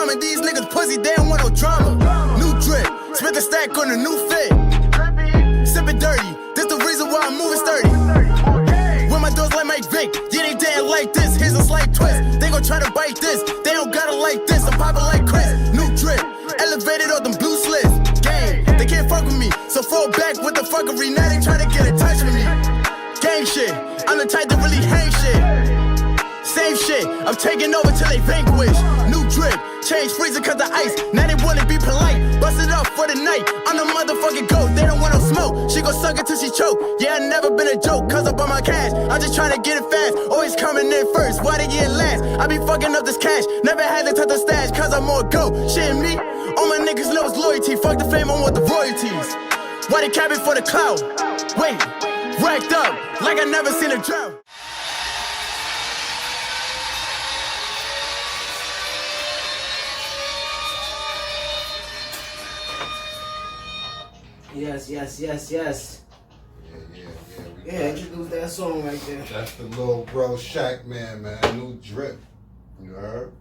mama. These niggas pussy, they don't want no drama. New drip, spit the stack on a new fit. Sippin' dirty, this the reason why I'm moving sturdy. When my doors like Mike Vick, yeah, they didn't like this. Here's a slight twist. They gon' try to bite this. They don't gotta like this. I'm poppin' like Chris. New drip, elevated all them blue slits. Gang, they can't fuck with me. So fall back with the fuckery. Now they try to get in touch with me. Gang shit, I'm the type to really hang shit. Same shit, I'm taking over till they vanquish. New drip, change freezer cause the ice. Now they wanna be polite, bust it up for the night. I'm the motherfucking goat, they don't want no smoke. She gon' suck it till she choke. Yeah, I never been a joke, cause up on my cash. I'm just trying to get it fast, always coming in first. Why they get last? I be fucking up this cash. Never had to touch the stash, cause I'm more go. Shit me, all my niggas know it's loyalty. Fuck the fame, I want the royalties. Why they capping for the clout? Wait, racked up, like I never seen a drought. Yes. Yeah. Introduce that song right there. That's the little bro Shaq man. New drip. You heard?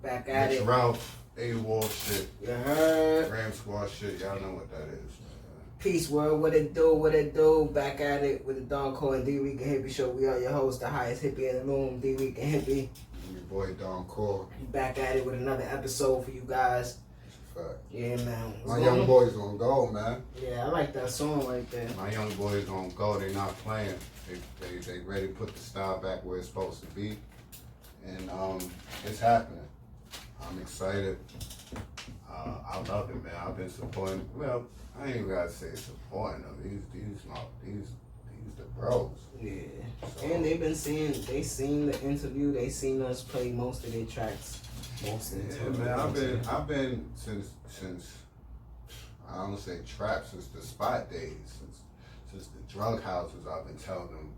Back at it. Ralph, A-Wall shit. You heard? Ram Squad shit. Y'all know what that is. Peace world, what it do? Back at it with the Thedoncoreanddricanhippieshow. We are your host, the highest hippie in the room, Dricanhippie. Your boy Thedoncore. Back at it with another episode for you guys. Fact. Yeah, man. My young boys on go, man. Yeah, I like that song right there. My young boys on go. They not playing. They ready to put the style back where it's supposed to be, and it's happening. I'm excited. I love it, man. I've been supporting. Well, I ain't even gotta say supporting them. These the bros. Yeah. So, And they seen the interview. They seen us play most of their tracks. Most of the time. Yeah, man. I've been since I don't say trap, since the spot days, since the drug houses. I've been telling them,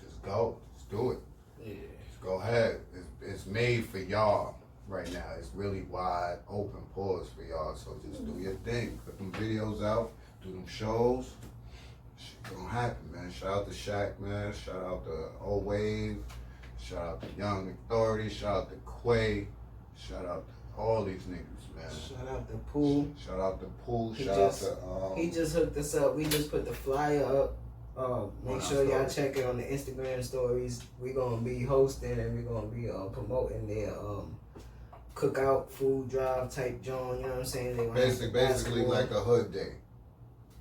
just go, just do it. Yeah. Just go ahead. It's made for y'all right now. It's really wide open pause for y'all. So just do your thing. Put them videos out. Do them shows. Shit gonna happen, man. Shout out to Shaq, man. Shout out to O Wave. Shout out to Young Authority. Shout out to Quay. Shout out to all these niggas, man. Shout out to Pooh. Shout out to Pooh. He He just hooked us up. We just put the flyer up. Make sure y'all check it on the Instagram stories. We're gonna be hosting and we're gonna be promoting their cookout food drive type joint. You know what I'm saying? They basically like a hood day.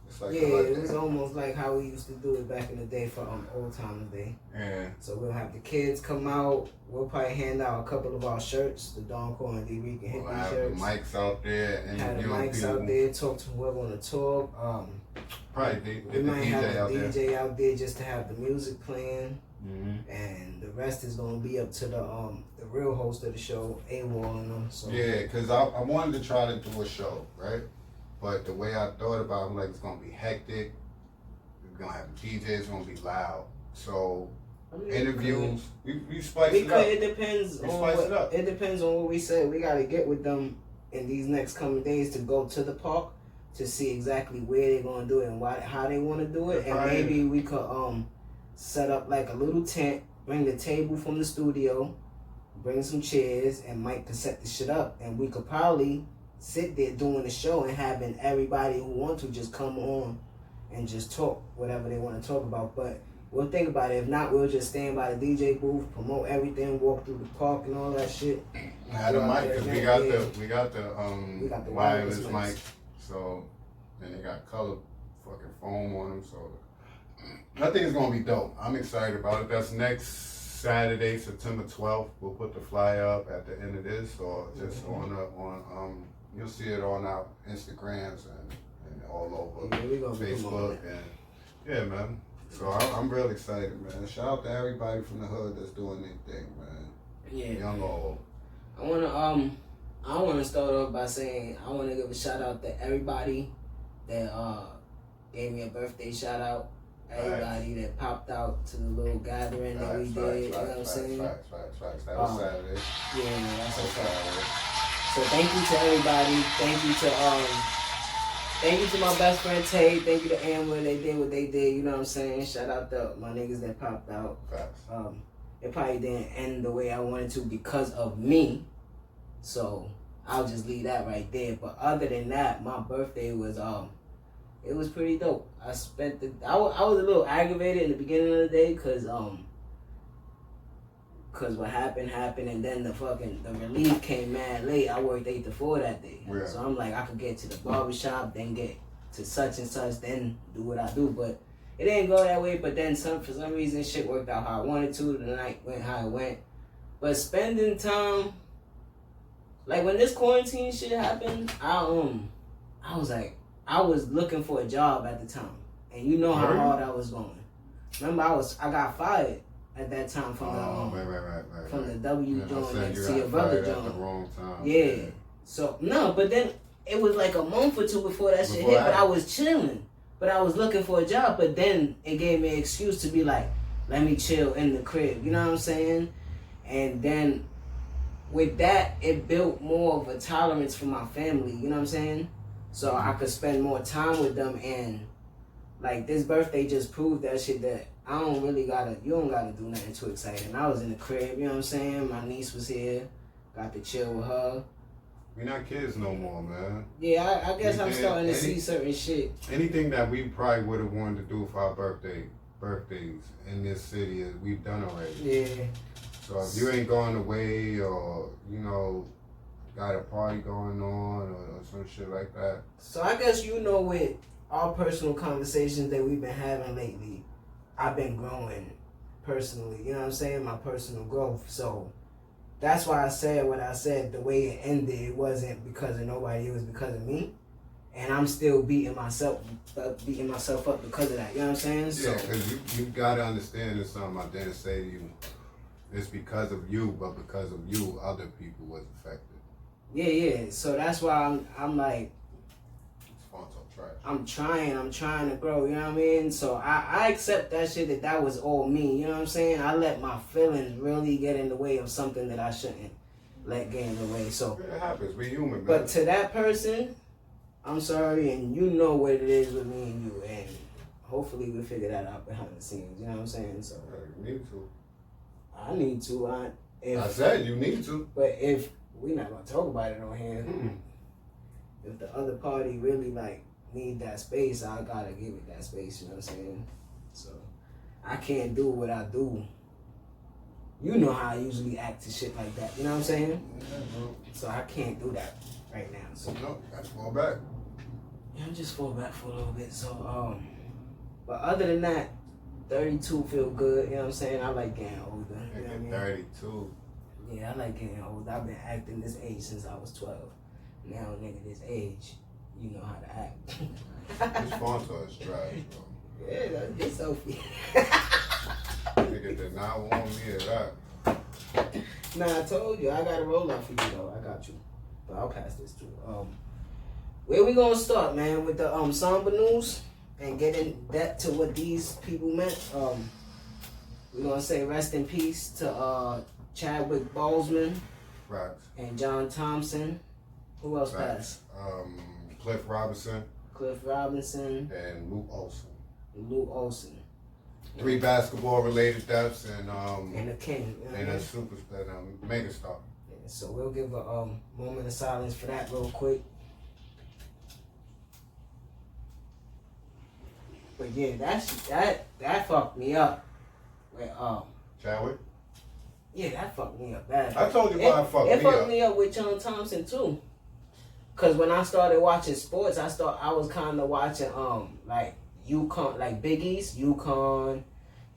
It's like it was almost like how we used to do it back in the day for Old Timers Day. Yeah. So we'll have the kids come out. We'll probably hand out a couple of our shirts, the Thedoncoreanddricanhippieshow We'll have shirts. the mics out there and have the mics out there. Talk to whoever want to talk. Probably we might DJ have a out DJ there. out there just to have the music playing, Mm-hmm. and the rest is gonna be up to the real host of the show, A-Wall and them. So Yeah, because I wanted to try to do a show, right? But the way I thought about it, I'm like, it's gonna be hectic. We're gonna have the DJs, it's gonna be loud. So interviews, we spice it up. It depends on what, it depends on what we say. We gotta get with them in these next coming days to go to the park to see exactly where they're gonna do it and how they want to do it, and maybe we could set up like a little tent, bring the table from the studio, bring some chairs, and Mike could set the shit up, and we could probably sit there doing the show and having everybody who want to just come on and just talk whatever they want to talk about. But we'll think about it. If not, we'll just stand by the DJ booth, promote everything, walk through the park and all that shit. Had a mic because we got the wireless mic. So and they got color fucking foam on them. So I think it's gonna be dope. I'm excited about it. That's next Saturday, September 12th. We'll put the flyer up at the end of this, or just on you'll see it on our Instagrams and all over Facebook and yeah, man. So I'm real excited, man. Shout out to everybody from the hood that's doing their thing, man. Yeah. Young or old. I wanna start off by saying I wanna give a shout out to everybody that gave me a birthday shout out. Everybody that popped out to the little gathering that we did, you know what I'm saying? Facts. That was Saturday. Yeah, that's okay. So thank you to everybody. Thank you to my best friend Tay. Thank you to Amber. They did what they did, you know what I'm saying? Shout out to my niggas that popped out. Facts. It probably didn't end the way I wanted to because of me. So I'll just leave that right there. But other than that, my birthday was it was pretty dope. I spent I was a little aggravated in the beginning of the day because what happened, and then the relief came mad late. I worked 8 to 4 that day. Yeah. So I'm like, I could get to the barbershop, then get to such and such, then do what I do. But it didn't go that way. But then for some reason, shit worked out how I wanted to. The night went how it went. But spending time, like when this quarantine shit happened, I was like, I was looking for a job at the time. And you know how hard I was going. Remember, I got fired at that time from the W joint and see your brother joint. Yeah. So no, but then it was like a month or two before that shit hit. But I was chilling. But I was looking for a job. But then it gave me an excuse to be like, let me chill in the crib. You know what I'm saying? And then with that, it built more of a tolerance for my family. You know what I'm saying? So I could spend more time with them. And like this birthday just proved that shit that I don't really you don't gotta do nothing too exciting. I was in the crib, you know what I'm saying? My niece was here, got to chill with her. We're not kids no more, man. Yeah, I guess I'm starting to see certain shit. Anything that we probably would have wanted to do for our birthdays in this city, we've done already. Yeah. So if you ain't going away or, you know, got a party going on or some shit like that. So I guess with our personal conversations that we've been having lately, I've been growing personally, you know what I'm saying? My personal growth. So that's why I said what I said. The way it ended, it wasn't because of nobody, it was because of me. And I'm still beating myself up because of that, you know what I'm saying? Yeah, because you got to understand there's something I didn't say to you. It's because of you, but because of you, other people was affected. Yeah. So that's why I'm like, trash. I'm trying to grow, you know what I mean? So I accept that shit that was all me, you know what I'm saying? I let my feelings really get in the way of something that I shouldn't let get in the way. So it happens, we human, man. But to that person, I'm sorry, and you know what it is with me and you, and hopefully we'll figure that out behind the scenes, you know what I'm saying? So you need to. I need to. I said you need to. But if we're not gonna talk about it on here, if the other party really need that space, I gotta give it that space, you know what I'm saying? So I can't do what I do. You know how I usually act to shit like that, you know what I'm saying? Yeah, bro. So I can't do that right now. So no, that's fall back. Yeah, I'm just fall back for a little bit. So but other than that, 32 feel good, you know what I'm saying? I like getting older. You know what I mean? 32. Yeah, I like getting older. I've been acting this age since I was 12. Now, nigga, this age, you know how to act. This sponsor is trash, bro. Yeah, that's good, Sophie. Nigga did not want me at that. Nah, I told you, I got a roll up for you, though. I got you. But I'll pass this too. Where we gonna start, man? With the somber news? And get in depth to what these people meant. We're gonna say rest in peace to Chadwick Boseman, right, and John Thompson. Who else passed? Cliff Robinson, and Luke Olson. 3 basketball related deaths and a king, you know, and a super mega star. Yeah, so we'll give a moment of silence for that real quick. But yeah, that fucked me up. With Chadwick? Yeah, that fucked me up bad. I told you why it fucked me up. It fucked me up with John Thompson too. Cause when I started watching sports, I was kind of watching like UConn, like Big East, UConn,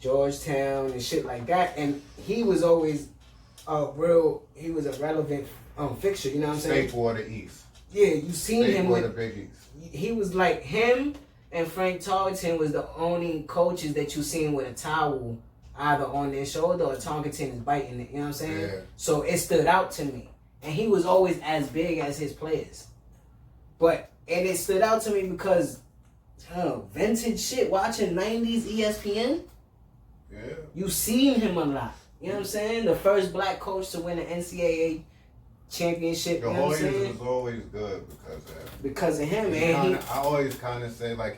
Georgetown, and shit like that. And he was always a relevant fixture. You know what I'm saying? Staple of the East. Yeah, you seen him with the Big East. He was like him. And Frank Tarkenton was the only coaches that you seen with a towel either on their shoulder or Tarkenton is biting it, you know what I'm saying? Yeah. So it stood out to me. And he was always as big as his players. And it stood out to me because vintage shit, watching 90s ESPN, yeah, you seen him a lot. You know what I'm saying? The first black coach to win an NCAA championship. The you know what I'm saying? was always good because of him. Because of him, man. I always kind of say I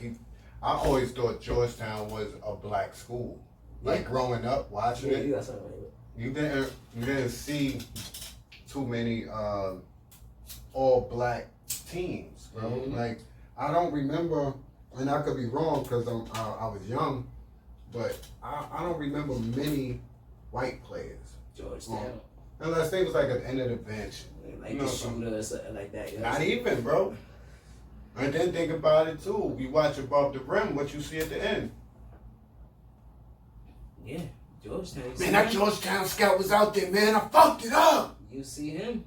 always thought Georgetown was a black school. Like growing up watching it, You got something like that. you didn't see too many all black teams, bro. Like I don't remember, and I could be wrong because I was young, but I don't remember many white players. Georgetown. Unless they was like at the end of the bench. Like the shooter or something like that. Not even, bro. And then think about it too. You watch above the rim, what you see at the end. Yeah, Georgetown. Man, that Georgetown scout was out there, man. I fucked it up. You see him.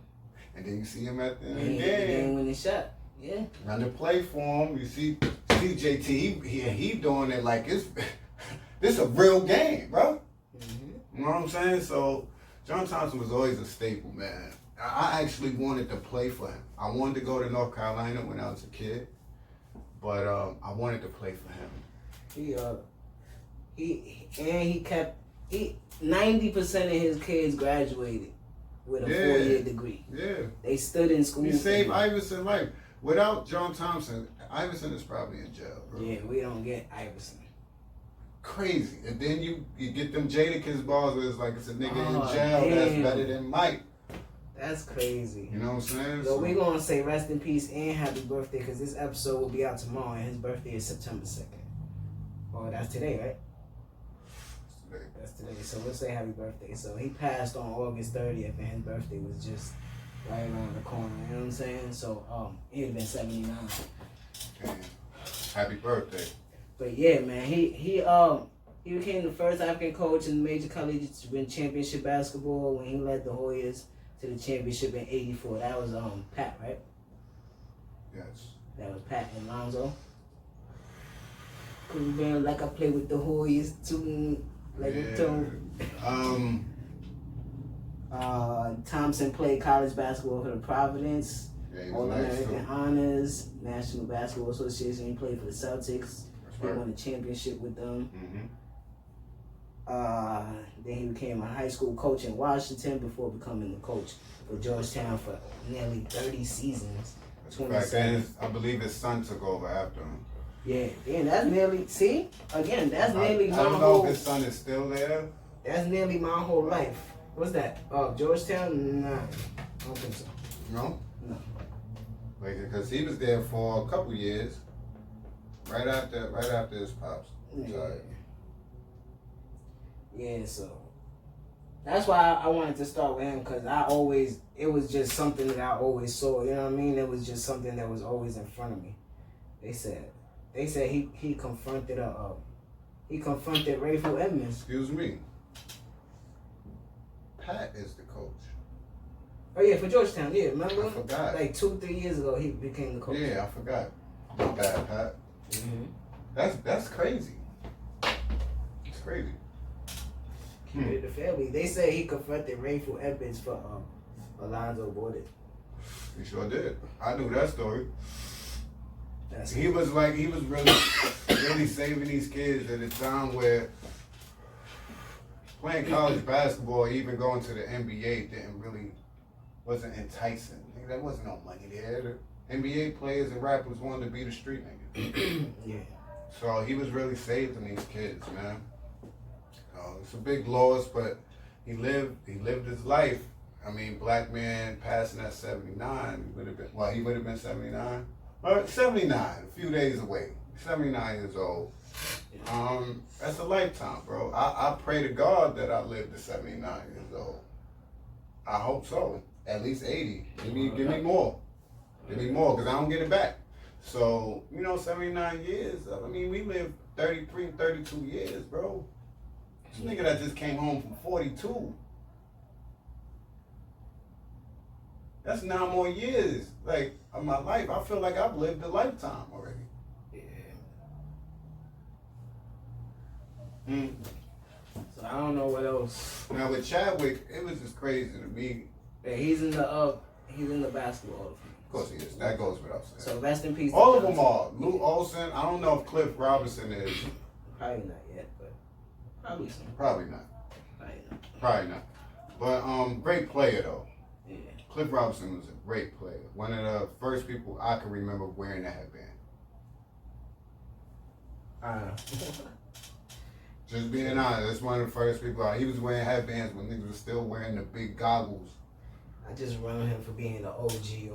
And then you see him at the end of the game. game. When they shot. Yeah. Run the play for him. You see JT, he doing it like it's this a real game, bro. You know what I'm saying? So John Thompson was always a staple, man. I actually wanted to play for him. I wanted to go to North Carolina when I was a kid, but I wanted to play for him. He kept 90% of his kids graduated with a 4-year degree. Yeah. They stood in school. He saved Iverson's life. Without John Thompson, Iverson is probably in jail, bro. Yeah, we don't get Iverson. Crazy. And then you get them Jadakiss balls where it's like it's a nigga in jail damn. that's better than Mike. That's crazy. You know what I'm saying? So we're going to say rest in peace and happy birthday because this episode will be out tomorrow and his birthday is September 2nd. Oh, that's today, right? That's today. So we'll say happy birthday. So he passed on August 30th and his birthday was just right around the corner. You know what I'm saying? So he'd have been 79. Damn. Happy birthday. But yeah, man, he became the first African coach in major colleges to win championship basketball when he led the Hoyas to the championship in '84. That was Pat, right? Yes. That was Pat and Lonzo. Could be like I played with the Hoyas too, like a tone. Thompson played college basketball for the Providence. Yeah, All-American Honors, National Basketball Association. He played for the Celtics. He won a championship with them. Then he became a high school coach in Washington before becoming the coach for Georgetown for nearly 30 seasons. I believe his son took over after him. Yeah, that's nearly, see? Again, that's nearly my whole... I don't know if his son is still there. That's nearly my whole life. What's that? Georgetown? Nah, I don't think so. No? No. Because he was there for a couple years. Right after his pops. Yeah, so that's why I wanted to start with him because it was just something that I always saw. You know what I mean? It was just something that was always in front of me. They said he confronted Rayful Edmonds. Excuse me. Pat is the coach. Oh yeah, for Georgetown. Yeah, remember? I forgot. Like 2-3 years ago, he became the coach. Yeah, I forgot. Not bad, Pat. That's crazy. It's crazy. The family. They say he confronted Rayful Edmonds for Alonzo Borden. He sure did. I knew that story. He was really saving these kids at a time where playing college basketball, even going to the NBA, wasn't enticing. There wasn't no money there. The NBA players and rappers wanted to be the street niggas. Yeah. So he was really saving these kids, man. It's a big loss, but he lived his life. I mean, black man passing at 79, he would have been 79. 79, a few days away. 79 years old. That's a lifetime, bro. I pray to God that I live to 79 years old. I hope so. At least 80. Give me more. Give me more, because I don't get it back. So, 79 years. I mean, we lived 33, 32 years, bro. This nigga that just came home from 42. That's 9 more years, like, of my life. I feel like I've lived a lifetime already. Yeah. So I don't know what else. Now with Chadwick, it was just crazy to me. Yeah, he's in the basketball. Of course he is. That goes without saying. So rest in peace. All of them are. Lou Olsen. I don't know if Cliff Robinson is. Probably not yet, but probably soon. Probably not. Probably not. But great player though. Yeah. Cliff Robinson was a great player. One of the first people I can remember wearing a headband. Just being honest, that's one of the first people. He was wearing headbands when niggas was still wearing the big goggles. I just remember him for being the OG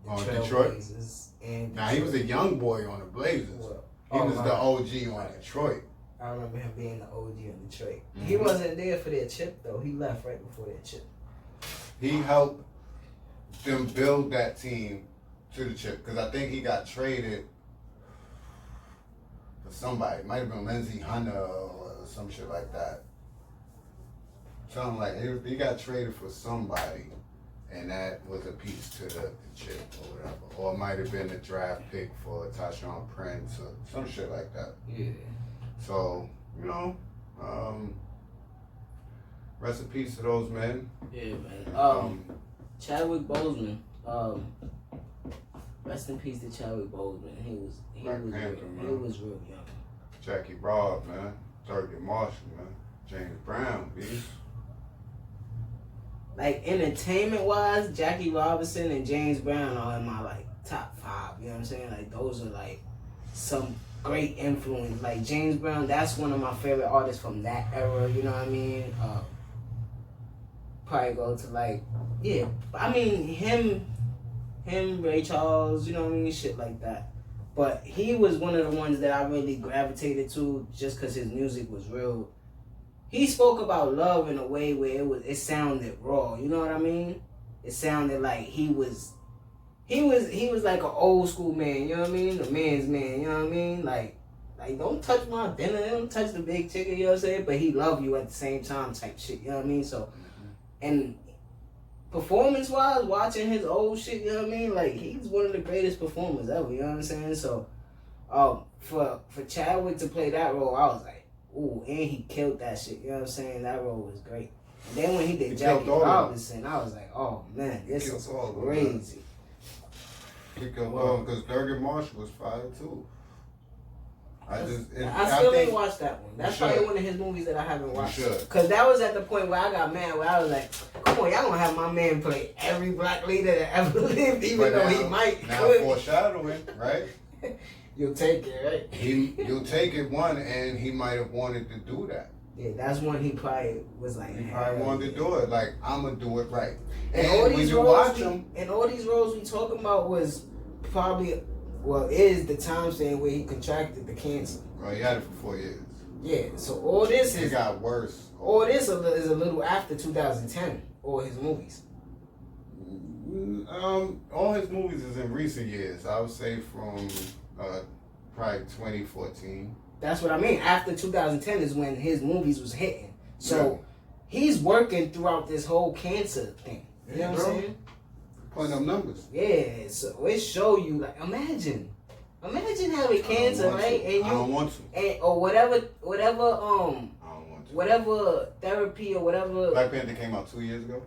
on Detroit. Blazers and Nah, he was a young boy on the Blazers. He was the OG on Detroit. I remember him being the OG on Detroit. Mm-hmm. He wasn't there for their chip though. He left right before their chip. He helped them build that team to the chip because I think he got traded for somebody. It might have been Lindsey Hunter or some shit like that. Something like he got traded for somebody, and that was a piece to the chip or whatever. Or it might have been a draft pick for Tashawn Prince or some shit like that. Yeah. So, you know, rest in peace to those men. Yeah, man. Chadwick Boseman. Rest in peace to Chadwick Boseman. He was real young. Jackie Robb, man. Thurgood Marshall, man. James Brown, B. Like entertainment wise, Jackie Robinson and James Brown are in my like top 5. You know what I'm saying? Like those are like some great influence. Like James Brown, that's one of my favorite artists from that era. You know what I mean? Probably go to like, yeah. I mean him, Ray Charles. You know what I mean? Shit like that. But he was one of the ones that I really gravitated to just because his music was real. He spoke about love in a way where it sounded raw. You know what I mean? It sounded like he was like an old school man. You know what I mean? A man's man. You know what I mean? Like don't touch my dinner. Don't touch the big chicken. You know what I'm saying? But he love you at the same time type shit. You know what I mean? So, and performance wise, watching his old shit. You know what I mean? Like he's one of the greatest performers ever. You know what I'm saying? So, for Chadwick to play that role, I was like, ooh, and he killed that shit. You know what I'm saying? That role was great. And then when he did Jackie Robinson, I was like, oh man, this is crazy. He killed all because Thurgood Marshall was fire too. I still ain't watched that one. That's probably one of his movies that I haven't watched. Because that was at the point where I got mad, where I was like, come on, y'all gonna have my man play every black leader that ever lived, even though he might. Now foreshadowing, right? You'll take it, right? You'll take it, one, and he might have wanted to do that. Yeah, that's when he probably was like, he probably wanted to do it. Like, I'm gonna do it right. And all these roles all these roles we talking about was probably, is the time span where he contracted the cancer. Well, he had it for 4 years. Yeah, so all this it got worse. All this is a little after 2010, all his movies. All his movies is in recent years. I would say from probably 2014. That's what I mean. After 2010 is when his movies was hitting. So he's working throughout this whole cancer thing. You know what I'm saying? Putting up numbers. Yeah, so it show you, like, imagine having cancer, right? And I don't want to. And, or whatever, I don't want to. Whatever therapy or whatever. Black Panther came out 2 years ago.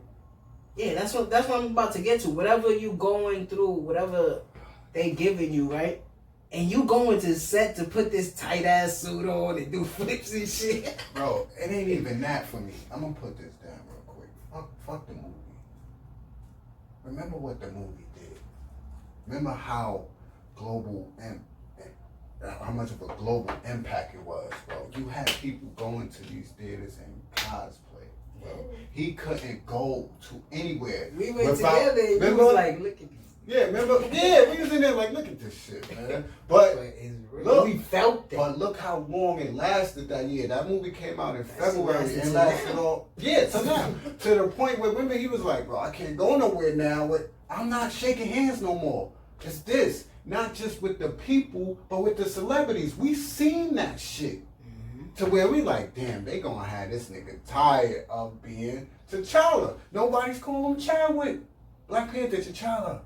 Yeah, that's what I'm about to get to. Whatever you going through, whatever they giving you, right? And you going to set to put this tight ass suit on and do flips and shit. Bro, it ain't even that for me. I'm gonna put this down real quick. Fuck the movie. Remember what the movie did. Remember how global and how much of a global impact it was, bro. You had people going to these theaters and cosplay, bro. He couldn't go to anywhere. We went together and you was like, look at these. Yeah, remember? Yeah, we was in there like, look at this shit, man. But look, we felt that. But look how long it lasted that year. That movie came out in February and lasted all. Yeah, to now. To the point where remember he was like, bro, I can't go nowhere now. I'm not shaking hands no more. It's this. Not just with the people, but with the celebrities. We seen that shit. To where we like, damn, they gonna have this nigga tired of being T'Challa. Nobody's calling him Chadwick. Black Panther T'Challa.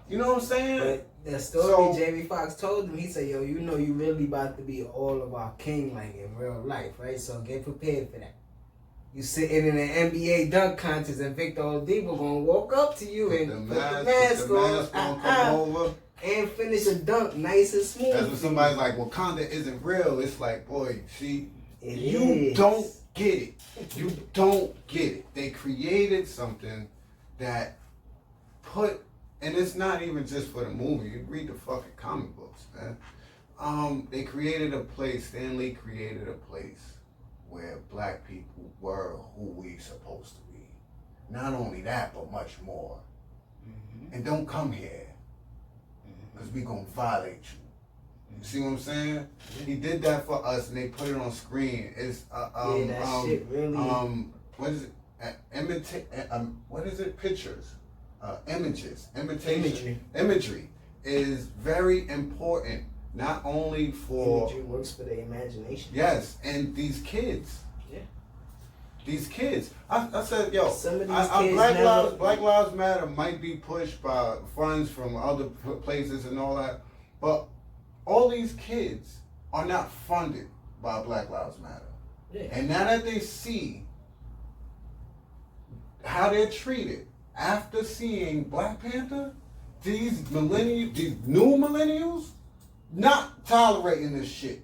You know what I'm saying? But the story Jamie Foxx told him, he said, yo, you know you really about to be all of our king, like, in real life, right? So get prepared for that. You sitting in an NBA dunk contest and Victor Oladipo gonna walk up to you and put the mask on, come over and finish a dunk nice and smooth. That's when somebody's like, Wakanda isn't real. It's like, boy, see, you don't get it. You don't get it. They created something that put, and it's not even just for the movie. You read the fucking comic books, man. They created a place, Stan Lee created a place where black people were who we supposed to be. not only that, but much more. And don't come here, because we gonna violate you. You see what I'm saying? He did that for us, and they put it on screen. It's that shit really. What is it? What is it? Pictures, images, imagery is very important. Not only for imagery works for the imagination. Yes, and these kids. Yeah. These kids. I said, yo, Black Lives Matter might be pushed by funds from other places and all that, but all these kids are not funded by Black Lives Matter. Yeah. And now that they see how they're treated after seeing Black Panther, these new millennials, not tolerating this shit.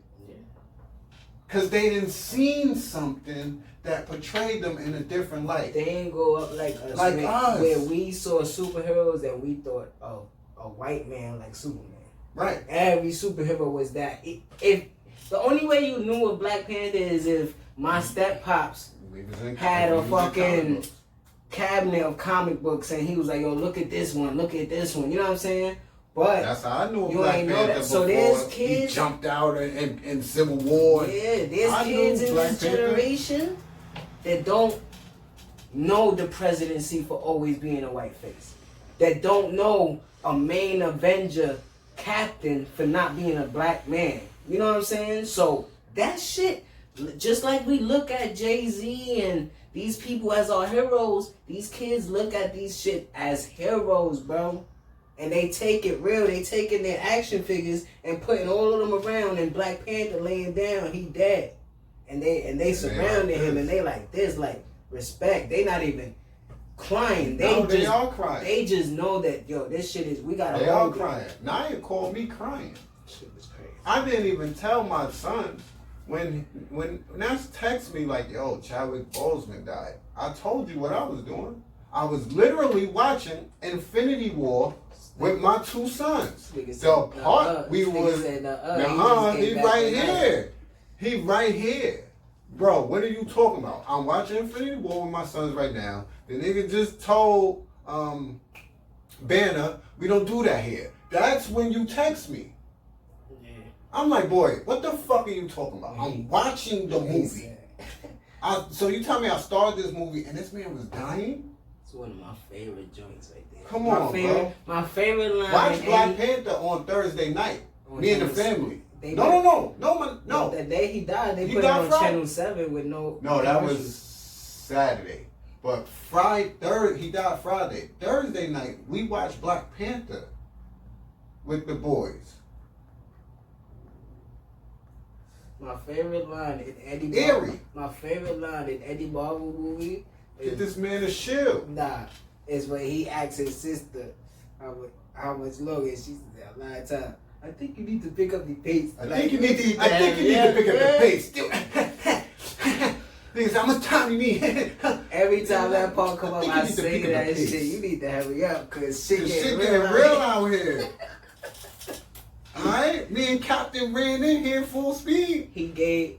Because they didn't seen something that portrayed them in a different light. They ain't go up like us. Where we saw superheroes and we thought, oh, a white man like Superman. Right. Every superhero was that. If the only way you knew of Black Panther is if my step pops had a fucking cabinet of comic books and he was like, yo, look at this one, look at this one. You know what I'm saying? But that's how I knew Black Panther before. So there's kids. He jumped out in Civil War. Yeah, there's kids in this generation that don't know the presidency for always being a white face. That don't know a main Avenger captain for not being a black man. You know what I'm saying? So that shit, just like we look at Jay-Z and these people as our heroes, these kids look at these shit as heroes, bro. And they take it real. They taking their action figures and putting all of them around, and Black Panther laying down, he dead. And they surrounding him, and they like this, like respect. They not even crying. They all crying. They just know that, yo, this shit is, we gotta. They all crying. Naya called me crying. Shit was crazy. I didn't even tell my son when Nas text me like, yo, Chadwick Boseman died. I told you what I was doing. I was literally watching Infinity War with my two sons. The part we was, he right here. He right here. Bro, what are you talking about? I'm watching Infinity War with my sons right now. The nigga just told Banner, we don't do that here. That's when you text me. Yeah. I'm like, boy, what the fuck are you talking about? I'm watching the movie. So you tell me I started this movie and this man was dying? It's one of my favorite joints right there. Come on, bro. My favorite line. Watch Black Panther on Thursday night. Me and the family. No. The day he died, they put it on Channel 7 with no. No, that was Saturday. But he died Friday. Thursday night, we watched Black Panther with the boys. My favorite line in Eddie Eerie. My favorite line in Eddie Marvel movie. Get this man a shield. Nah, is when he asks his sister how much longer. She said a lot of time. I think you need to pick up the pace. I think you need to pick up the pace. Niggas, how much time you need? Every time that part come up, I say that shit. You need to hurry up, cause shit getting real out here. Alright? Me and Captain ran in here full speed. He gave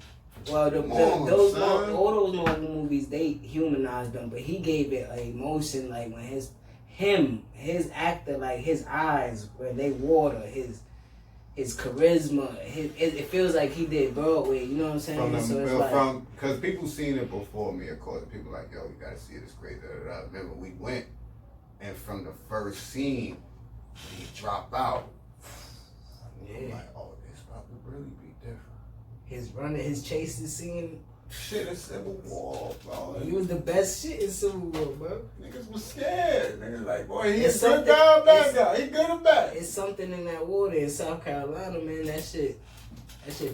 all those Marvel movies, they humanized them, but he gave it an emotion, like when his actor, like his eyes when they water, his charisma, it feels like he did Broadway, you know what I'm saying? Because people seen it before me, of course. People like, yo, you gotta see it, it's great. Remember, we went, and from the first scene, when he dropped out, I'm like, oh, this about to really be different. His chases scene. Shit, it's Civil War, bro. He was the best shit in Civil War, bro. Niggas was scared. Niggas like, boy, he's a good guy, bad guy. He good or bad. It's something in that water in South Carolina, man. That shit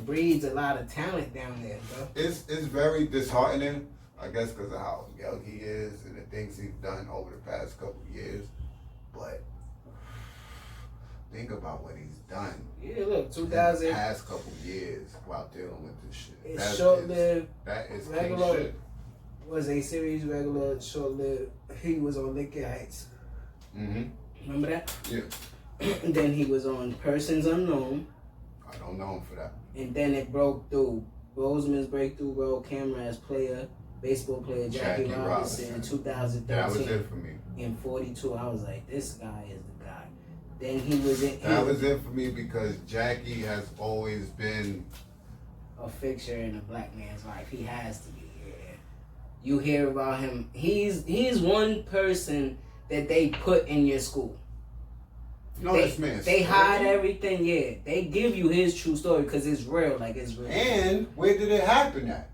breeds a lot of talent down there, bro. It's very disheartening, I guess, because of how young he is and the things he's done over the past couple of years. But think about what he's done. Yeah, look, 2000. In the past couple of years while dealing with this shit. It's short-lived. That is regular. shit. Was a series regular, short-lived. He was on Lincoln Heights. Mm-hmm. Remember that? Yeah. And then he was on Persons Unknown. I don't know him for that. And then it broke through. Boseman's breakthrough role, camera as player. baseball player Jackie Robinson in 2013. That was it for me. In 42, I was like, this guy is the guy. Then he was in. That was it for me because Jackie has always been a fixture in a black man's life. He has to be. Yeah. You hear about him. He's one person that they put in your school. No, this man. They hide everything. Yeah, they give you his true story because it's real. Like it's real. And where did it happen at?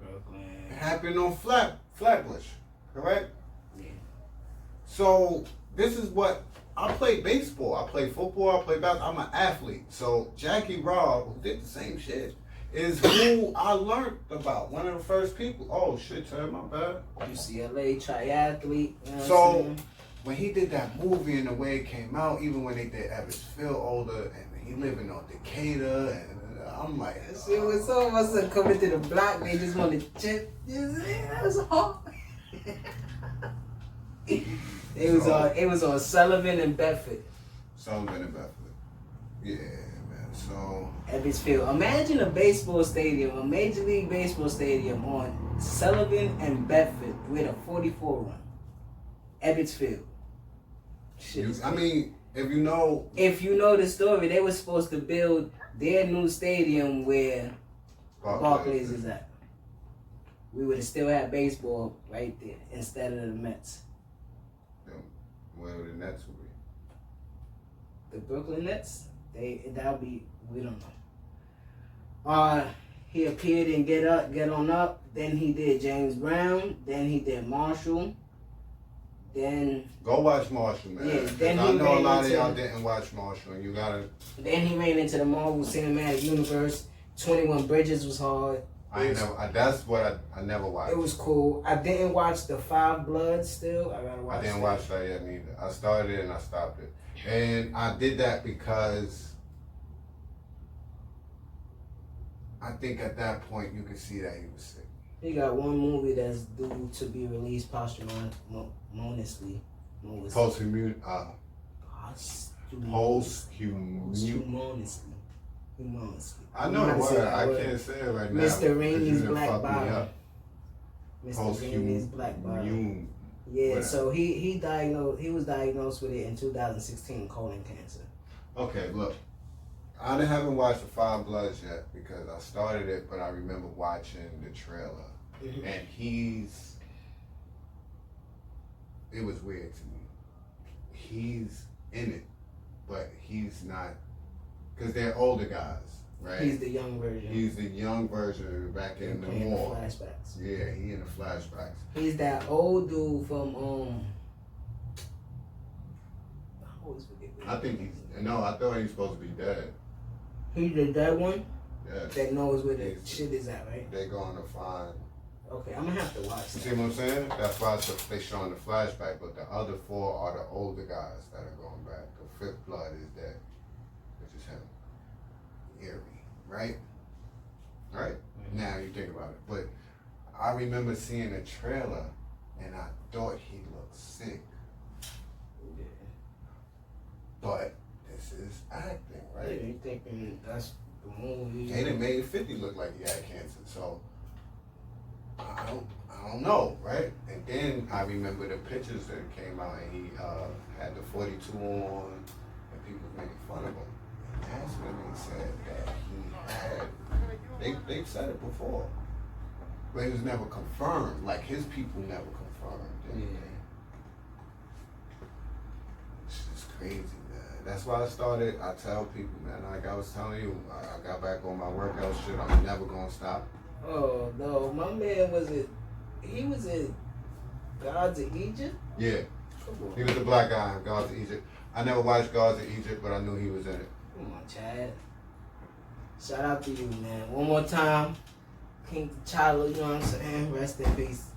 Brooklyn. It happened on Flatbush, correct? Yeah. So this is what I play baseball. I play football. I play basketball. I'm an athlete. So Jackie Robb, who did the same shit, is who I learned about. One of the first people. Oh shit, Terry, my bad. UCLA triathlete. You know So when he did that movie and the way it came out, even when they did Evans Field older and he living on Decatur, and I'm like, it was so much coming to the block. They just want to chip. That was hard. It was on Sullivan and Bedford. Sullivan and Bedford. Yeah, man. So Evans Field. Imagine a baseball stadium, a Major League Baseball stadium on Sullivan and Bedford with a 44 run. Evans Field. I mean, if you know the story, they were supposed to build their new stadium where Barclays is at. We would have still had baseball right there instead of the Mets. Where the Nets would be? The Brooklyn Nets. That'll be, we don't know. He appeared in Get On Up. Then he did James Brown. Then he did Marshall. Then go watch Marshall, man. Yeah, then I know a lot of y'all didn't watch Marshall, and you gotta. Then he ran into the Marvel Cinematic Universe. 21 Bridges was hard. That's what I never watched. It was cool. I didn't watch the Five Bloods still. I didn't watch that yet neither. I started it and I stopped it. And I did that because I think at that point you could see that he was sick. He got one movie that's due to be released posthumously. Posthumously. I know the word. I can't say it right now. Mr. Rainey's Black Bottom. Mr. Rainey's Black Bottom. Yeah, so he was diagnosed with it in 2016, colon cancer. Okay, look. I haven't watched The Five Bloods yet because I started it, but I remember watching the trailer. Mm-hmm. And it was weird to me. He's in it, but he's not, because they're older guys, right? He's the young version. He's the young version back in the war. Flashbacks. Yeah, he in the flashbacks. He's that old dude from, I thought he was supposed to be dead. He's the dead one? Yes. That knows where the shit is at, right? They're going to find. Okay, I'm gonna have to watch that. See what I'm saying? That's why they showing the flashback, but the other four are the older guys that are going back. The fifth blood is dead, which is him. Eerie, right? Right? Mm-hmm. Now you think about it. But I remember seeing a trailer and I thought he looked sick. Yeah. But this is acting, right? Yeah, you thinking that's the movie. And it made 50 look like he had cancer, so I don't know, right? And then I remember the pictures that came out and he had the 42 on and people was making fun of him. And that's when they said that he had, they said it before, but it was never confirmed. Like his people never confirmed anything. Yeah. It's just crazy, man. That's why I tell people, man, like I was telling you, I got back on my workout shit. I'm never gonna stop. Oh no, my man he was in Gods of Egypt? Yeah. He was the black guy in Gods of Egypt. I never watched Gods of Egypt, but I knew he was in it. Come on, Chad. Shout out to you, man. One more time. King T'Challa, you know what I'm saying? Rest in peace.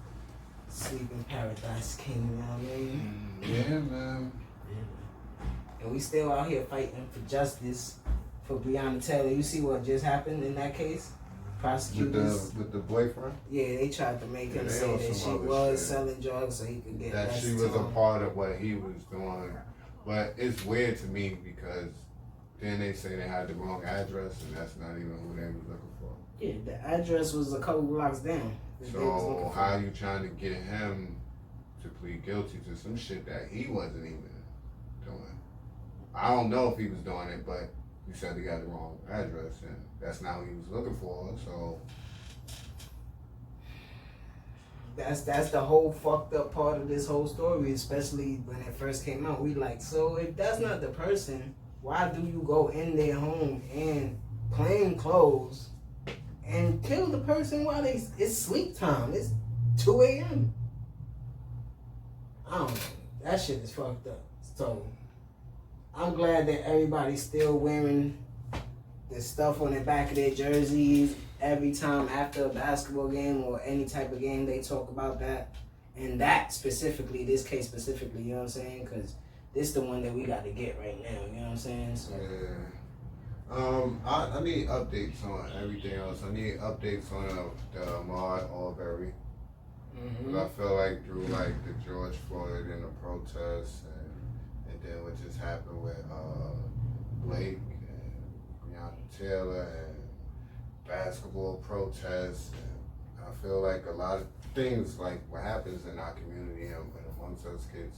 Sleep in paradise, King, you know what I mean? Yeah, man. Yeah. And we still out here fighting for justice for Breanna Taylor. You see what just happened in that case? Prosecutors with the boyfriend? Yeah, they tried to make him say that she was selling drugs so he could get that she was a part of what he was doing. But it's weird to me because then they say they had the wrong address and that's not even who they was looking for. Yeah, the address was a couple blocks down. So how you trying to get him to plead guilty to some shit that he wasn't even doing? I don't know if he was doing it, but you said he got the wrong address, and that's not what he was looking for. So that's the whole fucked up part of this whole story, especially when it first came out. We like, so if that's not the person, why do you go in their home in plain clothes and kill the person while it's sleep time? It's 2 a.m. I don't know. That shit is fucked up. So I'm glad that everybody's still wearing the stuff on the back of their jerseys every time after a basketball game or any type of game. They talk about that, and that specifically, this case specifically, you know what I'm saying? Because this the one that we got to get right now, you know what I'm saying? So yeah. I need updates on everything else. I need updates on the Ahmaud Arbery. Mm-hmm. I feel like through like the George Floyd and the protests and then what just happened with Blake and Breanna Taylor and basketball protests, and I feel like a lot of things like what happens in our community and amongst us kids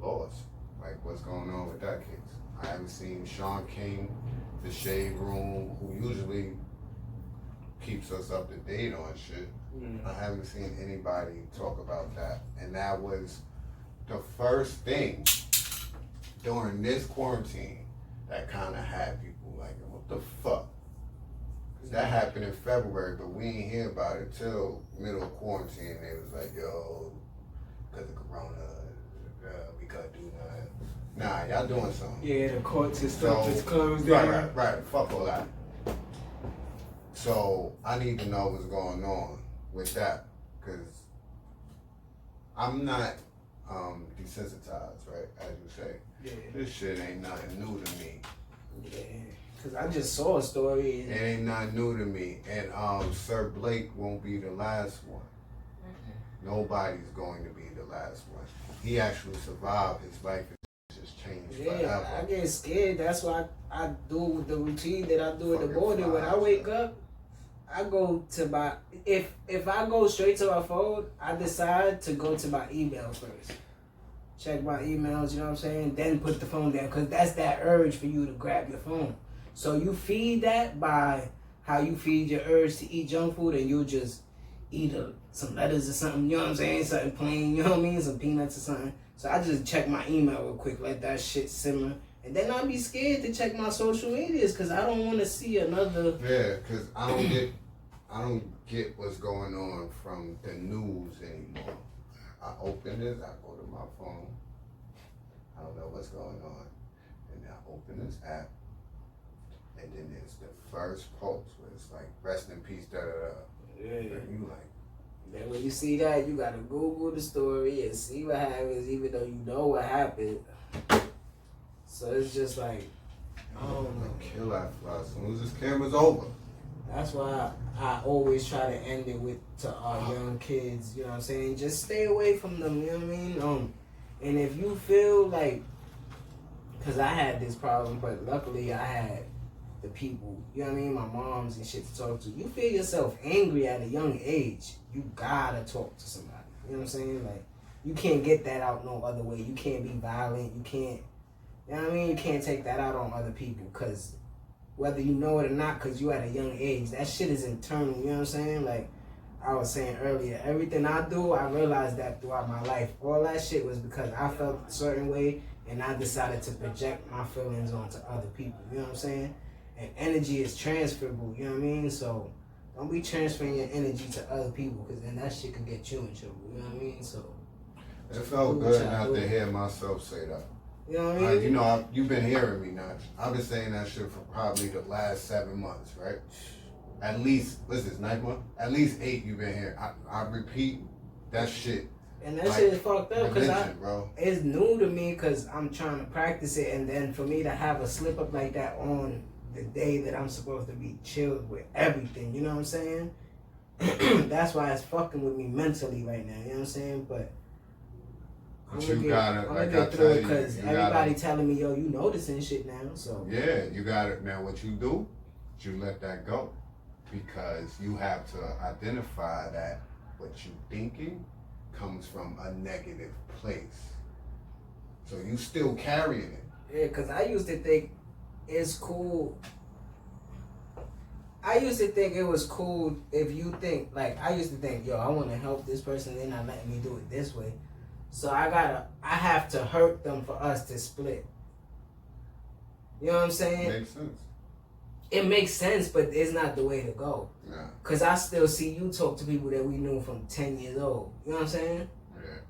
lost. Like what's going on with that case? I haven't seen Sean King, the Shade Room, who usually keeps us up to date on shit. I haven't seen anybody talk about that. And that was the first thing during this quarantine that kind of had people like, what the fuck? Because that happened in February, but we ain't hear about it till middle of quarantine. They was like, yo, because of Corona, we couldn't do nothing. Nah, y'all doing something. Yeah, the courts and stuff is closed down. Right. Fuck all that. So I need to know what's going on with that, because I'm not desensitized, right, as you say. Yeah. This shit ain't nothing new to me. Yeah, because I just saw a story. It ain't nothing new to me. And Sir Blake won't be the last one. Nobody's going to be the last one. He actually survived. His life has just changed forever. I get scared. That's why I do the routine that I do at the morning. When I wake up, I go to my, if I go straight to my phone, I decide to go to my email first. Check my emails, you know what I'm saying? Then put the phone down, because that's that urge for you to grab your phone. So you feed that by how you feed your urge to eat junk food, and you'll just eat some lettuce or something, you know what I'm saying? Something plain, you know what I mean? Some peanuts or something. So I just check my email real quick, let that shit simmer. And then I'll be scared to check my social medias, because I don't want to see another... Yeah, because I don't get what's going on from the news anymore. I open this, I go to my phone, I don't know what's going on, and then I open this app, and then there's the first post where it's like, rest in peace, da da da. Yeah. And you like... Then when you see that, you gotta Google the story and see what happens, even though you know what happened. So it's just like, I don't know. Kill that fly as soon as this camera's over. That's why I always try to end it with to our young kids, you know what I'm saying? Just stay away from them, you know what I mean? And if you feel like, because I had this problem, but luckily I had the people, you know what I mean? My moms and shit to talk to. You feel yourself angry at a young age, you gotta talk to somebody, you know what I'm saying? Like, you can't get that out no other way. You can't be violent, you can't, you know what I mean? You can't take that out on other people, because whether you know it or not, because you at a young age, that shit is internal, you know what I'm saying? Like I was saying earlier, everything I do, I realized that throughout my life. All that shit was because I felt a certain way, and I decided to project my feelings onto other people, you know what I'm saying? And energy is transferable, you know what I mean? So don't be transferring your energy to other people, because then that shit could get you in trouble, you know what I mean? So it felt good not to hear myself say that. You know what I mean? You know, you've been hearing me now. I've been saying that shit for probably the last 7 months, right? At least, what's this, 9th month? At least 8 you've been here. I repeat that shit. And that shit is fucked up, because bro. It's new to me, because I'm trying to practice it, and then for me to have a slip up like that on the day that I'm supposed to be chilled with everything, you know what I'm saying? That's why it's fucking with me mentally right now, you know what I'm saying? But I'm gonna get through it, because everybody telling me, yo, you noticing shit now, so. Yeah, you got it. Now what you do, you let that go. because you have to identify that what you thinking comes from a negative place. So you still carrying it. Yeah, because I used to think it's cool. I used to think it was cool if you think, like, I used to think, yo, I want to help this person, they're not letting me do it this way. So I have to hurt them for us to split. You know what I'm saying? Makes sense. It makes sense, but it's not the way to go. Yeah. Because I still see you talk to people that we knew from 10 years old. You know what I'm saying? Yeah.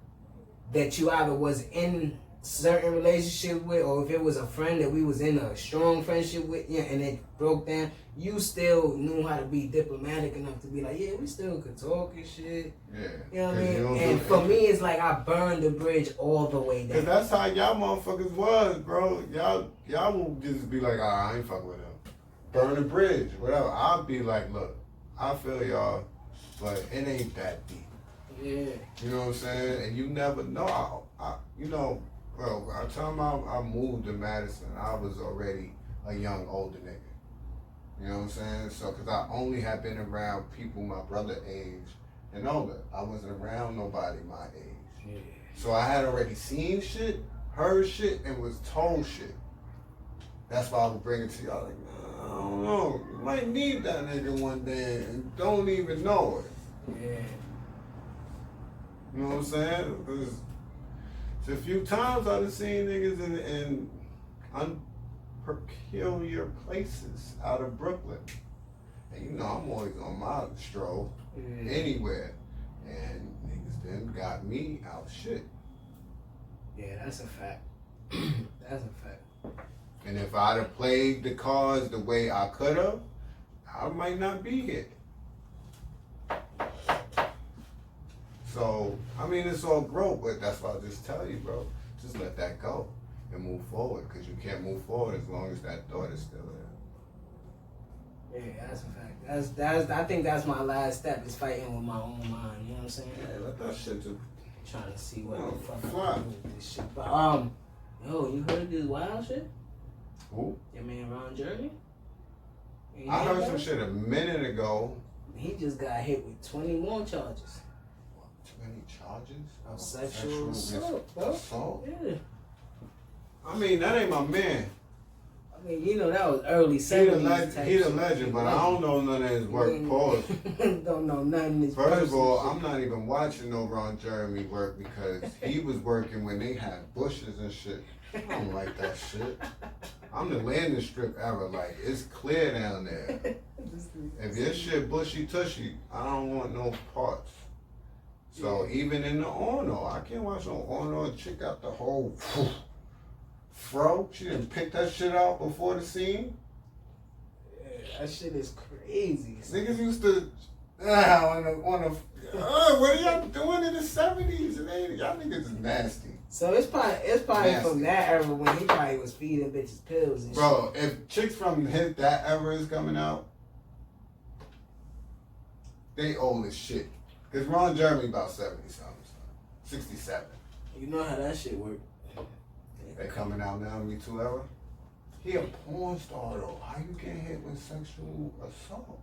That you either was in certain relationship with, or if it was a friend that we was in a strong friendship with, yeah, and it broke down, you still knew how to be diplomatic enough to be like, yeah, we still could talk and shit. Yeah. You know what I mean? And for me, it's like I burned the bridge all the way down. Cause that's how y'all motherfuckers was, bro. Y'all will just be like, I ain't fucking with him. Burn the bridge, whatever. I'll be like, look, I feel y'all, but it ain't that deep. Yeah. You know what I'm saying? And you never know. You know, bro, by the time I moved to Madison, I was already a young, older nigga. You know what I'm saying? So, because I only had been around people my brother age and older. I wasn't around nobody my age. Yeah. So I had already seen shit, heard shit, and was told shit. That's why I would bring it to y'all like, I don't know. You might need that nigga one day and don't even know it. Yeah. You know what I'm saying? Because it's a few times I've seen niggas in unpeculiar places out of Brooklyn. And you know, I'm always on my stroll anywhere. And niggas then got me out shit. Yeah, that's a fact. That's a fact. And if I'd have played the cards the way I could have, I might not be here. So, I mean, it's all growth, but that's why I just tell you, bro, just let that go and move forward, because you can't move forward as long as that thought is still there. Yeah, that's a fact. That's I think that's my last step, is fighting with my own mind. You know what I'm saying? Yeah, let that shit just Trying to see what the fuck fly. I'm doing with this shit. But yo, you heard this wild shit? Who? Your man Ron Jeremy? I heard some shit a minute ago. He just got hit with 20 more charges. 20 charges? Of sexual assault, bro. Assault? Yeah. I mean, that ain't my man. I mean, you know, that was early 70s. He the legend, but I don't know none of his work. Pause. Don't know nothing. His First of all, I'm not even watching no Ron Jeremy work because he was working when they had bushes and shit. I don't like that shit. I'm the landing strip era. Like, it's clear down there. If your shit bushy tushy, I don't want no parts. So even in the Ono, I can't watch no Ono chick out the whole fro. She didn't pick that shit out before the scene. Yeah, that shit is crazy. Niggas used to what are y'all doing in the 70s and 80s? Y'all niggas is nasty. So it's probably from that era when he probably was feeding bitches pills and Bro, if chicks from that era is coming out, they old as shit. Cause Ron Jeremy about 70-something, 67. You know how that shit work. They coming out now, Me Too era. He a porn star though. How you get hit with sexual assault?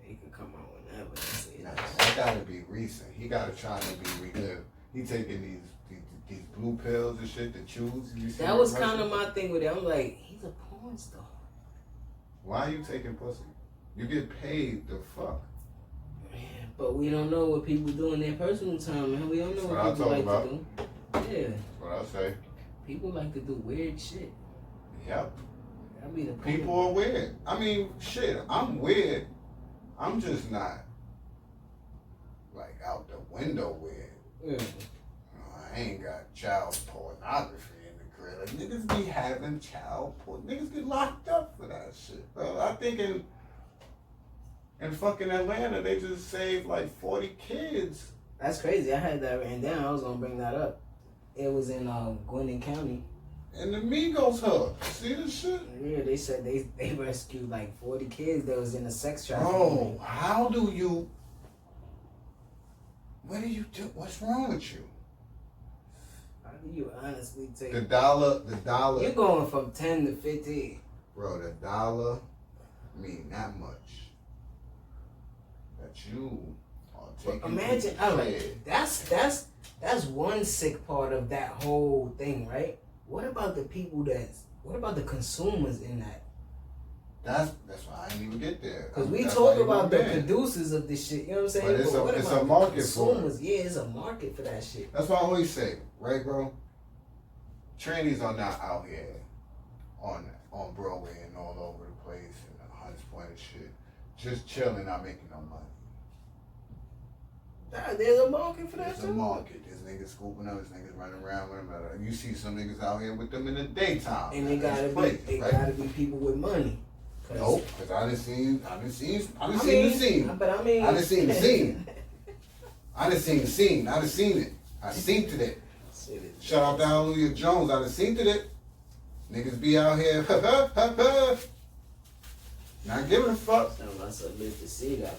He could come out whenever. That gotta be recent. He gotta try to be relived. He taking these blue pills and shit to choose. That was kind of my thing with it. I'm like, he's a porn star. Why are you taking pussy? You get paid the fuck. Man, but we don't know what people do in their personal time, man. We don't know what people like to do. Yeah. That's what I say. People like to do weird shit. Yep. I mean, people are weird. I mean, shit, I'm weird. I'm just not like out the window weird. Yeah. I ain't got child pornography in the crib. Like, niggas be having child porn. Niggas get locked up for that shit, bro. I think in fucking Atlanta, they just saved like 40 kids. That's crazy. I had that written down. I was gonna bring that up. It was in Gwinnett County. And the Migos hook. See this shit? Yeah, they said they rescued like 40 kids that was in a sex trafficking. Bro, how do you... What do you do? What's wrong with you? How do you honestly take... The dollar... You're going from 10 to 15. Bro, the dollar mean that much. you are taking. Imagine, all right, that's one sick part of that whole thing, right? What about the people what about the consumers in that? That's why I didn't even get there. Because we talk about the producers of this shit, you know what I'm saying? But it's a market for it. Yeah, it's a market for that shit. That's why I always say, right, bro? Trannies are not out here on Broadway and all over the place and Hunts Point and shit. Just chilling, not making no money. There's a market for that too. There's a market. There's niggas scooping up, there's niggas running around with them. You see some niggas out here with them in the daytime. And they gotta be people with money. Nope, because I done seen the scene. I done seen the scene. I done seen it. I seen it. Shout out to Hallelujah Jones. I done seen it. Niggas be out here, not giving a fuck. Got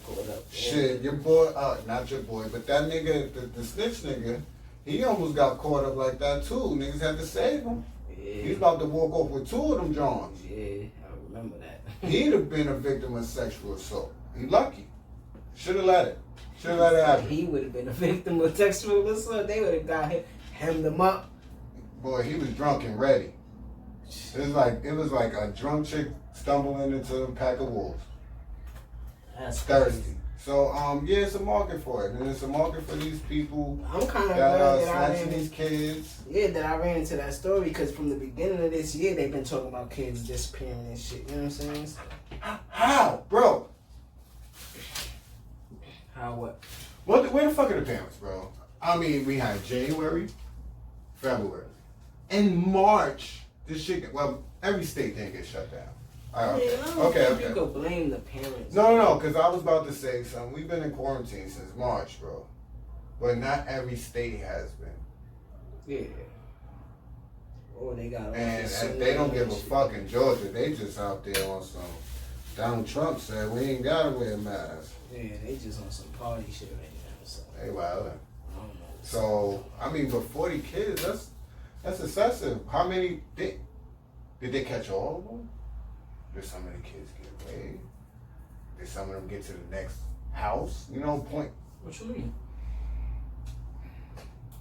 caught up. Shit, your boy, not your boy, but that nigga, the snitch nigga, he almost got caught up like that too. Niggas had to save him. Yeah. He's about to walk off with 2 of them Johns. Yeah, I remember that. He'd have been a victim of sexual assault. He lucky. Should have let it. Happen. He would have been a victim of sexual assault. They would have got him, hemmed him up. Boy, he was drunk and ready. It was like a drunk chick stumbling into a pack of wolves. That's thirsty. Crazy. So yeah, it's a market for it, and it's a market for these people. I'm kind of that glad snatching these kids. Yeah, that I ran into that story because from the beginning of this year they've been talking about kids disappearing and shit. You know what I'm saying? How, bro? How what? Where the fuck are the parents, bro? I mean, we had January, February, in March. This shit. Well, every state didn't get shut down. Okay. You could blame the parents. No, because I was about to say something. We've been in quarantine since March, bro. But not every state has been. Yeah. Oh, they got. And they don't give a fuck in Georgia. They just out there on some. Donald Trump said we ain't gotta wear masks. Yeah, they just on some party shit right now. So. They wild. I don't know. So I mean, but 40 kids, that's excessive. How many did they catch all of them? Did some of the kids get away? Did some of them get to the next house? You know, point. What you mean?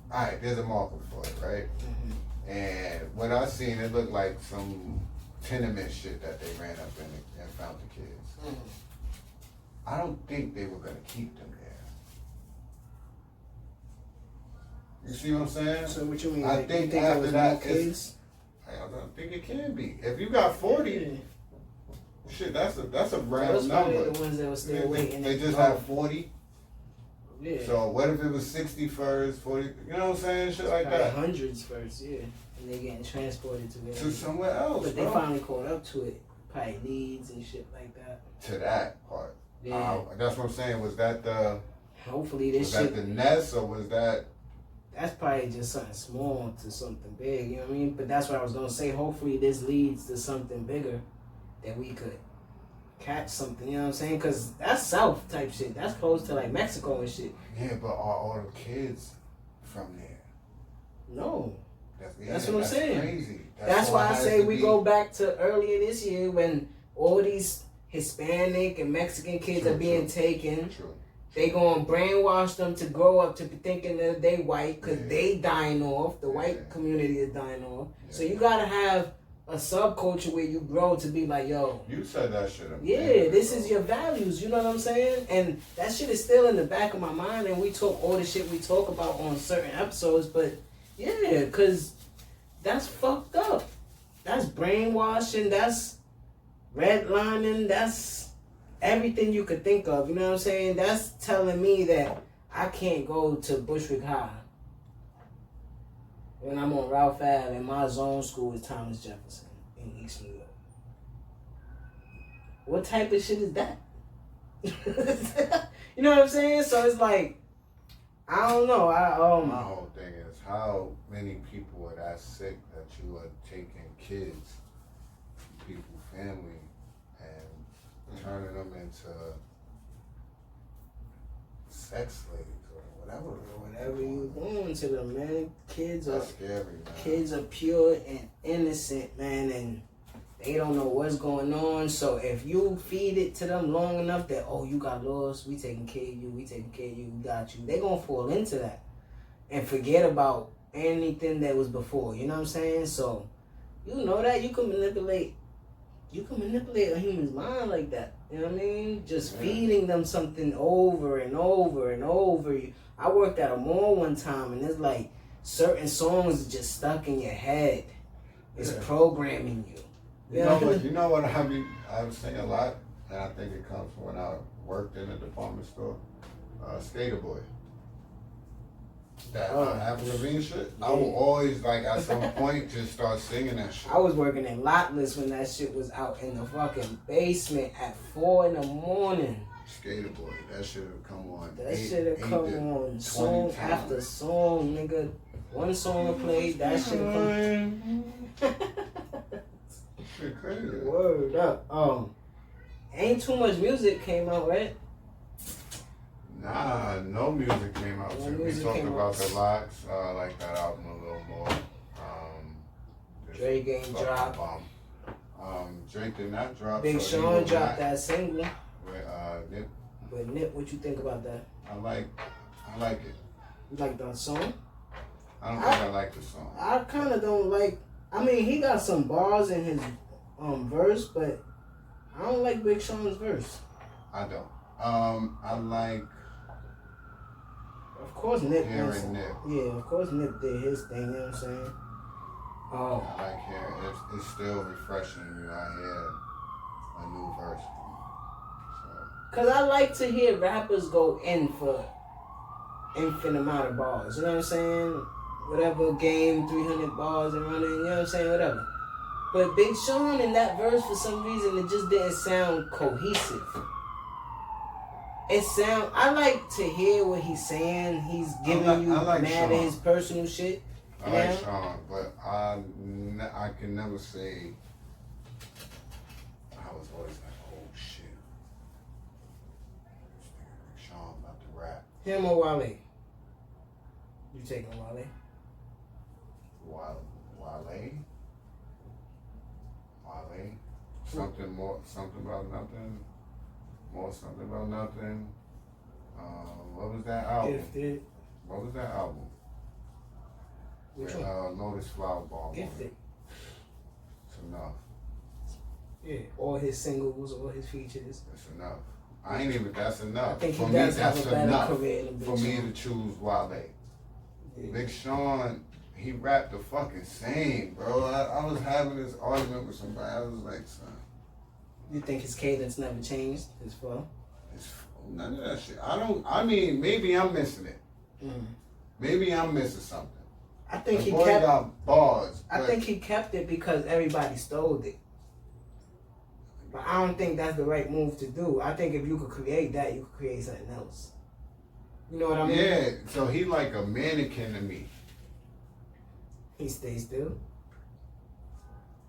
Alright, there's a market for it, right? Mm-hmm. And what I seen, it looked like some tenement shit that they ran up in and found the kids. Mm-hmm. I don't think they were gonna keep them there. You see what I'm saying? So what you mean? I think after that, kids? I don't think it can be. If you got 40, shit, that's a round number. The ones that were still waiting. They just have 40. Yeah. So what if it was 60 first, 40? You know what I'm saying? Shit like that. Hundreds first, yeah. And they're getting transported to somewhere else. But they finally caught up to it. Probably Leeds and shit like that. To that part. Yeah. That's what I'm saying. Was that the? Hopefully this shit. Was that the nest or was that? That's probably just something small to something big, you know what I mean? But that's what I was gonna say. Hopefully this leads to something bigger that we could catch something, you know what I'm saying? Because that's South type shit. That's close to like Mexico and shit. Yeah, but are all the kids from there? No. That's what I'm saying. Crazy. That's why I say we go back to earlier this year when all these Hispanic and Mexican kids are being taken. True. They gonna brainwash them to grow up to be thinking that they white because they dying off. The white community is dying off. Yeah. So you gotta have a subculture where you grow to be like, yo. You said that shit. Yeah, this is your values. You know what I'm saying? And that shit is still in the back of my mind. And we talk all the shit we talk about on certain episodes. But yeah, because that's fucked up. That's brainwashing. That's redlining. That's everything you could think of, you know what I'm saying? That's telling me that I can't go to Bushwick High when I'm on Ralph Ave and my zone school is Thomas Jefferson in East New York. What type of shit is that? You know what I'm saying? So it's like, I don't know. My whole thing is how many people are that sick that you are taking kids, people, family, turning them into sex slaves or whatever. Whatever you doing to them, man. That's scary, man. Kids are pure and innocent, man, and They don't know what's going on. So if you feed it to them long enough that, oh, you got lost, we taking care of you, we got you. They gonna fall into that and forget about anything that was before. You know what I'm saying? So you know that you can manipulate a human's mind like that. You know what I mean? Just feeding them something over and over and over. I worked at a mall one time, and it's like certain songs are just stuck in your head. It's programming you. You know what I was saying a lot, and I think it comes from when I worked in a department store. Skater Boy. That Avril Lavigne shit. Yeah. I will always, like, at some point just start singing that shit. I was working at Lotless when that shit was out in the fucking basement at 4 a.m. Skater Boy, that shit would come on. That shit would come on song after song, nigga. One song would play, that shit would come. Shit crazy. Word up. Ain't too much music came out, right? Nah, no music came out. We talked about the locks, like that album a little more. Drake ain't dropped. Drake did not drop. Big Sean dropped that single. With Nip. With Nip, what you think about that? I like it. You like that song? I don't think I like the song. I kind of don't like. I mean, he got some bars in his verse, but I don't like Big Sean's verse. I don't. I like. Of course, Nip. Nip. Yeah, of course, Nip did his thing. You know what I'm saying? Oh. I like hearing it. It's still refreshing. I hear a new verse. Cause I like to hear rappers go in for infinite amount of bars. You know what I'm saying? Whatever game, 300 bars and running. You know what I'm saying? Whatever. But Big Sean in that verse, for some reason, it just didn't sound cohesive. I like to hear what he's saying. He's giving you mad at his personal shit. I like Sean, but I can never say I was always like, oh shit. Sean about to rap. Him or Wale? You taking Wale? Wale? Something about nothing. More something about nothing. What was that album? Gifted. What was that album? Which one? Lotus Flower Bomb. Gifted. It's enough. Yeah, all his singles, all his features. That's enough. I ain't even. That's enough. I think he does have a better career than Big Sean. For me to choose Wale. Yeah. Big Sean, he rapped the fucking same, bro. I was having this argument with somebody. I was like, son. You think his cadence never changed? His flow? None of that shit. I mean, maybe I'm missing it. Maybe I'm missing something. I think he got bars. I think he kept it because everybody stole it. But I don't think that's the right move to do. I think if you could create that, you could create something else. You know what I mean? Yeah, so he like a mannequin to me. He stays still.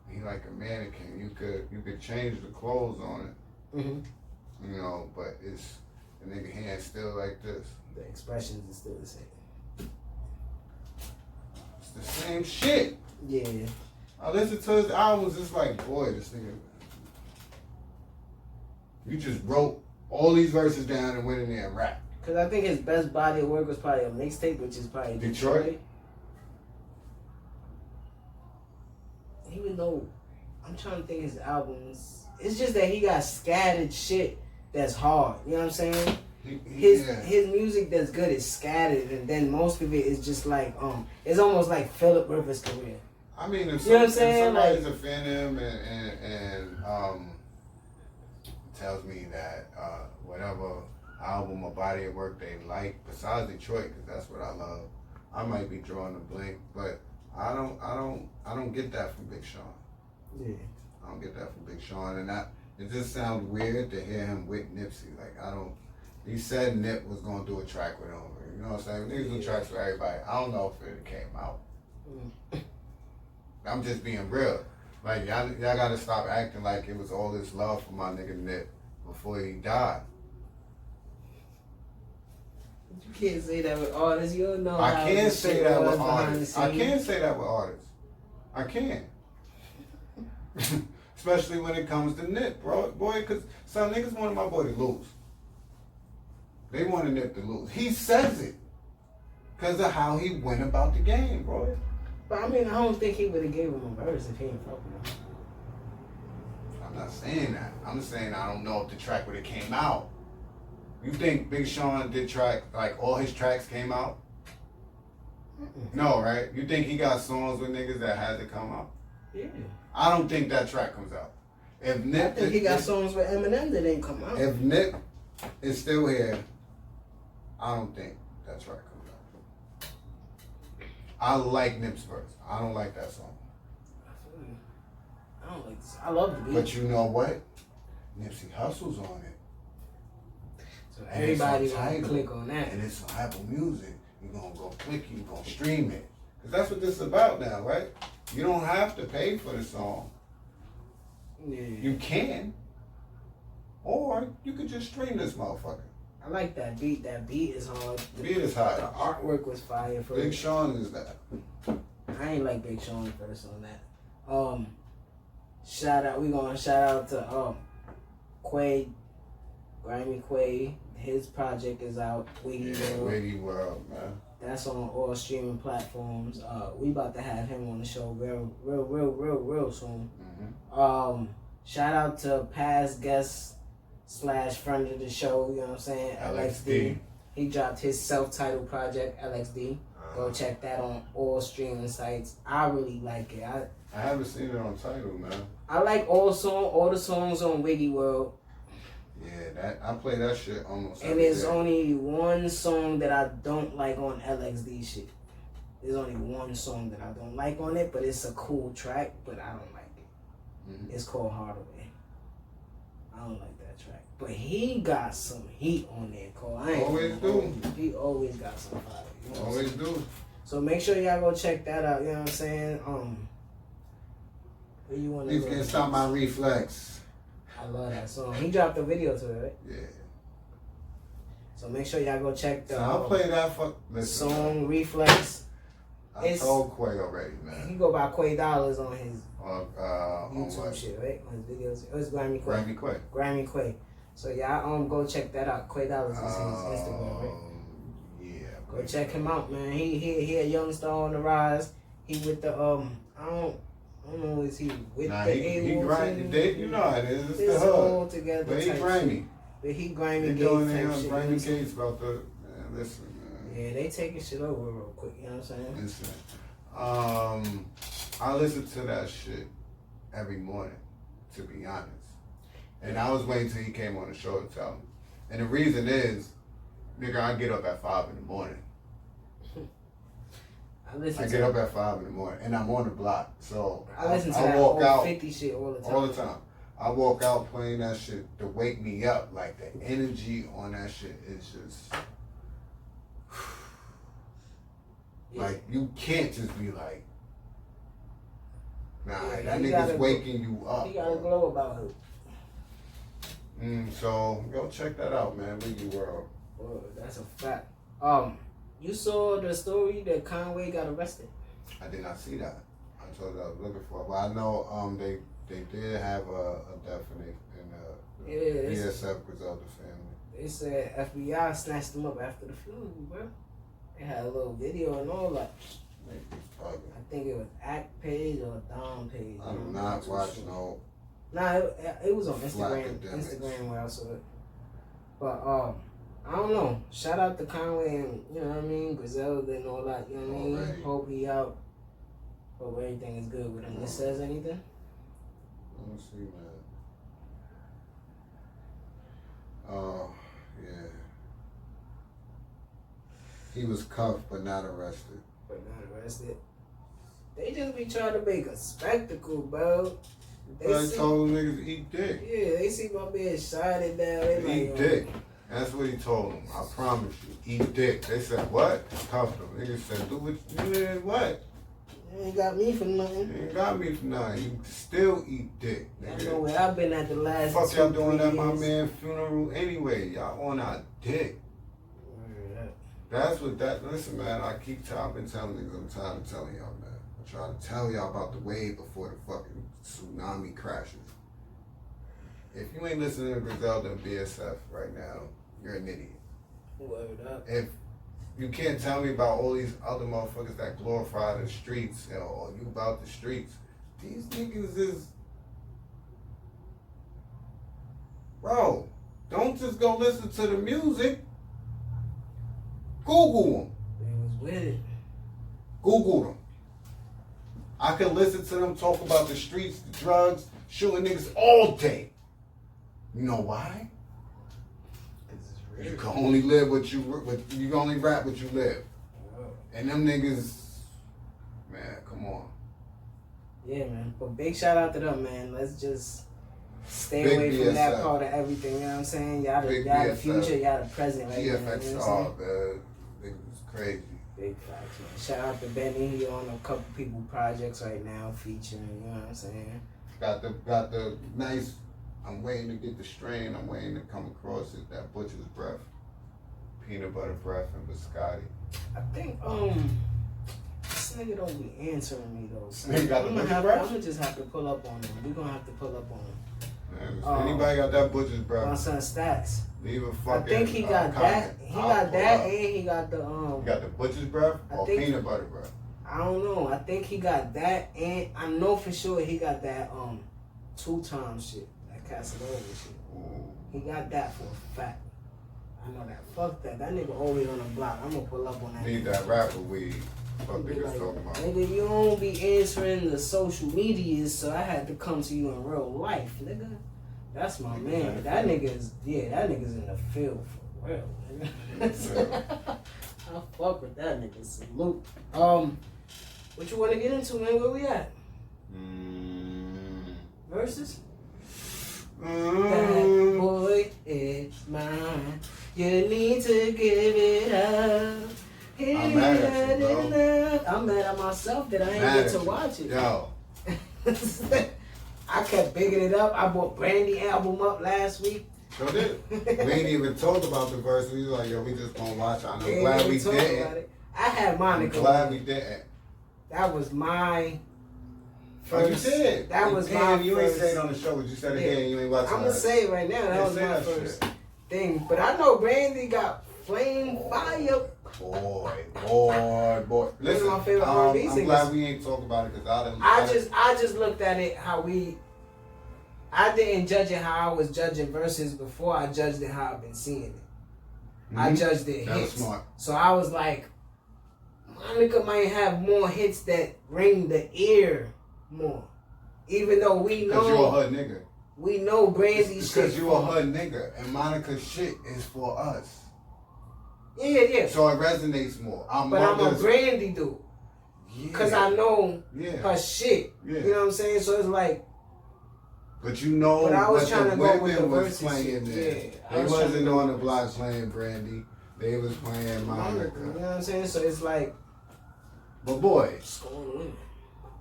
He like a mannequin. You could change the clothes on it. Mm-hmm. You know, but it's the nigga hand still like this. The expressions is still the same. It's the same shit. Yeah. I listen to his albums, it's like, boy, this nigga. You just wrote all these verses down and went in there and rapped. Cause I think his best body of work was probably a mixtape, which is probably Detroit. Even though I'm trying to think his albums, it's just that he got scattered shit that's hard. You know what I'm saying? His music that's good is scattered, and then most of it is just like it's almost like Phillip Rivers' career. I mean, if, you know what I'm saying? Somebody's like, offending him and tells me that whatever album or body of work they like, besides Detroit, because that's what I love, I might be drawing a blank, but I don't get that from Big Sean. Yeah. I don't get that from Big Sean, and it just sounds weird to hear him with Nipsey. Like he said Nip was gonna do a track with him. You know what I'm saying? Niggas do tracks with everybody. I don't know if it came out. I'm just being real. Like y'all gotta stop acting like it was all this love for my nigga Nip before he died. You can't say that with artists. You don't know. I can't say that with artists. I can't say that with artists. I can't. Especially when it comes to Nip, bro. Boy, because some niggas wanted my boy to lose. They wanted Nip to lose. He says it because of how he went about the game, bro. But I mean, I don't think he would have gave him a verse if he ain't fuck with him. I'm not saying that. I'm saying I don't know if the track would have came out. You think Big Sean did track, like all his tracks came out? No, right? You think he got songs with niggas that had to come out? Yeah. I don't think that track comes out. If Nip, I think he got songs with Eminem that didn't come out. If Nip is still here, I don't think that track comes out. I like Nip's verse. I don't like that song. I don't like this. I love the beat. But you know what? Nipsey Hussle's on it. So everybody's gonna click on that. And it's on Apple Music. You're gonna go click, you're gonna stream it. Because that's what this is about now, right? You don't have to pay for the song. Yeah. You can. Or you could just stream this motherfucker. I like that beat. That beat is hard. The beat is hot. The artwork was fire for Big Sean is that. I ain't like Big Sean first on that. Shout out. We gonna shout out to Quay, Grimy Quay. His project is out. Wiggy World. Wiggy World, man. That's on all streaming platforms. We about to have him on the show real soon. Mm-hmm. Shout out to past guest / friend of the show. You know what I'm saying? LXD. He dropped his self-titled project, LXD. Go check that on all streaming sites. I really like it. I haven't seen it on Tidal, man. I like all the songs on Wiggy World. Yeah, I play that shit almost And every there's day. only one song that I don't like on LXD shit. There's only one song that I don't like on it, but it's a cool track, but I don't like it. Mm-hmm. It's called Hardaway. I don't like that track. But he got some heat on there, Cole. Always do. He always got some fire. You know Always do. So make sure y'all go check that out, you know what I'm saying? Where you want to Please go? can't stop my reflex. I love that song. He dropped a video to it, right? Yeah. So make sure y'all go check the So I'll play that song Reflex. I told Quay already, man. He go by Quay Dollars on his on YouTube what? shit, right? On his videos. It was Grammy Quay. Grammy Quay. Grammy Quay. So y'all go check that out. Quay Dollars is his Instagram, right? Yeah. Go check him out, man. He a young star on the rise. He with the I don't know, is he with Nah, the he A-Wolf grimy. team? You know how it is. It's It's the all hood. together. But he type grimy. shit. But he grimy They gay doing type their shit. grimy you know what I'm saying? gates about the listen, man. Yeah, they taking shit over real quick. You know what I'm saying? Listen. I listen to that shit every morning, to be honest. And I was waiting till he came on the show to tell me. And the reason is, nigga, I get up at 5 in the morning. I get up at 5 in the morning, and I'm on the block. So I listen to I that walk old out 50 shit all the time. all the time. I walk out playing that shit to wake me up. Like the energy on that shit is just like you can't just be like, nah, Yeah, that he nigga's gotta waking you up. He got a glow about him. So go check that out, man. Wiggy World. Well, that's a fact. You saw the story that Conway got arrested? I did not see that. I told you I was looking for it. But I know they did have a death in the BSF Griselda family. They said FBI snatched him up after the funeral, bro. They had a little video and all that. I think it was Act page or Dom page. I do not watch no. Nah, it was on Instagram. Academics. Instagram where I saw it. But I don't know. Shout out to Conway and you know what I mean, Griselda and all that. You know what I mean. Already. Hope he out. Hope everything is good with him. This says anything? Let me see, man. Oh, yeah. He was cuffed but not arrested. But not arrested. They just be trying to make a spectacle, bro. They told niggas to eat dick. Yeah, they see my man shining down. They Eat like, dick. That's what he told them. I promise you. Eat dick. They said, what? Cuffed them. Niggas said, do what you did. What? You ain't got me for nothing. You ain't got me for nothing. You still eat dick. I know where I've been at the last Fuck 2-3 y'all doing at my years. man's funeral anyway. Y'all on our dick. That's what that. Listen, man. I've been telling niggas. I'm tired of telling y'all, man. Try to tell y'all about the wave before the fucking tsunami crashes. If you ain't listening to Griselda and BSF right now, you're an idiot. Word up. If you can't tell me about all these other motherfuckers that glorify the streets, or you about the streets, these niggas is... Bro, don't just go listen to the music. Google them. They was with it. Google them. I can listen to them talk about the streets, the drugs, shooting niggas all day. You know why? You can only live what you can only rap what you live. And them niggas, man, come on. Yeah, man. But big shout out to them, man. Let's just stay Big away from BSF. that part of everything. You know what I'm saying? Y'all the future, y'all the present right now. GFX You know what I'm star, man. Niggas crazy. Big facts, man. Shout out to Benny. He on a couple people projects right now featuring. You know what I'm saying? Got the nice. I'm waiting to get the strain. I'm waiting to come across it. That butcher's breath, peanut butter breath, and biscotti. I think this nigga don't be answering me though. So He got the butcher's breath? I'm gonna just have to pull up on him. We gonna have to pull up on him. Man, if anybody got that butcher's breath? My son Stats. Leave a I fucking. think he got that. He got that, and he got the You got the butcher's breath or peanut butter breath? I don't know. I think he got that, and I know for sure he got that 2 times shit, that Casanova shit. Ooh. He got that for a fact. I know that. Fuck that. That nigga always on the block. I'm gonna pull up on that. Need nigga. that rapper weed. Fuck Be niggas like, talking about. nigga, you don't be answering the social medias, so I had to come to you in real life, nigga. That's my man. That nigga's in the field for real, nigga. I fuck with that nigga. Salute. What you want to get into, man? Where we at? Versus? That boy is mine. You need to give it up. I'm mad at you, bro. I'm mad at myself that I ain't get to watch it. Yo. I kept bigging it up. I bought Brandy album up last week. Sure did. We ain't even talked about the verse. We was like, yo, we just gonna watch it. I'm glad we didn't. I had Monica. I'm glad we didn't. That was my first. Oh, you did. That was my you first. ain't say it on the show, but you said it here and you ain't watching it. I'm gonna say it right now. That was my first thing. But I know Brandy got flame fire. Boy. Listen, my favorite R&B I'm glad we ain't talk about it because I just looked at it how I didn't judge it how I was judging verses before. I judged it how I've been seeing it. Mm-hmm. I judged it that hits. Was smart. So I was like, Monica might have more hits that ring the ear more. Even though we know. Because you're a hood nigga. We know Brandy's shit. Because you're a hood nigga. And Monica's shit is for us. Yeah. So it resonates more. I'm a Brandy dude. Yeah. Because I know her shit. Yeah. You know what I'm saying? So it's like. But you know but I was what trying the to go with women the was playing there. Yeah, they wasn't on the block playing Brandy. They was playing Monica. You know what I'm saying? So it's like. But boy. What's going on?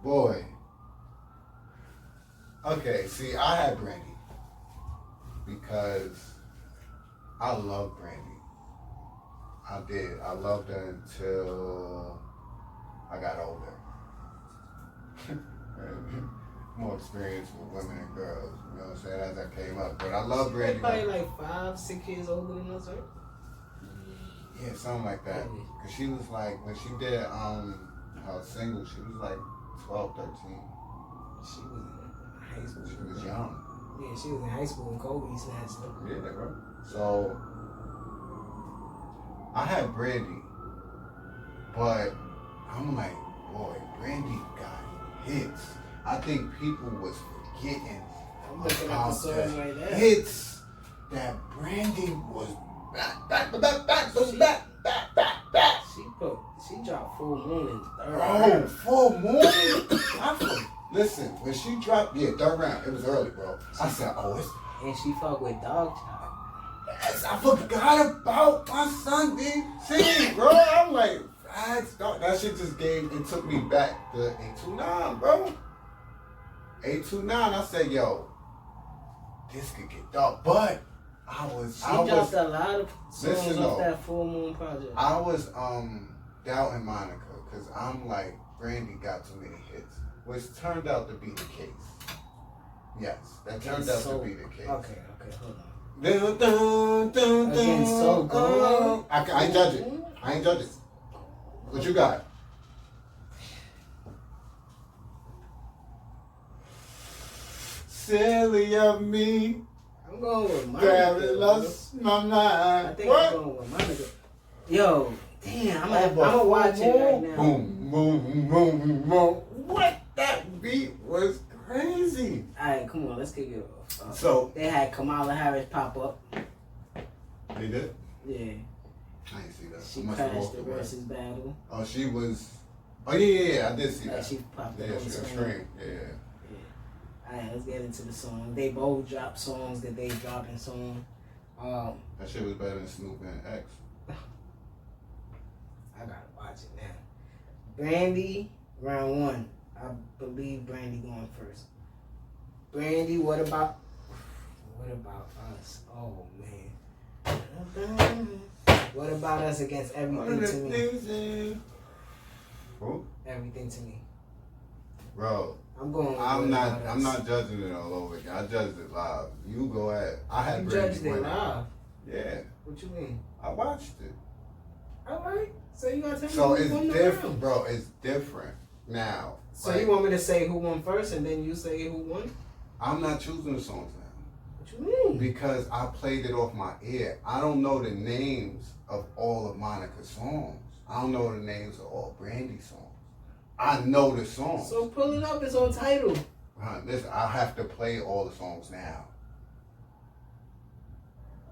Boy. Okay, see, I had Brandy. Because I love Brandy. I did. I loved her until I got older. More experience with women and girls, you know what I'm saying, as I came up. But I love Brandy. Probably like 5-6 years older than us, right? Yeah, something like that. Because she was like, when she did her single, she was like 12, 13. She was in high school. She was young. Yeah, she was in high school when Kobe snatched her. Yeah, bro. So, I had Brandy, but I'm like, boy, Brandy got hits. I think people was forgetting about the hits that Brandy was back. She dropped Full Moon in third round. Full Moon? Listen, when she dropped, third round, it was early, bro. I said, it's... And she fucked with Dog Child. Yes, I forgot about my son DC, bro. I'm like, that shit just took me back to 829, bro. 829, I said, yo, this could get dark. But she dropped a lot of songs off that Full Moon project. I was doubting Monica, because I'm like, Brandy got too many hits, which turned out to be the case. Yes, that turned out to be the case. Okay, hold on. Again, so good. I ain't judge it. I ain't judge it. What you got? Silly of me. I'm going with Monica. Lost my mind. I think I'm going with Monica. Yo, damn, I'm gonna watch it right now. Boom, boom, boom, boom. What? That beat was crazy. Alright, come on, let's kick it off. So they had Kamala Harris pop up. They did? Yeah. I didn't see that. She crashed the versus battle. Oh, she was. Oh yeah, I did see that. She popped up on the screen. Yeah. Alright, let's get into the song. They both dropped songs that they dropping song. That shit was better than Snoop and X. I gotta watch it now. Brandy, round one. I believe Brandy going first. Brandy, what about us? Oh man. What about us against everything to me? Who? Everything to me. Bro. I'm not judging it all over again. I judged it live. You go ahead. I had Brandy judged it live. Yeah. What you mean? I watched it. Alright. So you gotta tell me so who it's won different, bro. It's different now. So you want me to say who won first and then you say who won? I'm not choosing the songs now. What you mean? Because I played it off my ear. I don't know the names of all of Monica's songs. I don't know the names of all Brandy's songs. I know the songs. So pull it up. It's on Tidal. Listen, I have to play all the songs now.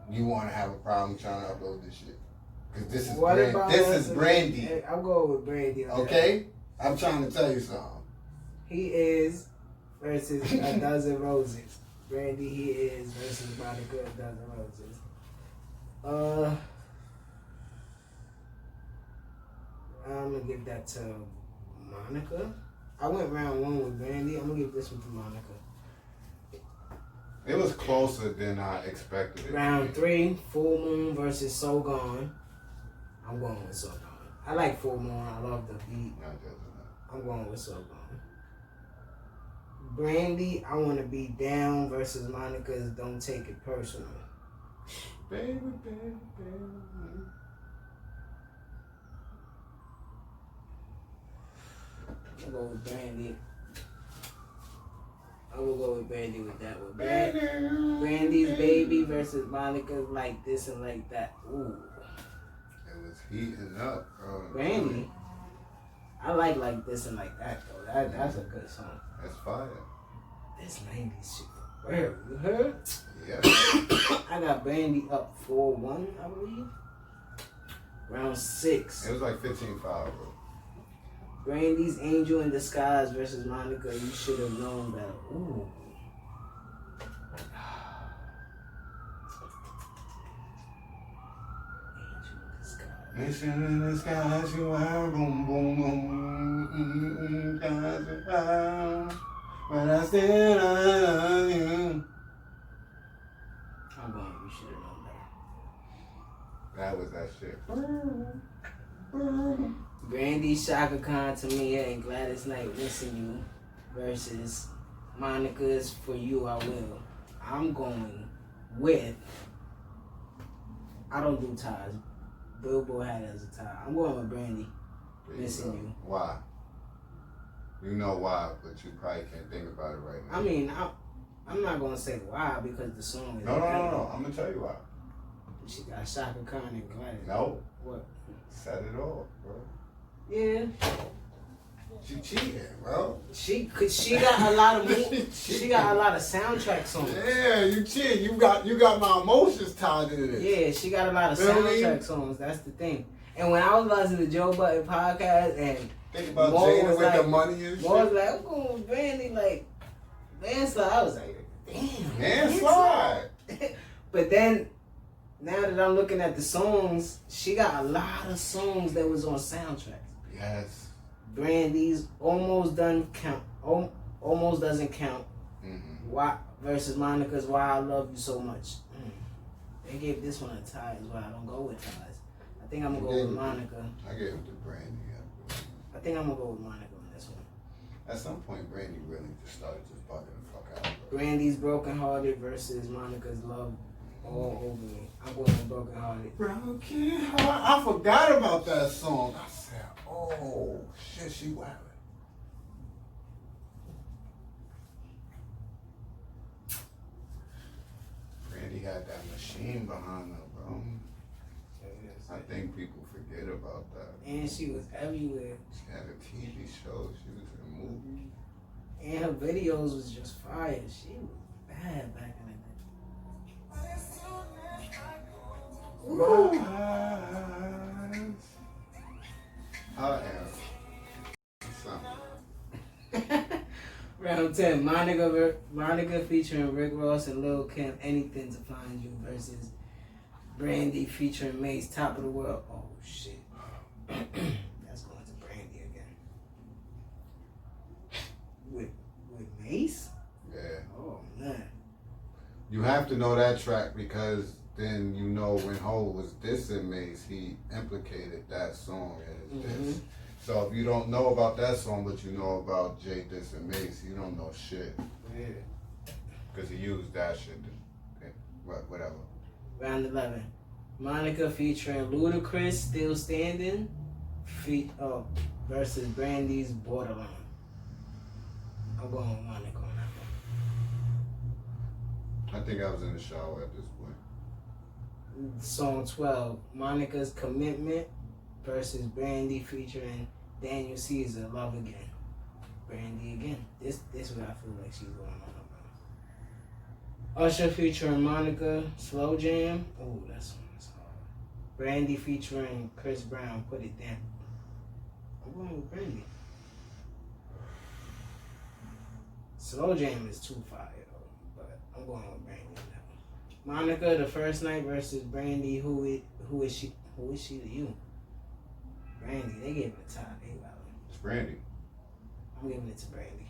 You want to have a problem trying to upload this shit? Because this is Brandy. I'm going with Brandy. Okay? I'm trying to tell you something. He is versus A Dozen Roses. Brandy, he is versus Monica, A Dozen Roses. I'm going to give that to Monica. I went round one with Brandy. I'm going to give this one to Monica. It was closer than I expected it. Round 3, Full Moon versus So Gone. I'm going with So Gone. I like Full Moon. I love the beat. I'm going with So Gone. Brandy, I Want to Be Down versus Monica's Don't Take It Personal. Baby, baby, baby. I'll go with Brandy. I will go with Brandy with that one. Brandy's Baby versus Monica's Like This and Like That. Ooh. It was heating up, bro. Brandy. I like This and Like That though. That's a good song. That's fire. This 90s shit. Where? You heard? Yeah. I got Brandy up 4-1, I believe. Round 6. It was like 15-5, bro. Brandy's Angel in Disguise versus Monica, You Should Have Known Better. Ooh. Mission in the skies, you are boom, boom, boom, skies you are, but I still love you. I'm going, You Should Have Known Better. That was that shit. Brandy, Shaka Khan, Tamia, and Gladys Knight, Missing You versus Monica's For You I Will. I'm going with, I don't do ties. Billboard had it as a tie. I'm going with Brandy, Missing You. Why? You know why, but you probably can't think about it right now. I mean, I'm not going to say why because the song is... No. I'm going to tell you why. She got Shaka Khan and Gladys. No. What? Set it off, bro. Yeah. She cheating, bro. She got a lot of she got a lot of soundtrack songs. Yeah, you cheating. You got my emotions tied into this. Yeah, she got a lot of soundtrack songs. That's the thing. And when I was listening to Joe Budden podcast and think about Jada with like, the money and shit. More was like, I'm going with Brandy, like landslide. I was like, damn, landslide. But then now that I'm looking at the songs, she got a lot of songs that was on soundtracks. Yes. Brandy's Almost Doesn't Count. Mm-hmm. Why versus Monica's Why I Love You So Much. They gave this one a tie as well. I don't go with ties. I think I'm gonna go with Monica. I gave it to Brandy. I think I'm gonna go with Monica on At some point, Brandy really just started just bugging the fuck out. Bro. Brandy's Broken Hearted versus Monica's Love All Over Me. I'm going with Broken Hearted. Broken Heart. I forgot about that song. I said, oh, shit, she wildin'. Brandy had that machine behind her, bro. I think people forget about that. And she was everywhere. She had a TV show. She was in a movie. And her videos was just fire. She was bad back in the day. I am. Round 10. Monica featuring Rick Ross and Lil Kim. Anything to Find You versus Brandy featuring Mace. Top of the World. Oh shit. That's going to Brandy again. With Mace? Yeah. Oh man. You have to know that track because then you know when Ho was dissing Mace, he implicated that song as diss. So if you don't know about that song, but you know about Jay dissing Mace, you don't know shit. Yeah. Because he used that shit to, whatever. Round 11. Monica featuring Ludacris, Still Standing, versus Brandy's Borderline. I'm going with Monica on that one. I think I was in the shower at this point. Song 12. Monica's Commitment versus Brandy featuring Daniel Caesar, Love Again. Brandy again. This what I feel like she's going on about. Usher featuring Monica, Slow Jam. Oh, that's hard. Brandy featuring Chris Brown, Put It Down. I'm going with Brandy. Slow Jam is too fire though, but I'm going with Brandy on that one. Monica, The First Night versus Brandy, Who is she to you? Brandy, they gave it a tie. It's Brandy. I'm giving it to Brandy.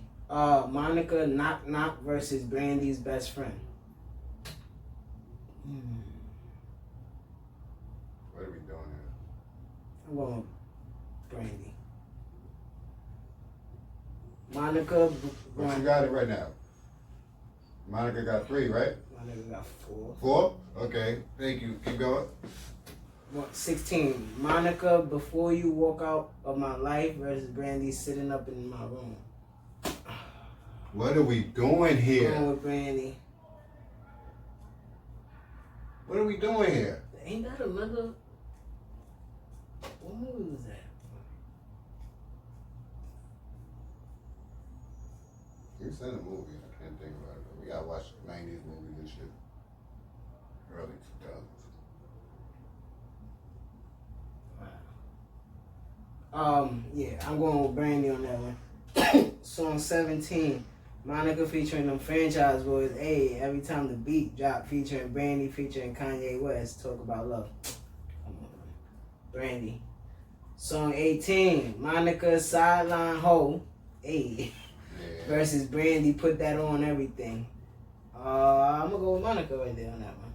Monica, Knock Knock versus Brandy's Best Friend. What are we doing here? I'm going with Brandy. Monica. But you got it right now. Monica got 3, right? Monica got 4. 4? Okay, thank you. Keep going. 16. Monica, Before You Walk Out of My Life versus Brandy, Sitting Up in My Room. What are we doing here? I'm going with Brandy. What are we doing here? Ain't that another? What movie was that? You said a movie. I can't think about it. We gotta watch 90s movies and shit. Early 2000s. Yeah, I'm going with Brandy on that one. Song 17. Monica featuring them franchise boys. Hey, every time the beat drop featuring Brandy featuring Kanye West. Talk about love. Come on, Brandy. Song 18. Monica, Sideline Ho. Hey. Yeah. Versus Brandy, Put That On Everything. I'm gonna go with Monica right there on that one.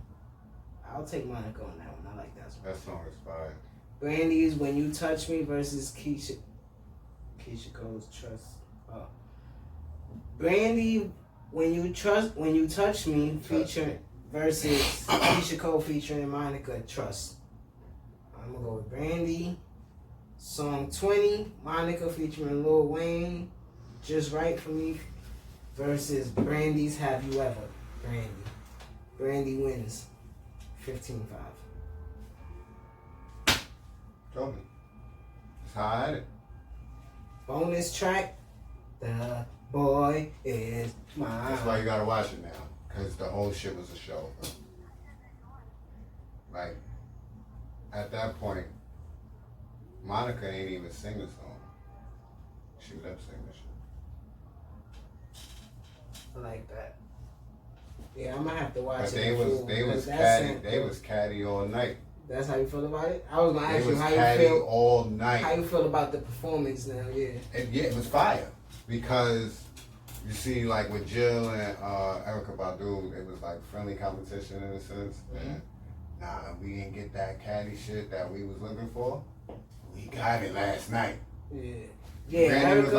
I'll take Monica on that one. I like that song. That song is fire. Brandy's When You Touch Me versus Keisha Cole's Trust. Brandy, When You Touch Me featuring versus Keisha Cole featuring Monica, Trust. I'm gonna go with Brandy. Song 20, Monica featuring Lil Wayne, Just Right For Me versus Brandy's Have You Ever. Brandy wins 15-5. Told me. That's how I had it. Bonus track, The Boy Is Mine. That's why you gotta watch it now, because the whole shit was a show. Like, at that point, Monica ain't even sing the song. She lip sing the shit. I like that. Yeah, I'm gonna have to watch but it. They was catty all night. That's how you feel about it? I was gonna ask you how you feel all night. How you feel about the performance now? Yeah. It was fire because you see, like with Jill and Erykah Badu, it was like friendly competition in a sense. And we didn't get that catty shit that we was looking for. We got it last night. Yeah. Brandy was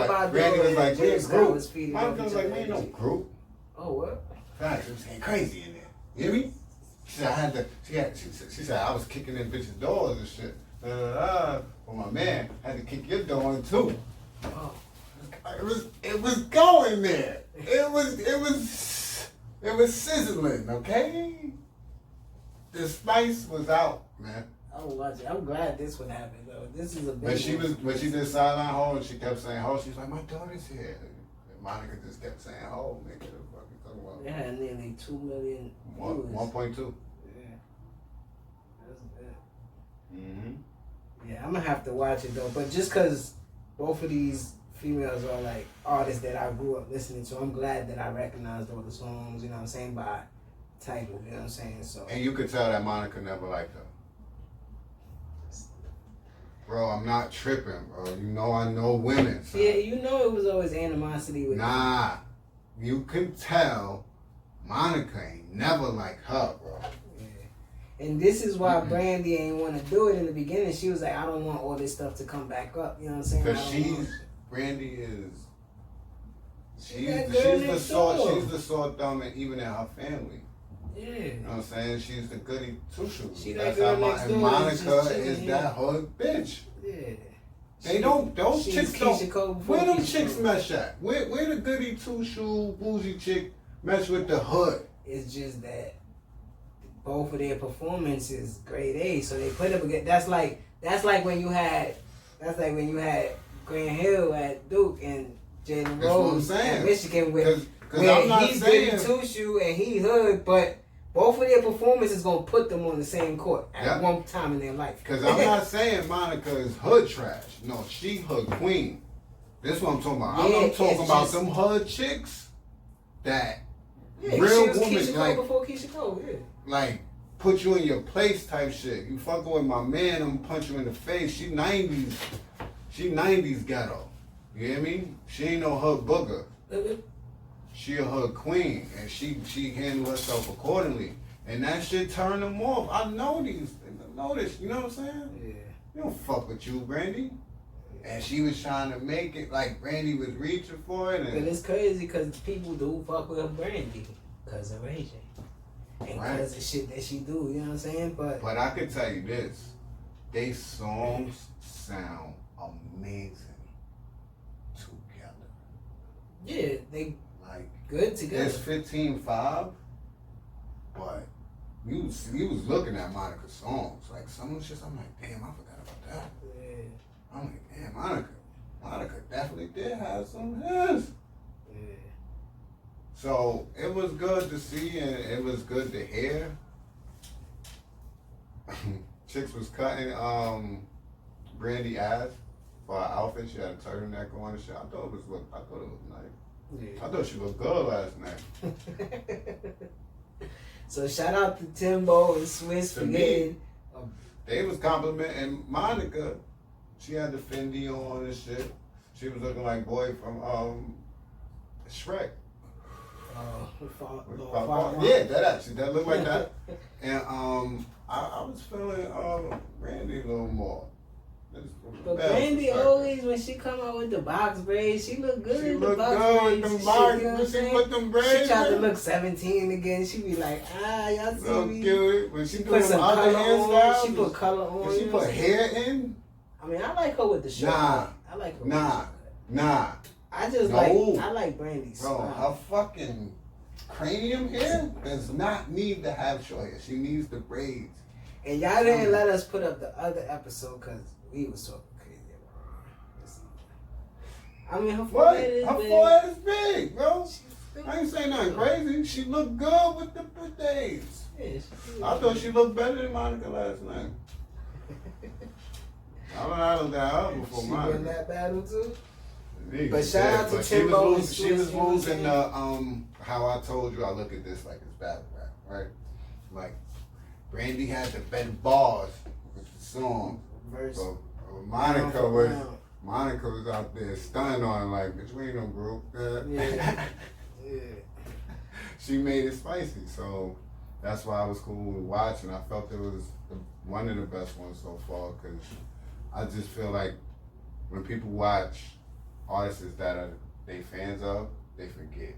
like, we a group. Monica was like, we ain't no group. group. Oh, what? Facts, it was getting crazy in there. You hear me? She said, she said, I was kicking in bitches' doors and shit. Well, my man had to kick your door in too. Oh. It was going there. It was sizzling, okay? The spice was out, man. I was watching. I'm glad this would happen though. This is a big When she did Sideline Ho and she kept saying ho, she's like, my daughter's here. And Monica just kept saying ho, nigga. The fuck you talking about? They had nearly 2 million views. 1.2. Yeah. That's good. Mm-hmm. Yeah, I'm gonna have to watch it though. But just cause both of these females are like artists that I grew up listening to, I'm glad that I recognized all the songs, you know what I'm saying, by title, you know what I'm saying? So. And you could tell that Monica never liked her. Bro, I'm not tripping, bro. You know I know women. So. Yeah, you know it was always animosity with Nah. You can tell Monica ain't never like her, bro. Yeah. And this is why Brandy ain't want to do it in the beginning. She was like, I don't want all this stuff to come back up. You know what I'm saying? Because Brandy is... She's the sore thumb even in her family. Yeah. You know what I'm saying? She's the goody two-shoes. She That's that how girl next door Monica is yeah. that hood bitch. Yeah. Those chicks don't... Where them chicks Cole. mesh at? Where the goody two-shoe, bougie chick mesh with the hood? It's just that both of their performances grade A, so they put up again. That's like when you had Grant Hill at Duke and Jalen Rose at Michigan with where he's goody two-shoe and he hood, but both of their performances gonna put them on the same court at one time in their life. Because I'm not saying Monica is hood trash. No, she hood queen. This is what I'm talking about. I'm talking about some hood chicks that real women Keisha like Cole before Keisha Cole, like put you in your place type shit. You fucking with my man, I'm gonna punch you in the face. She 90s ghetto. You hear me? She ain't no hood booger. She a hood queen, and she handle herself accordingly, and that shit turn them off. I know this. You know what I'm saying? Yeah. You don't fuck with you, Brandy. And she was trying to make it like Brandy was reaching for it. And but it's crazy because people do fuck with Brandy because of Ray J. And because of shit that she do, you know what I'm saying? But I could tell you this, they songs sound amazing together. Yeah, they like good together. It's 15-5, but you was looking at Monica's songs. Like some of the shit, I'm like, damn, I forgot about that. Yeah. I'm like, damn, Monica definitely did have some hits. Yeah. So it was good to see and it was good to hear. Chicks was cutting Brandy ass for her outfit. She had a turtleneck on and shit. I thought it was nice. Yeah. I thought she looked good last night. So shout out to Timbo and Swiss for getting. They was complimenting Monica. She had the Fendi on and shit. She was looking like boy from Shrek. Yeah, that looked like that. And I was feeling Brandy a little more. But Brandy always, when she come out with the box braids, she look good in the box braids. Them box, you know she put them braids. She tried to look 17 again. She be like, y'all see me. Cute. When she put some color on. She put color on. When she put hair in. I mean, I like her with the shirt. I like her. Nah. I just I like Brandy's bro, her fucking cranium hair does not need to have short hair. She needs the braids. And y'all didn't let us put up the other episode because we was talking crazy about her. I mean, her forehead is big. Her forehead is big, bro. I ain't saying nothing crazy. She looked good with the birthdays. Yeah, I thought she looked better than Monica last night. I looked at her before Monica. She won that battle too? But shout out to Timbo and she was losing the how I told you I look at this like it's battle rap, right? Like Brandy had the better bars with the song. But Monica was out there stunning on like, bitch, we ain't no group. Yeah. She made it spicy, so that's why I was cool to watch, and I felt it was one of the best ones so far, because I just feel like when people watch artists that are they fans of, they forget.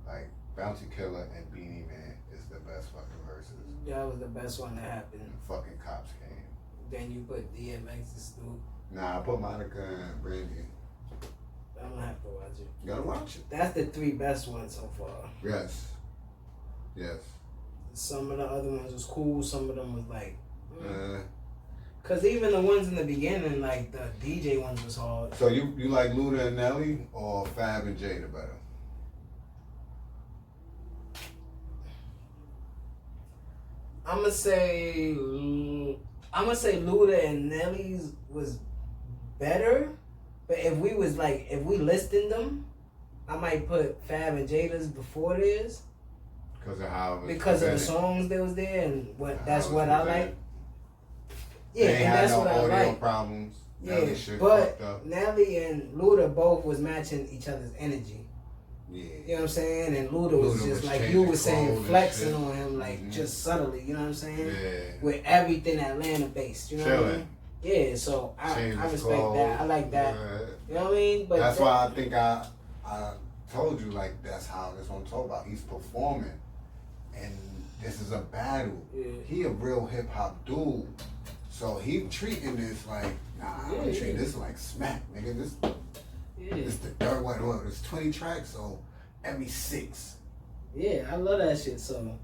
Like Bounty Killer and Beanie Man is the best fucking verses. That was the best one that happened. And fucking Cops came. Then you put DMX and Snoop. Nah, I put Monica and Brandy. I'm gonna have to watch it. You gotta watch it. That's the 3 best ones so far. Yes. Yes. Some of the other ones was cool. Some of them was like. Cause even the ones in the beginning, like the DJ ones, was hard. So you like Luda and Nelly or Fab and Jada better? I'ma say Luda and Nelly's was better, but if we listing them, I might put Fab and Jada's before theirs. Because of the songs that was there and that's what I like. Yeah, and that's what I like. Problems. Yeah, but Nelly and Luda both was matching each other's energy. Yeah. You know what I'm saying? And Luda was just like you were saying, flexing on him, like just subtly, you know what I'm saying? Yeah. With everything Atlanta based, you know what I mean? Yeah, so I respect that. I like that. You know what I mean? But that's why I think I told you, like, that's what I'm talking about. He's performing. And this is a battle. Yeah. He a real hip hop dude. So he treating this like, I'm treating this like smack, nigga. This the third one. It's 20 tracks, so every 6. Yeah, I love that shit. So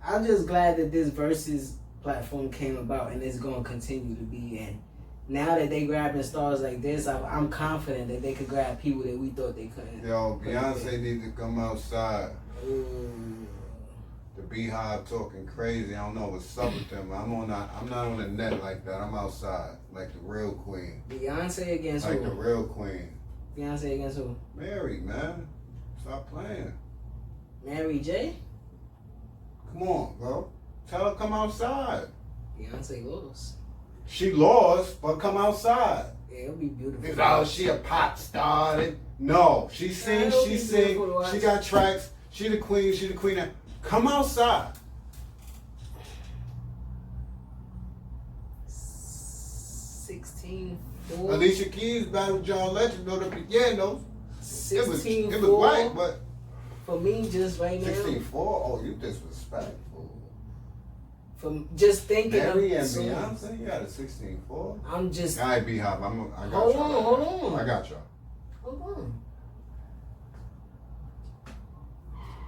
I'm just glad that this Verzuz platform came about and it's gonna continue to be. And now that they grabbing stars like this, I'm confident that they could grab people that we thought they couldn't. Yo, Beyonce need to come outside. The Beehive talking crazy. I don't know what's up with them. I'm not on the net like that. I'm outside like the real queen. Beyonce against like who? Like the real queen. Beyonce against who? Mary, man. Stop playing. Mary J? Come on, bro. Tell her come outside. Beyonce lost. She lost, but come outside. Yeah, it'll be beautiful. She a pop star. No, she sings, she sing. She got tracks. She the queen. Come outside. 16-4. Alicia Keys battled John Legend. No, no. 16-4. It was white, but for me, just right now. 16-4. Oh, you disrespectful. From just thinking Mary and Beyonce, you got a 16-4. I'm just. All right, B-Hop. I got hold y'all. Hold on. I got y'all. Hold on.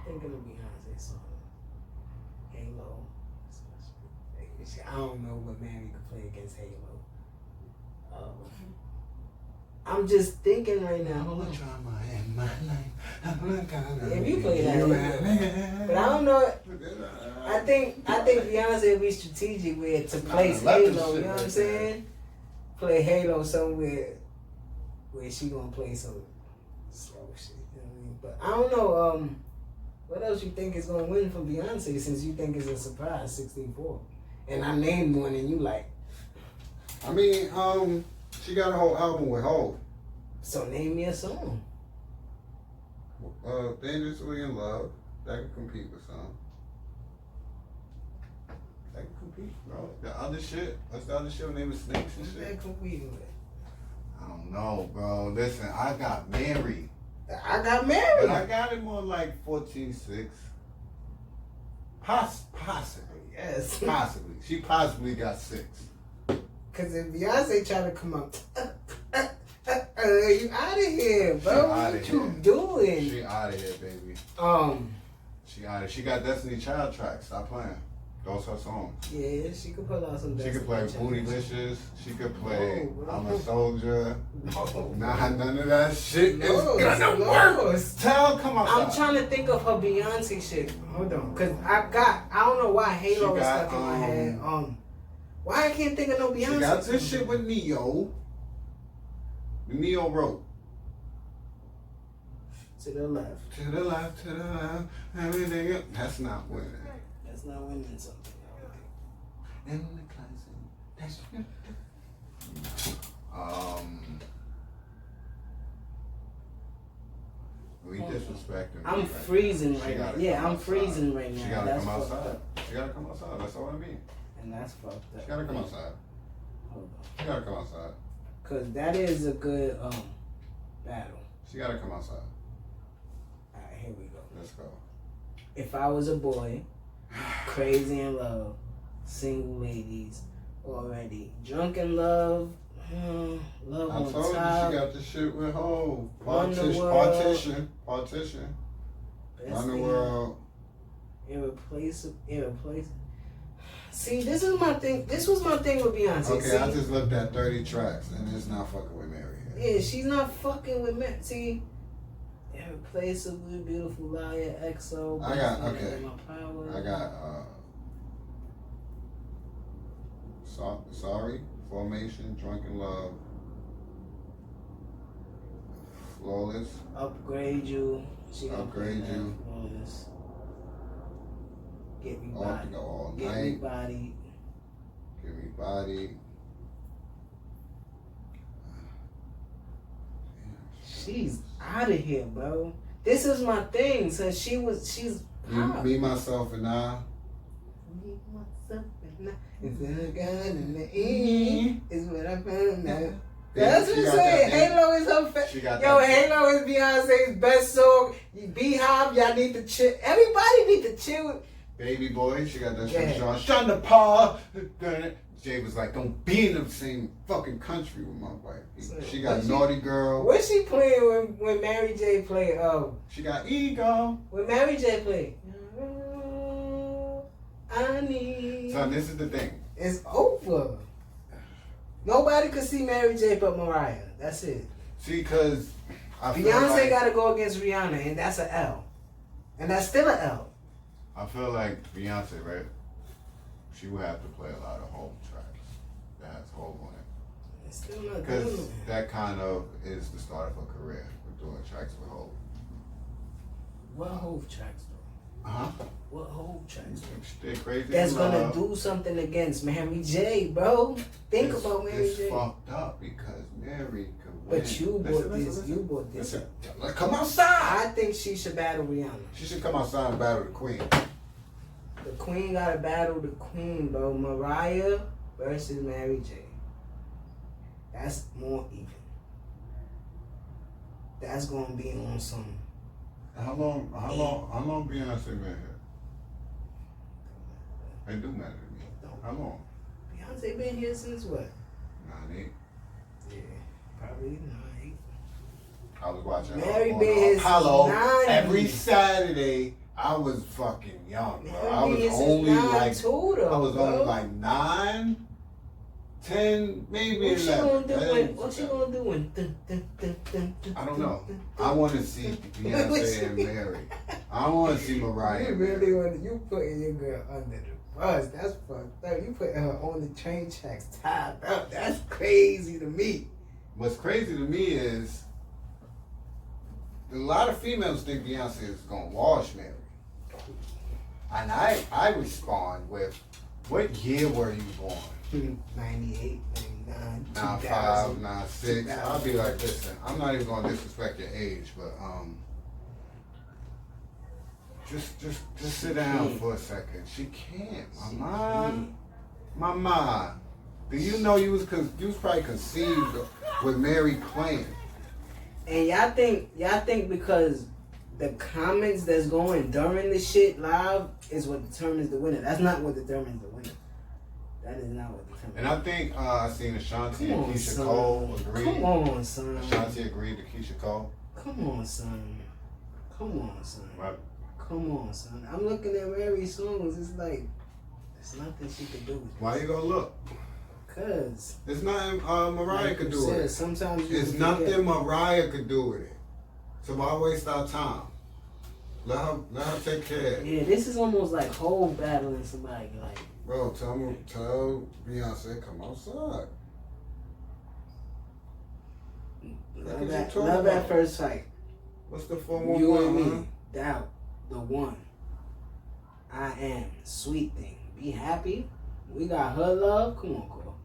Thinking of Beyonce song. Halo. I don't know what Mary could play against Halo. I'm just thinking right now. Hold on. Drama in my life. If you play that, but I don't know. I think Beyonce would be strategic with to place Halo. You know what I'm saying? Play Halo somewhere where she gonna play some slow shit. You know what I mean? But I don't know. What else you think is gonna win from Beyonce since you think it's a surprise 16-4? And I named one and you like. I mean, she got a whole album with Hov. So name me a song. Dangerously in Love. That can compete with some. That can compete, bro. The other shit. What's the other shit? Name is Snakes and shit. That compete with. I don't know, bro. Listen, I got married. But I got it more like 14-6. Possibly. Yes. Possibly. She possibly got 6. Cause if Beyonce try to come up, you out of here, bro. What you doing? She out of here, baby. She out of. She got Destiny Child tracks. Stop playing. Those her songs. Yeah, she could pull out some. She could play Bootylicious. She could play I'm a Soldier. Nah, none of that shit is gonna work. Tell, come on. I'm trying to think of her Beyonce shit. Hold on, cause I don't know why Halo is stuck in my head. Why I can't think of no Beyonce? She got this shit with Neo. Neo wrote. To the left. To the left, to the left. Everything else. That's not winning. That's not winning something. And the classic. That's we disrespecting. I'm freezing right now. Yeah, I'm freezing right now. She gotta come outside. She gotta come outside. That's all I mean. And that's fucked up. She gotta come outside. Hold on. She gotta come outside. Cause that is a good Battle. She gotta come outside. Alright, here we go. Let's go. If I was a boy, crazy in love, single ladies, already drunk in love, love I on told top. you she got the shit with Hov. Partition. Run the world. Irreplaceable. See, this is my thing. This was my thing with Beyonce. Okay, See, I just looked at 30 tracks and it's not fucking with Mary. Yeah, she's not fucking with Mary. See, irreplaceable, beautiful liar, XO. I got sorry, formation, drunken love, flawless. Upgrade you. She Upgrade you. Flawless. Get me All body. to go all Get night. me body. Give me body. She's out of here, bro. This is my thing. So she's pop. Me, myself, and I. Me, myself, and I. It's in the gun in the end. It's what I found out. That's what I'm saying. Halo is her Halo is Beyonce's best song. Beehive, y'all need to chill. Everybody need to chill. Baby boy, she got that shit on. Shonda Paul. Jay was like, don't be in the same fucking country with my wife. She got Naughty Girl. What's she playing when Mary J played? She got Ego. When Mary J played. I need. So this is the thing. It's over. Nobody could see Mary J but Mariah. That's it. See, cause Beyonce got to go against Rihanna, and that's an L. And that's still an L. I feel like Beyonce, right? She would have to play a lot of Hov tracks that has Hov on it. It's still not Because good. that kind of is the start of her career, with doing tracks with Hov. What Hov tracks though? What Hov tracks though? They're crazy. That's gonna do something against Mary J, bro. Think about Mary J. It's fucked up because Mary could win. But you bought this. Let's come outside. I think she should battle Rihanna. She should come outside and battle the Queen. The Queen gotta battle the Queen, bro. Mariah versus Mary J. That's more even. That's gonna be on some. How long Beyonce been here? It do matter to me. How long? Beyonce been here since what? 98. Yeah, probably 9. I was watching Mary on been here Apollo since 90. every Saturday. I was fucking young, bro. I was only like 9, 10, maybe 11. What she gonna do when? I don't know. I want to see Beyonce and Mary. I want to see Mariah. You really want you putting your girl under the bus? That's fucked up. You putting her on the train tracks tied up. That's crazy to me. What's crazy to me is a lot of females think Beyonce is gonna wash Mary. And I respond with, what year were you born? 98, 99, 95, 96. I'll be like, listen, I'm not even gonna disrespect your age, but just sit down for a second. She can't. Mama, do you know you was probably conceived with Mary playing? And y'all think because the comments that's going during the shit live is what determines the winner. That's not what determines the winner. That is not what determines. And I think I seen Ashanti and Keisha Cole agree. Come on, son. Ashanti agreed to Keisha Cole. Come on, son. Right. Come on, son. I'm looking at Mary's songs. It's like there's nothing she could do with it. Why you gonna look? Cause there's nothing Mariah could do with it. Sometimes there's nothing Mariah could do with it. So why waste our time? Let her take care of it. Yeah, this is almost like Hov battling somebody. Like, bro, tell Beyonce come outside. Love at first sight. What's the 411? You and me, doubt, the one. I am, sweet thing. Be happy. We got her love. Come on, Cole.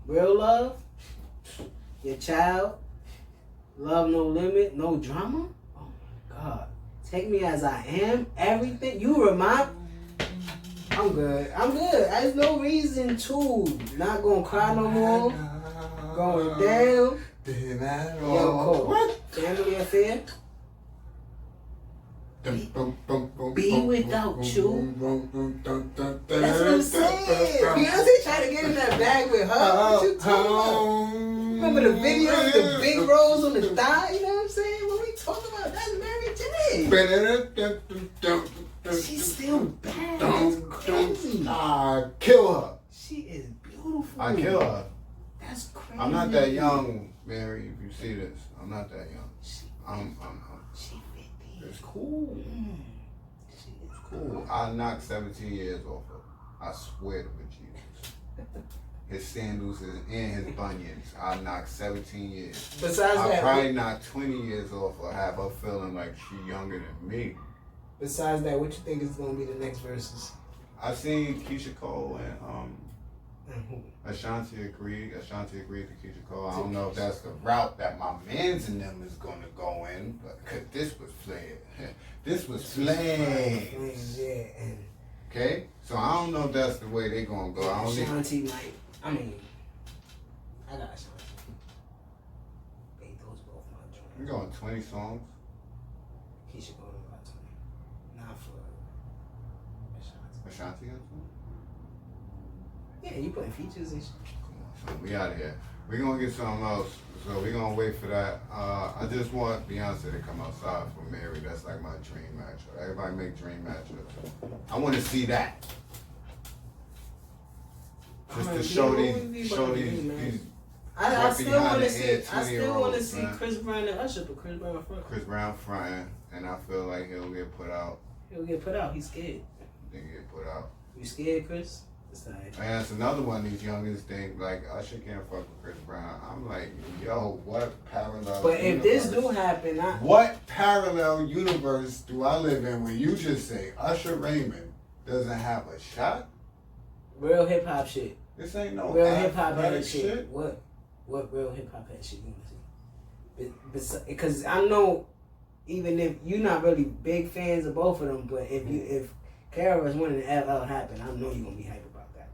Real love. Your child. Love no limit, no drama. Oh my God. Take me as I am. Everything. You remind. I'm good. There's no reason to. Not gonna cry no more. Going down. Cole. What? Family Affair. Be without you. That's what I'm saying. Beyonce tried to get in that bag with her. What you talking about? Remember the videos, the big rolls on the thigh? You know what I'm saying? What we talking about? That's Mary J. She's still bad. That's crazy. I kill her. She is beautiful. I kill her. That's crazy. I'm not that young, Mary. If you see this, I'm not that young. I'm She 50. It's cool. She is cool. I knocked 17 years off her. I swear to Jesus. His sandals and his bunions. I knocked 17 years. Besides I that, probably knocked 20 years off her. Have her feeling like she younger than me. Besides that, what you think is gonna be the next verses? I seen Keisha Cole and Ashanti agreed to Keisha Cole. I don't know if that's the route that my mans and them is gonna go in, but cause this was flared. This was flames. Yeah. Okay, so I don't know if that's the way they gonna go. I don't Ashanti might. I mean, I got Ashanti. They those both my joint. We going 20 songs. Keisha going about 20. Not for Ashanti. Ashanti got 20? Yeah, you putting features and shit. Come on, son. We out of here. We gonna get something else. So we gonna wait for that. I just want Beyonce to come outside for Mary. That's like my dream matchup. Everybody make dream matchups. I want to see that. Just to show these. I still want to see. I still want to man. see Chris Brown and Usher, but Chris Brown front. Chris Brown fronting, and I feel like he'll get put out. He'll get put out. He's scared. He'll get put out. You scared, Chris? It's all right. And it's another one. These youngest think like Usher can't fuck with Chris Brown. I'm like, yo, what parallel? But if this do happen, what parallel universe do I live in where you just say Usher Raymond doesn't have a shot? Real hip hop shit. This ain't no real hip hop head shit. What real hip hop head shit you want to see? Because I know, even if you're not really big fans of both of them, but if Kara's winning the LL happen, I know you're gonna be hyped about that.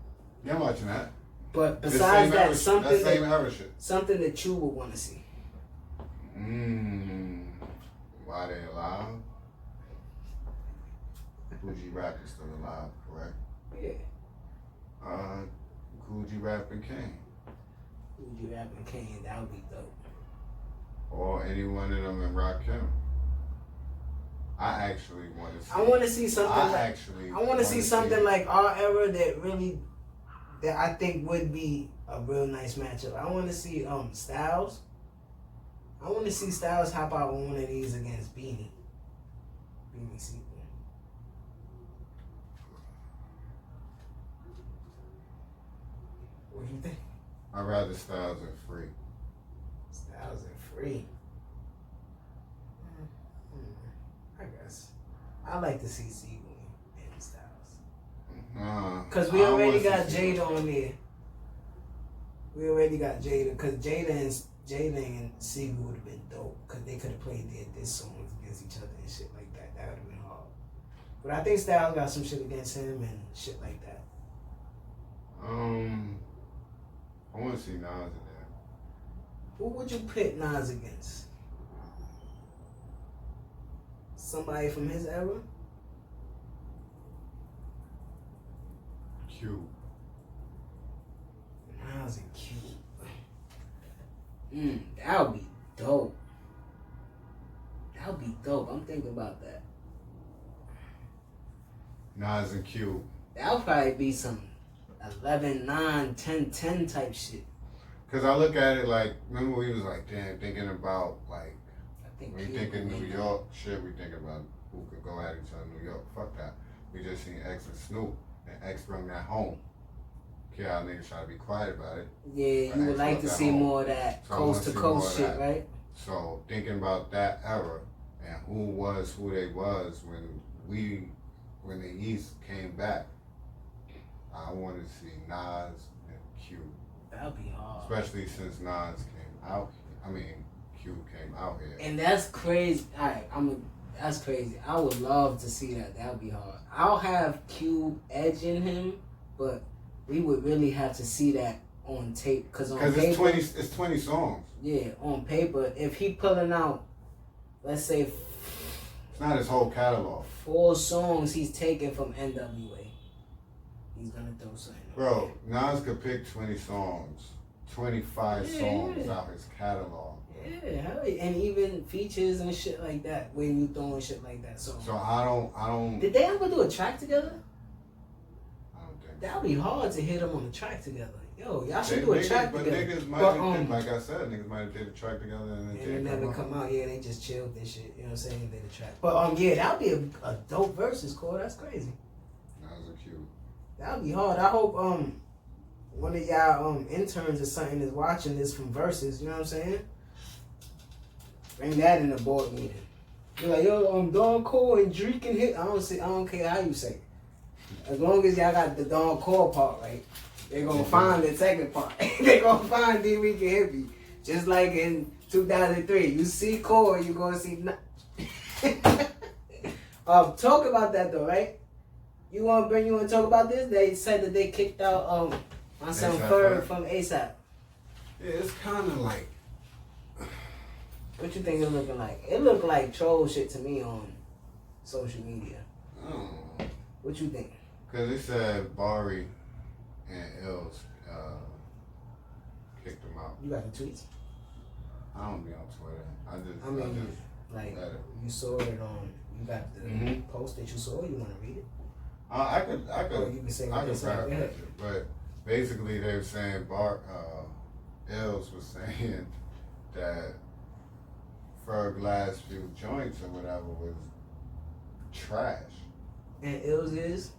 Yeah, I'm watching that. But besides that, something that you would want to see. Why they alive? Coogee Rap is still alive, correct? Yeah. Coogee Rap and Kane. Coogee Rap and Kane, that would be dope. Or any one of them in Rakim. I actually want to see. I want to see something. I want to see something like our era that I think would be a real nice matchup. I want to see Styles. I want to see Styles hop out on one of these against Beanie Sequel. What do you think? I'd rather Styles and Free. Styles and Free. I guess. I like to see Sequel and Styles. Because we already got Jada on there. We already got Jada. Because Jada and Sequel would have been dope. Because they could have played their diss songs against each other and shit like that. That would have been hard. But I think Styles got some shit against him and shit like that. I want to see Nas in there. Who would you pit Nas against? Somebody from his era? Q. Nas and Q. That would be dope. That would be dope. I'm thinking about that. Nas and Q. That would probably be some 11, 9, 10, 10 type shit. Because I look at it like, remember we was like, damn, thinking about like, when we think of New York shit, we think about who could go at each other in New York. Fuck that. We just seen X and Snoop, and X bring that home. Y'all niggas try to be quiet about it. Yeah, you would like to see more of that coast to coast shit, right? So thinking about that era and who they was when the East came back, I wanted to see Nas and Q. That'd be hard. Especially since Nas came out. Q came out here. And that's crazy. Alright, that's crazy. I would love to see that. That would be hard. I'll have Q edge in him, but we would really have to see that on tape. Because it's 20 songs. Yeah, on paper, if he pulling out, let's say, it's not his whole catalog. 4 songs he's taking from NWA. He's gonna throw something. Bro, Nas could pick 20 songs, 25 songs out his catalog. Yeah, hell yeah. And even features and shit like that. When you throwing shit like that. So I don't. Did they ever do a track together? I don't think. That'd be hard to hit them on a track together. Yo, y'all should do a track but together. Niggas might have, like I said, niggas might have did a track together and they never come out. Yeah, they just chilled this shit. You know what I'm saying? They did a track. But yeah, that'd be a dope versus, Cole. That's crazy. That was a cute. That'd be hard. I hope one of y'all interns or something is watching this from Versus. You know what I'm saying? Bring that in the board meeting. You're like, yo, Thedoncore and Dricanhippie. I don't care how you say it. As long as y'all got the Thedoncore part right, they're gonna find the second part. They're gonna find Dricanhippie. Just like in 2003, you see Core, you gonna see. Talk about that though, right? You want to talk about this? They said that they kicked out my son Ferg from ASAP. Yeah, it's kind of like. What you think it looking like? It looked like troll shit to me on social media. Oh. What you think? Because they said Bari and Ills kicked him out. You got the tweets? I don't be on Twitter. I just you saw it on. You got the post that you saw. You want to read it? I could. You can say I could it. But basically, they were saying Ills was saying that Ferg last few joints or whatever was trash. And Ills is?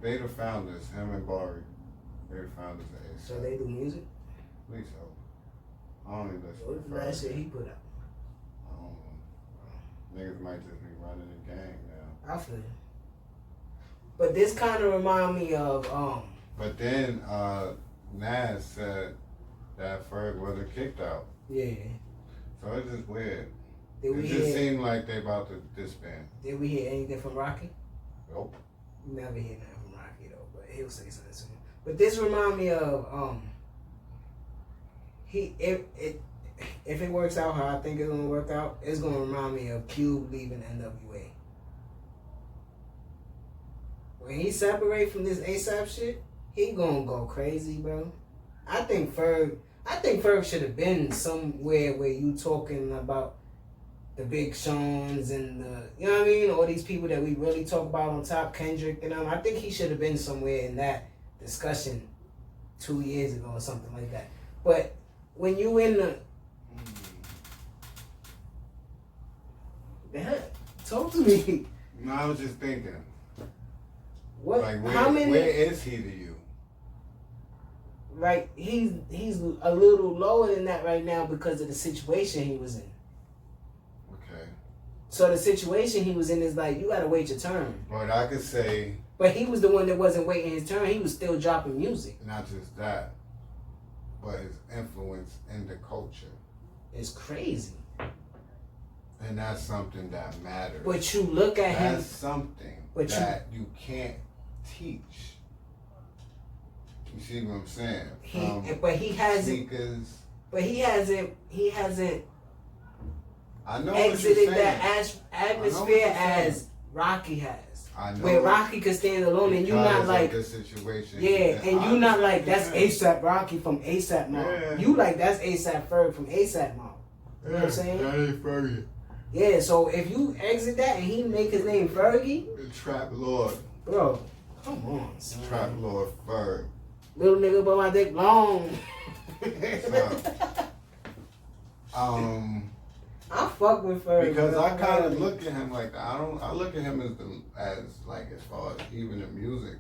They the founders, him and Bari. They the founders of ASAP. So they do music? I think so. I don't even listen What was to the last shit he put out? I don't know. Niggas might just be running the game now. I feel it. But this kind of remind me of But then Nas said that Ferg wasn't kicked out. Yeah. So it's just weird. It just seemed like they about to disband. Did we hear anything from Rocky? Nope. Never hear nothing from Rocky though, but he'll say something soon. But this remind me of if it works out how I think it's gonna work out, it's gonna remind me of Cube leaving NWA. When he separate from this ASAP shit, he gonna go crazy, bro. I think Ferg should have been somewhere where you talking about the Big Sean's and the, you know what I mean? All these people that we really talk about on top, Kendrick, you know, I think he should have been somewhere in that discussion 2 years ago or something like that. But when you in the heck, talk to me. No, I was just thinking. What? Like, where is he to you? Like, he's a little lower than that right now because of the situation he was in. Okay. So the situation he was in is like, you gotta wait your turn. But I could say. But he was the one that wasn't waiting his turn. He was still dropping music. Not just that, but his influence in the culture. It's crazy. And that's something that matters. But you look at him. That's something that you can't teach. You see what I'm saying? But he hasn't. Sneakers. But he hasn't. I know exited that atmosphere as Rocky has. I know. Where Rocky could stand alone, and you're not like this situation. Yeah, and you're not like that's ASAP Rocky from ASAP Mob. Yeah. You like that's ASAP Ferg from ASAP Mob. You know what I'm saying? That ain't Fergie. Yeah, so if you exit that and he make his name Fergie, The Trap Lord. bro, come on, son. Trap Lord Ferg. Little nigga, but my dick long. I fuck with Ferg because I kind of look at him like that. I look at him as far as even the music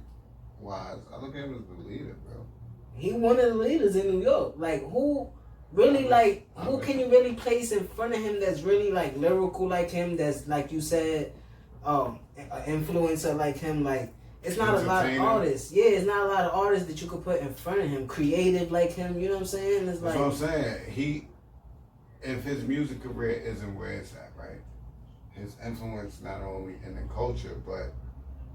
wise, I look at him as the leader, bro. He one of the leaders in New York. Like who really who can you really place in front of him that's really like lyrical like him? That's like you said, an influencer like him. Like it's not a lot of artists. Yeah, it's not a lot of artists that you could put in front of him. Creative like him. You know what I'm saying? It's that's what I'm saying. If his music career isn't where it's at, right? His influence not only in the culture, but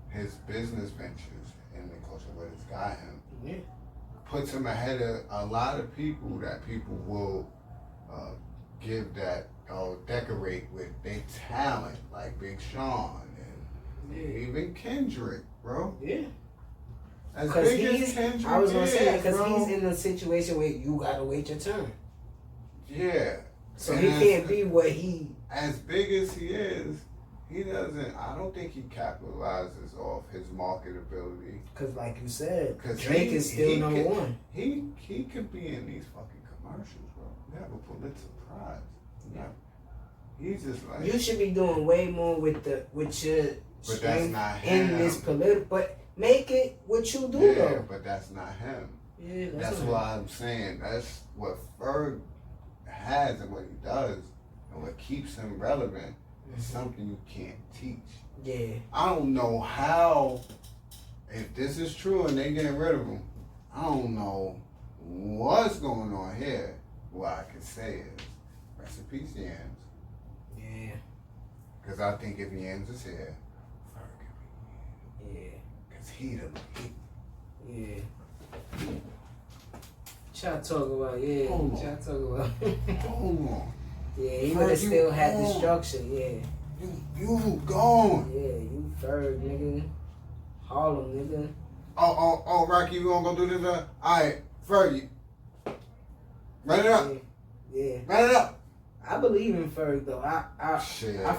his business ventures in the culture, what it's got him. Yeah. puts him ahead of a lot of people that people will give that, decorate with their talent, like Big Sean and even Kendrick, bro. Yeah. As big as Kendrick I was gonna say, because bro. he's in a situation where you gotta wait your turn. Yeah. So and he can't be what he... As big as he is, he doesn't, I don't think he capitalizes off his marketability. Because like you said, Drake is still number one. He could be in these fucking commercials, bro. You have a Pulitzer Prize. Yeah. He's just like... You should be doing way more with your but that's not him. In this political... But make it what you do, though. But that's not him. Yeah, that's why I'm saying that's what Ferg has and what he does and what keeps him relevant is something you can't teach. Yeah. I don't know how, if this is true and they getting rid of him, I don't know what's going on here. What I can say is, rest in peace, Yams. Yeah. Because I think if Yams is here, Ferg could be here. Yeah. Because he. Yeah. Y'all talk about, yeah. Y'all talk about. Hold on. Yeah, he would have still had the structure, yeah. You gone. Yeah, you Ferg, nigga. Harlem, nigga. Oh, Rocky, we gonna go do this? Alright, Fergie. Run it up. Yeah. Run it up. I believe in Ferg, though. I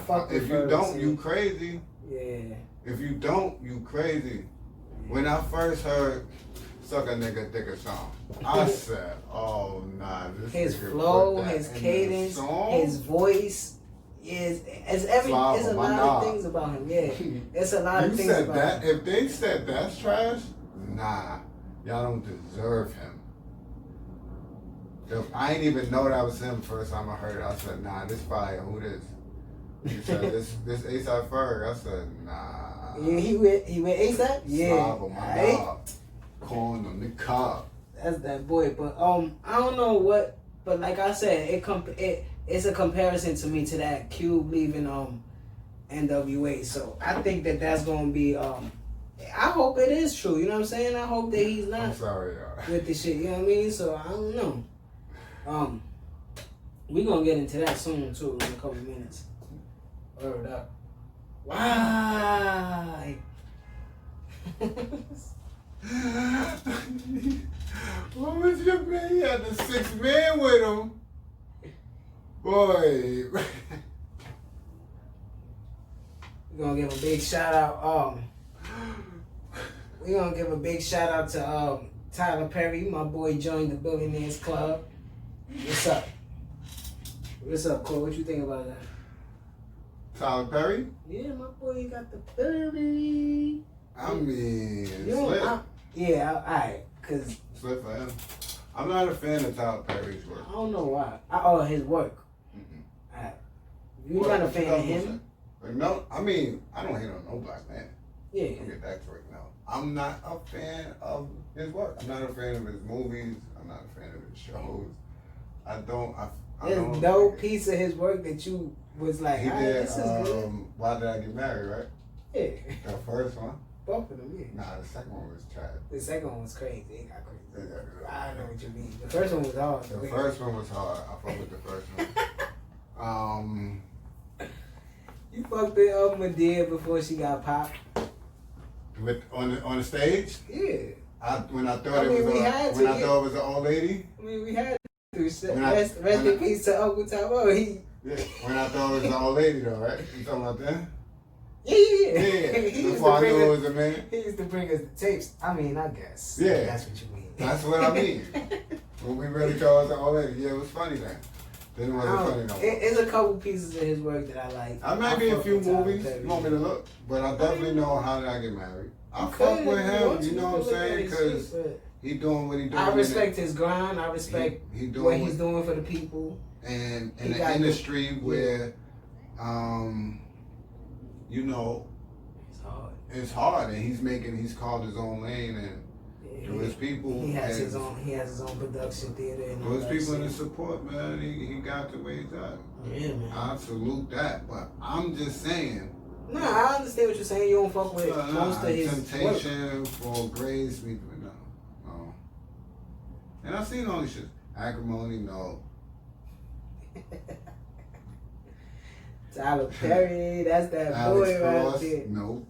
fuck with Ferg. If you don't, you crazy. Yeah. If you don't, you crazy. When I first heard Suck a Nigga Dick a Song, I said, oh, nah. His flow, his cadence, his voice. It's a lot of things about him. Yeah, it's a lot of things about that, him. If they said that's trash, nah, y'all don't deserve him. I ain't even know that was him first time I heard it. I said, nah, this fire. Who this? He said, this A$AP Ferg. I said, nah. Yeah, he went A$AP. Yeah, my dog. Corn on the cob. That's that boy. But I don't know what. But like I said, it's a comparison to me to that Cube leaving NWA. So I think that's gonna be I hope it is true. You know what I'm saying? I hope that he's not. I'm sorry, y'all. With the shit. You know what I mean? So I don't know. We gonna get into that soon too in a couple minutes. Word up. Why? What was your man? He had the 6 men with him. Boy. We're gonna give a big shout out. We're gonna give a big shout out to Tyler Perry. My boy joined the Billionaires Club. What's up? What's up, Cole? What you think about that? Tyler Perry? Yeah, my boy got the Perry. I mean, alright, cause slip for him. I'm not a fan of Tyler Perry's work. I don't know why. His work. Alright. You not a fan of him? No, I mean, I don't hate on no black man. Yeah. Don't get that correct now. I'm not a fan of his work. I'm not a fan of his movies. I'm not a fan of his shows. There's no piece of his work that you was like, he did, this is good. Why Did I Get Married, right? Yeah. The first one? Both of them, yeah. Nah, the second one was trash. The second one was crazy. It got crazy. I know what you mean. The first one was hard. The first one was hard. I fucked with the first one. You fucked with Madea before she got popped? On the stage? Yeah. When I thought it was an old lady? I mean, we had to. Rest in peace to Uncle Tyrone. When I thought it was an old lady, though, right? You talking about that? Yeah. Before I knew it was a man. He used to bring us the tapes. I mean, I guess. Yeah. That's what you mean. That's what I mean. When we really thought it was an old lady. Yeah, it was funny then. Then it wasn't funny no more. It's a couple pieces of his work that I like. I might be a few movies. You want me to look? But I definitely know How Did I Get Married. I fuck with him, you know what I'm saying? Because he doing what he doing. I respect his grind. I respect what he's doing for the people. And in an industry where, you know, it's hard, and he's called his own lane, and through his people, he has his own production theater, and through his people and his support, man, he got to where he's at. Yeah, man. I salute that, but I'm just saying. No, I understand what you're saying. You don't fuck with most of his Temptation for grace, no. And I seen all these shit. Acrimony, no. Tyler Perry, that's that Alex boy Cross, right there. no.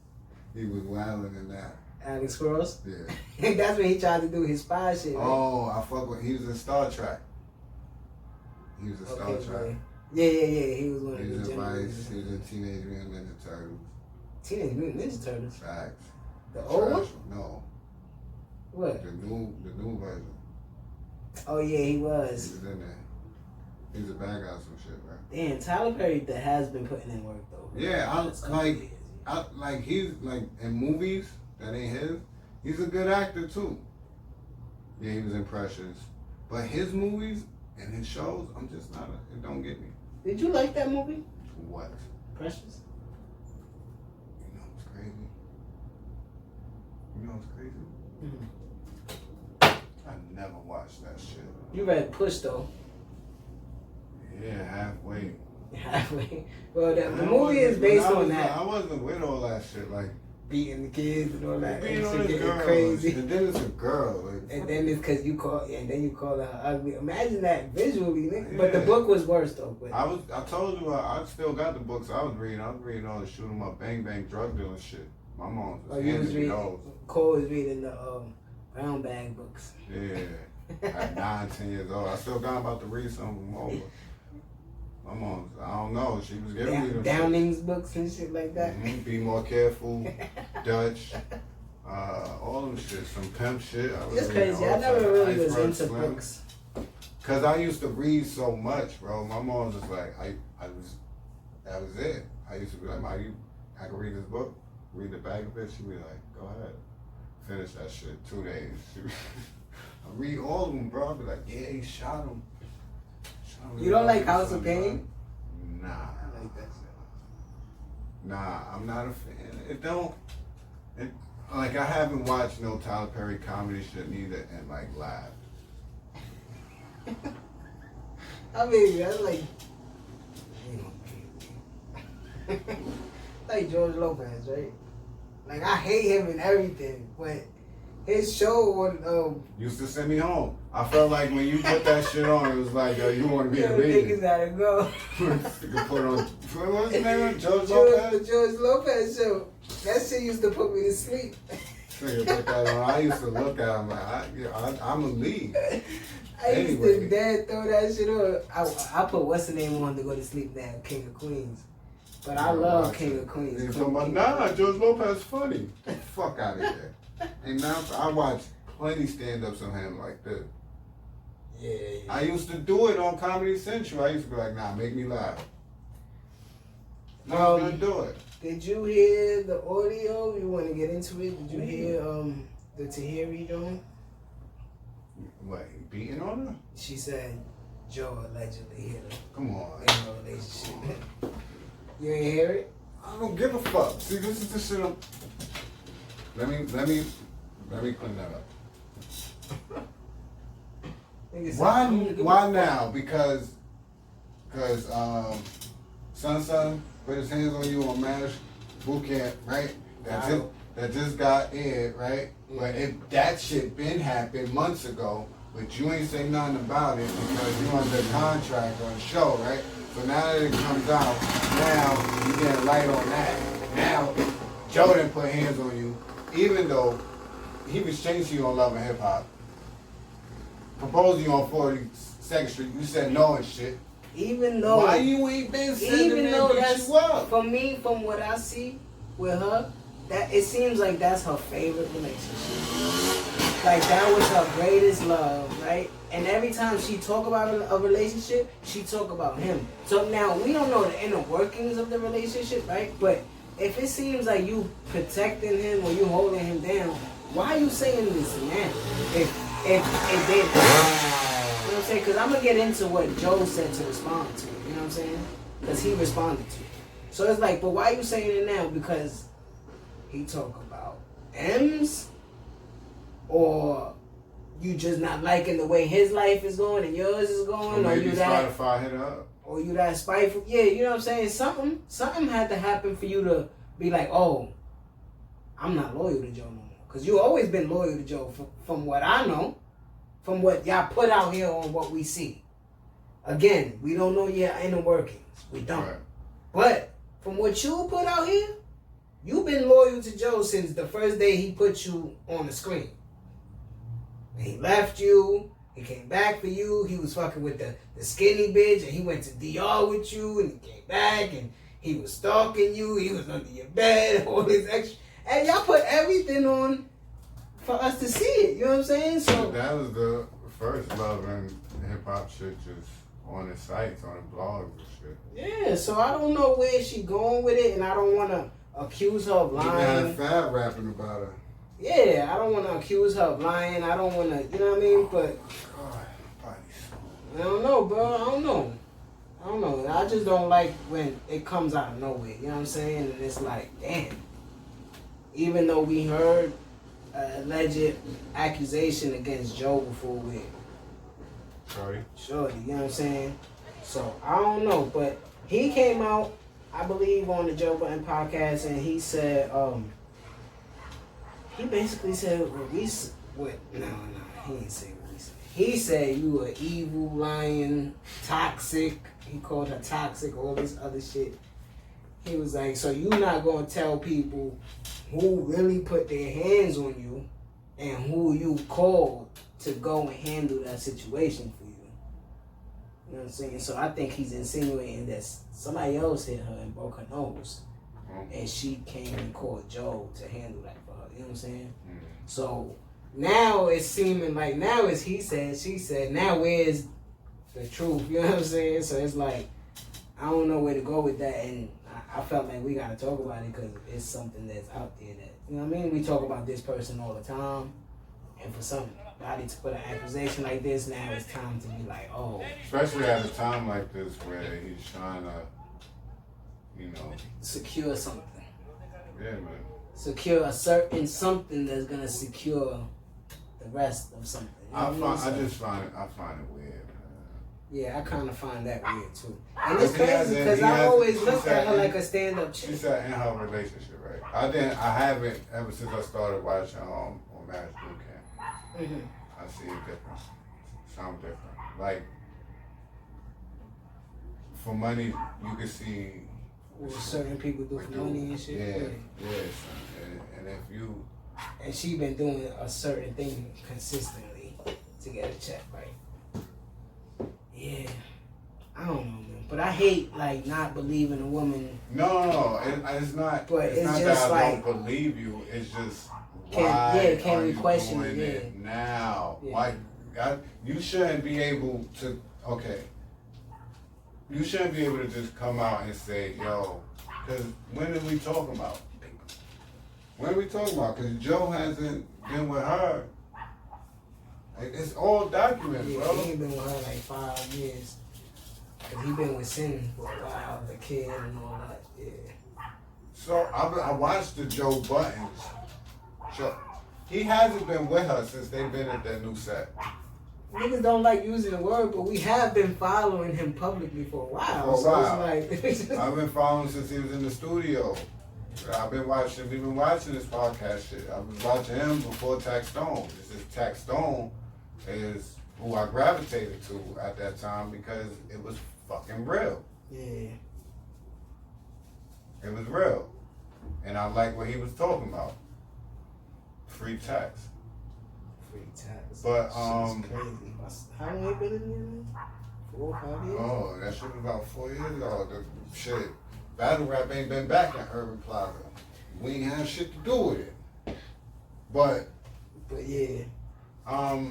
He was wilding in that. Alex Cross? Yeah. That's when he tried to do his spy shit. Right? Oh, I fuck with. He was in Star Trek. He was in Star Trek. Man. Yeah. He was one of the He was in generals. Vice. He was in Teenage Mutant Ninja Turtles. Teenage Mutant Ninja Turtles. Facts. The old one? No. What? The new version. Oh yeah, he was. He was in there. He was a bad guy or some shit, right? Damn, Tyler Perry that has been putting in work though. Yeah, he's like in movies that ain't his. He's a good actor too. Yeah, he was in Precious, but his movies and his shows, I'm just not. It don't get me. Did you like that movie? What? Precious. You know it's crazy. You know it's crazy. Mm-hmm. I never watched that shit. You read Push though. Yeah, halfway. Halfway. Well, the movie is based on that. I wasn't with all that shit, like beating the kids and all that. beating on and this girl. crazy. And then it's a girl. Like, and then it's because you call her ugly. Imagine that visually, nigga. Yeah. But the book was worse though. But I told you I still got the books I was reading. I was reading all the shoot 'em up, bang bang, drug dealer shit. My mom was handing me those. Cole was reading the brown bag books. Yeah, at 9, 10 years old. I still got about to read some of them over. My mom, I don't know. She was giving me them Downing's books and shit like that. Mm-hmm. Be More Careful, Dutch, all them shit. Some pimp shit. It's crazy. I never really was into books. Cause I used to read so much, bro. My mom was just like, that was it. I used to be like, I can read this book, read the back of it. She'd be like, go ahead, finish that shit 2 days. I read all of them, bro. I'd be like, yeah, he shot him. You don't like House of Pain? Nah. I like that shit. Nah, I'm not a fan. Like, I haven't watched no Tyler Perry comedy shit neither and, like, laughed. I mean, that's like, like George Lopez, right? Like, I hate him and everything, but his show on used to send me home. I felt like when you put that shit on, it was like, yo, you want to be a niggas gotta go. You could put on, what's his name? George Lopez? The George Lopez show. That shit used to put me to sleep. Nigga put that on. I used to look at him like, I'm a lead. I used to dead throw that shit on. I put what's the name on to go to sleep now, King of Queens. But I love King of Queens. Nah, George Lopez funny. Get the fuck out of here. And now I watch plenty stand-ups on him like this. Yeah. I used to do it on Comedy Central. I used to be like, nah, make me laugh. No, I'm gonna do it. Did you hear the audio? You want to get into it? Did you hear the Tahir joint? What, he beating on her? She said Joe allegedly hit her. Come on. In a relationship. You ain't hear it? I don't give a fuck. See, this is the shit I'm... Let me clean that up. Why now? Because Son put his hands on you on Marriage Boot Camp, right? That just got aired, right? Yeah. But if that shit been happened months ago, but you ain't say nothing about it because you under contract on the show, right? So now that it comes out, now you get light on that. Now Joe didn't put hands on you, even though he was chasing you on Love and Hip Hop. Proposed you on 42nd Street, you said no and shit. Even though why you ain't been sending that bitch you up? For me, from what I see with her, that it seems like that's her favorite relationship. Like that was her greatest love, right? And every time she talk about a relationship, she talk about him. So now we don't know the inner workings of the relationship, right? But if it seems like you protecting him or you holding him down, why are you saying this now? If they, you know what I'm saying? Because I'm going to get into what Joe said to respond to it, you know what I'm saying? Because he responded to it. So it's like, but why are you saying it now? Because he talk about M's? Or you just not liking the way his life is going and yours is going? Or you that Spotify hit up. Or you that spiteful? Yeah, you know what I'm saying? Something had to happen for you to be like, oh, I'm not loyal to Joe no more. Because you always been loyal to Joe from what I know. from what y'all put out here on what we see. Again, we don't know your inner workings. We don't. Right. But from what you put out here, you've been loyal to Joe since the first day he put you on the screen. He left you. He came back for you. He was fucking with the skinny bitch, and he went to DR with you, and he came back, and he was stalking you. He was under your bed, all this extra. And y'all put everything on for us to see it. You know what I'm saying? So that was the first love and hip hop shit, just on the sites, on the blogs and shit. Yeah, so I don't know where she going with it, and I don't want to accuse her of lying. You got Fab rapping about her. Yeah, I don't want to accuse her of lying. I don't want to, you know what I mean? But I don't know, bro. I don't know. I just don't like when it comes out of nowhere. You know what I'm saying? And it's like, damn. Even though we heard an alleged accusation against Joe before with Shorty, you know what I'm saying? So, I don't know. But he came out, I believe, on the Joe Budden podcast, and he said, he basically said, no, he didn't say what we said. He said you were evil, lying, toxic. He called her toxic, all this other shit. He was like, so you not going to tell people who really put their hands on you and who you called to go and handle that situation for you. You know what I'm saying? So I think he's insinuating that somebody else hit her and broke her nose. And she came and called Joe to handle that for her. You know what I'm saying? Mm-hmm. So now it's seeming like, now it's he said, she said, now where's the truth? You know what I'm saying? So it's like, I don't know where to go with that. And I felt like we got to talk about it because it's something that's out there that, you know what I mean? We talk about this person all the time. And for somebody to put an accusation like this, now it's time to be like, oh. Especially at a time like this where he's trying to, you know, secure something. Yeah, man. Secure a certain something that's gonna secure the rest of something. You know I just find it weird, man. Yeah, I kind of find that weird too. And it's crazy because I always looked at her like a stand-up chick. She said in her relationship, right? I haven't ever since I started watching on Marriage Boot Camp. Mm-hmm. I see it different. Something different. Like for money, you can see. What certain people do for money and shit. Yeah. And if you... And she been doing a certain thing consistently to get a check, right? Yeah. I don't know, man. But I hate, like, not believing a woman. No, it's not. But it's not just that I like... don't believe you. It's just, can we question doing it now? Yeah. Why? You shouldn't be able to... Okay. You shouldn't be able to just come out and say, yo, because when are we talking about? When are we talking about? Because Joe hasn't been with her. It's all documented, bro. He ain't been with her like 5 years. Because he been with Sin for a while, the kid and all that, yeah. So I watched the Joe Buttons show. He hasn't been with her since they've been at that new set. Niggas don't like using the word, but we have been following him publicly for a while. It's like, I've been following since he was in the studio. We've been watching this podcast shit. I was watching him before Tax Stone. It's just Tax Stone is who I gravitated to at that time because it was fucking real. Yeah. It was real. And I like what he was talking about. Free tax. But crazy. How long you been in there? 4 or 5 years? Oh, that shit was about 4 years ago. The shit, battle rap ain't been back in Urban Plaza. We ain't have shit to do with it. But yeah,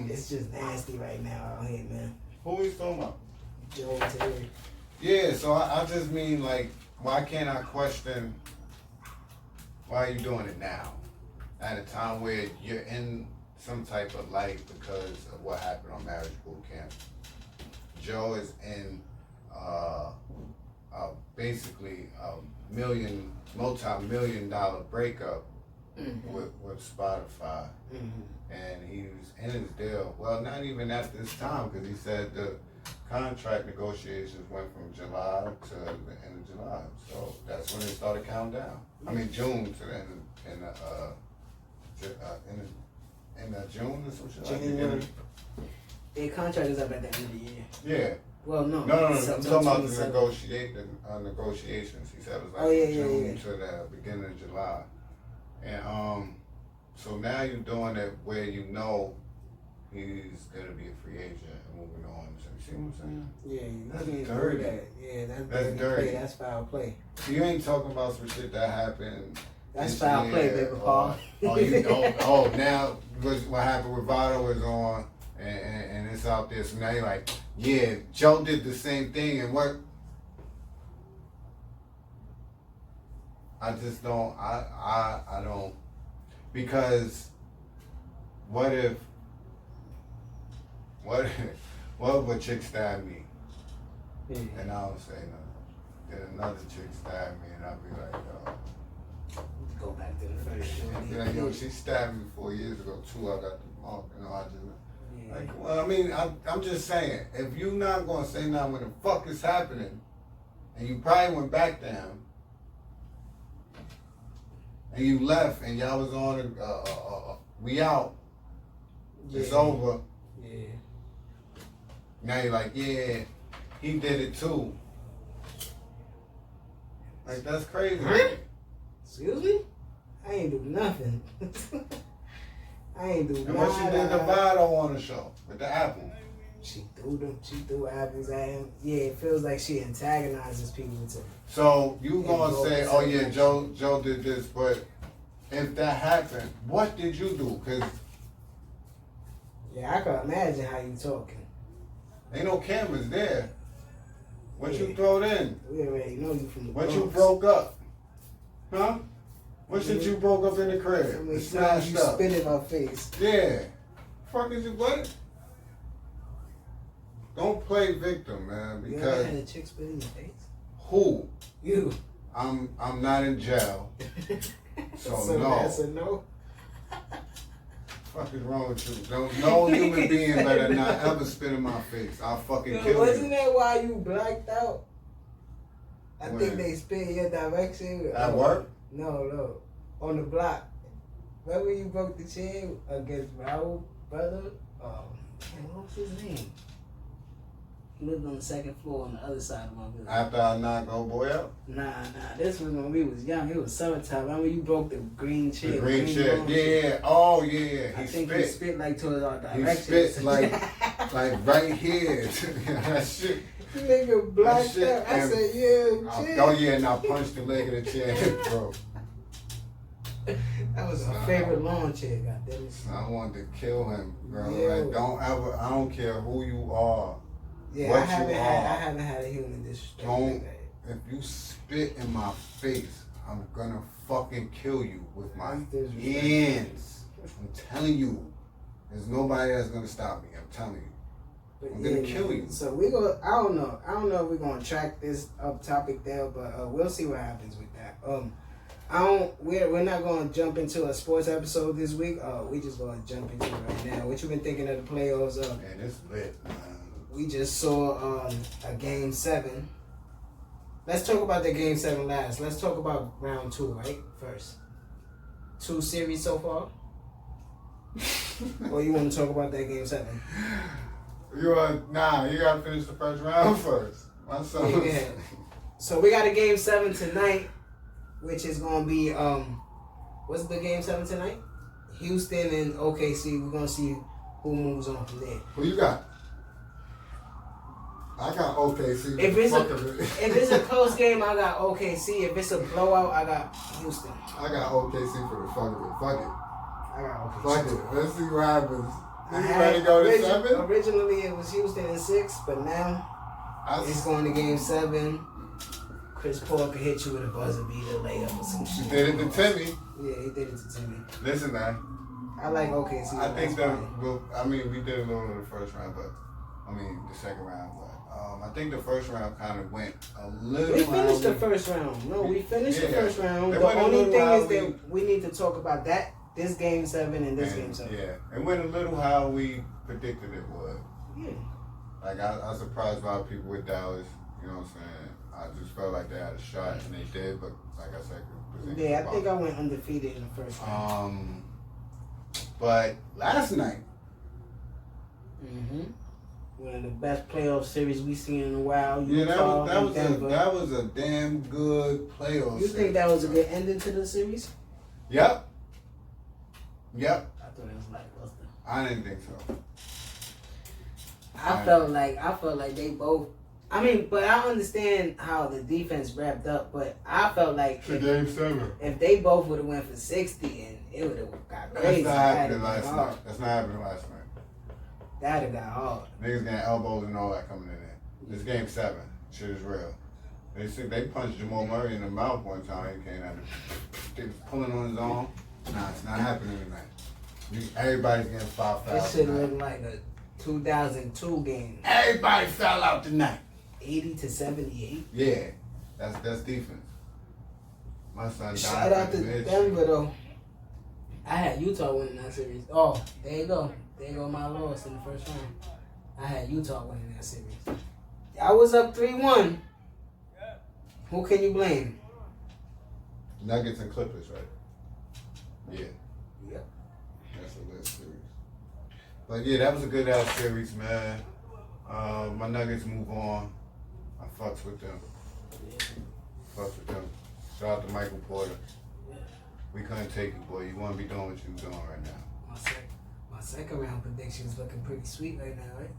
it's just nasty right now out here, man. Who we talking about? Joe Tahir. Yeah, so I just mean like, why can't I question why are you doing it now? At a time where you're in some type of light because of what happened on Marriage Boot Camp. Joe is in basically a multi-million-dollar breakup with Spotify. Mm-hmm. And he was in his deal. Well, not even at this time, because he said the contract negotiations went from July to the end of July. So that's when they started counting down. I mean, June to the end in June or some shit. January. Their contract is up at the end of the year. Yeah. Well, no. No. I'm talking about the negotiations. He said it was like June to the beginning of July. And so now you're doing it where you know he's gonna be a free agent and moving on. So you see what I'm saying? Yeah, that's dirty. Yeah, that's dirty. That's foul play. You ain't talking about some shit that happened. That's foul play, baby Paul. Now what happened with Votto is on, and it's out there. So now you're like, yeah, Joe did the same thing, and what? I just don't. I don't, because what if a chick stabbed me, and I don't say nothing. Then another chick stabbed me, and I'll be like, go back to the first show. Like, yo, she stabbed me 4 years ago too. I got the mark, I just like. Well, I mean, I'm just saying, if you not gonna say nothing when the fuck is happening, and you probably went back to him, and you left, and y'all was on, we out. It's over. Yeah. Now you're like, yeah, he did it too. Like, that's crazy. Excuse me? I ain't do nothing. I ain't do nothing. And what she did to Votto on the show with the apple? She threw apples at him. Yeah, it feels like she antagonizes people too. So you gonna say, oh yeah, Joe did this, but if that happened, what did you do? Cause yeah, I can imagine how you talking. Ain't no cameras there. What you throwed in? We already know you from the What Bronx. you broke up? Huh? What shit you broke up in the crib? How many times you spit in my face? Yeah. Fuck is you what? Don't play victim, man. Because you ever had a chick spit in your face? Who? You. I'm not in jail. So no. That's a no. Fuck is wrong with you? No human being better not ever spit in my face. I'll fucking kill you. Wasn't that why you blacked out? I think they spit in your direction. At work? No. On the block. Remember you broke the chair against Raul, brother? What was his name? He lived on the second floor on the other side of my building. After I knocked old boy out? Nah. This was when we was young. It was summertime. Remember you broke the green chair? The green chair. Yeah. Oh, yeah. I think he spit like towards our direction. He spit like right here. That shit. Nigga blacked out. I said, yeah. Oh, yeah, and I punched the leg of the chair, bro. That was my favorite lawn chair, goddamn. I wanted to kill him, bro. Yeah. Like, I don't care who you are. Yeah, I haven't had a human disrespect. If you spit in my face, I'm gonna fucking kill you with my hands. I'm telling you. There's nobody that's gonna stop me. I'm telling you. But I'm gonna kill you. So we go. I don't know if we're gonna track this up topic there, but we'll see what happens with that. We're not gonna jump into a sports episode this week. We just gonna jump into it right now. What you been thinking of the playoffs? Man, it's lit, man. We just saw a game 7. Let's talk about the game 7 last. Let's talk about round 2, right? First. 2 series so far? Or you want to talk about that game 7? You gotta finish the first round first. My son. Yeah. So we got a game 7 tonight, which is gonna be what's the game 7 tonight? Houston and OKC. We're gonna see who moves on from there. Who you got? I got OKC. If it's a close game, I got OKC. If it's a blowout, I got Houston. I got OKC for the fuck of it. Fuck it. I got OKC. Fuck it. Let's see what happens. You ready to go to 7? Originally it was Houston in 6, but now it's going to game 7. Chris Paul could hit you with a buzzer beater, layup or some shit. He did it to Timmy. Yeah, he did it to Timmy. Listen, man. I like OKC. I think we did a little in the first round, the second round, but I think the first round kind of went a little. We finished the first round. No, we finished the first round. The only thing is that we need to talk about this game 7 and this game 7. Yeah, it went a little how we predicted it would. Yeah. Like I was surprised by people with Dallas. You know what I'm saying? I just felt like they had a shot, and they did. But like I said, I think I went undefeated in the first round. But last night, One of the best playoff series we've seen in a while. Yeah, Denver. that was a damn good playoff. You think that was a good ending to the series? Yep. I thought it was lackluster. I didn't think so. I felt like they both. I mean, but I understand how the defense wrapped up. But I felt like Game 7. If they both would have went for 60, and it would have got crazy. That's not happening last night. That's not happening last night. That'd have got hard. Niggas getting elbows and all that coming in there. This game 7. Shit is real. They punched Jamal Murray in the mouth one time. He came at him. They was pulling on his arm. Nah, it's not happening tonight. Everybody's getting 5 fouls. This shit looked like a 2002 game. Everybody fell out tonight. 80-78. Yeah, that's defense. My son died. Shout out to Denver though. I had Utah winning that series. Oh, there you go. There you go my loss in the first round. I had Utah winning that series. I was up 3-1. Who can you blame? Nuggets and Clippers, right? Yeah. Yep. That's a lit series. But yeah, that was a good ass series, man. My Nuggets move on. I fucks with them. Fucks with them. Shout out to Michael Porter. We couldn't take it, boy. You want to be doing what you're doing right now. My second round predictions looking pretty sweet right now, right?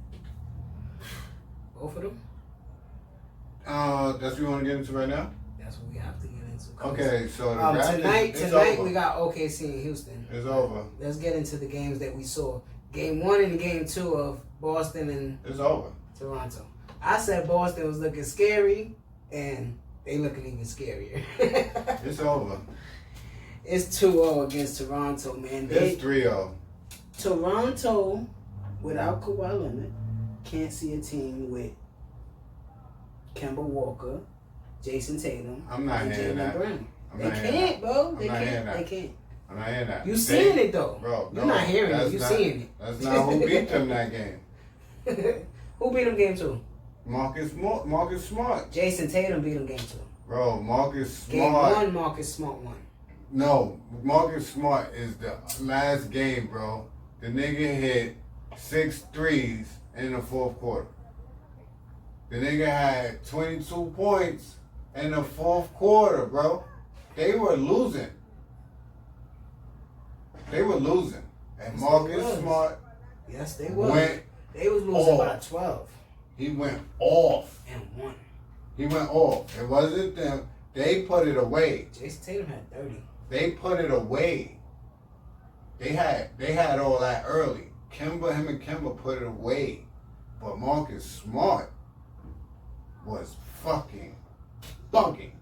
Both of them? That's what you want to get into right now? That's what we have to get into. Okay, so tonight we got OKC in Houston. It's over. Let's get into the games that we saw. Game 1 and Game 2 of Boston and It's over. Toronto. I said Boston was looking scary, and they looking even scarier. It's over. It's 2-0 against Toronto, man. It's 3-0. Toronto, without Kawhi Leonard, can't see a team with Kemba Walker, Jason Tatum, I'm not and hearing Jaylen that. Brown. I'm They not hearing can't, that. bro. I'm They not hearing can't. that. They can't. I'm not hearing that. You seeing it though, Bro, You're not hearing it. You seeing it. That's not who beat them that game. Who beat them Game 2? Marcus Smart. Jason Tatum beat them Game 2. Bro, Marcus Smart. Game 1, Marcus Smart won. No, Marcus Smart is the last game, bro. The nigga hit 6 threes in the fourth quarter. The nigga had 22 points in the fourth quarter, bro. They were losing. And Marcus Smart Yes, they was. They was losing off. by 12 He went off. and won. He went off. It wasn't them. They put it away. Jason Tatum had 30. They put it away. They had all that early. Him and Kemba put it away. But Marcus Smart was fucking bugging.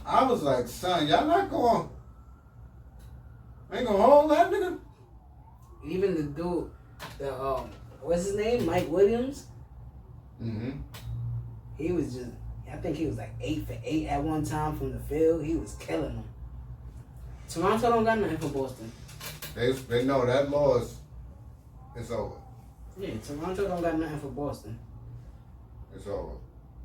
I was like, son, y'all not going, ain't gonna hold that nigga? Even the dude, what's his name? Mike Williams? Mm-hmm. He was just, I think he was like 8 for 8 at one time from the field. He was killing them. Toronto don't got nothing for Boston. They know that loss is over. Yeah, Toronto don't got nothing for Boston. It's over.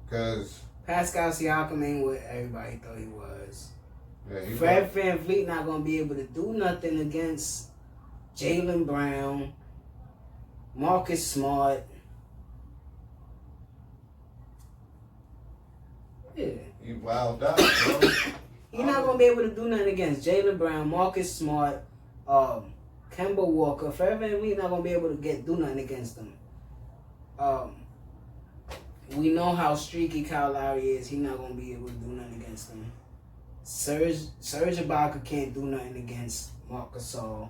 Because Pascal Siakam ain't what everybody thought he was. yeah, Fred VanVleet not going to be able to do nothing against Jaylen Brown, Marcus Smart. Yeah. he wilded out, bro. You're not going to be able to do nothing against Jaylen Brown, Marcus Smart, Kemba Walker. Fred VanVleet not going to be able to do nothing against them. We know how streaky Kyle Lowry is. He's not going to be able to do nothing against them. Serge Ibaka can't do nothing against Marc Gasol.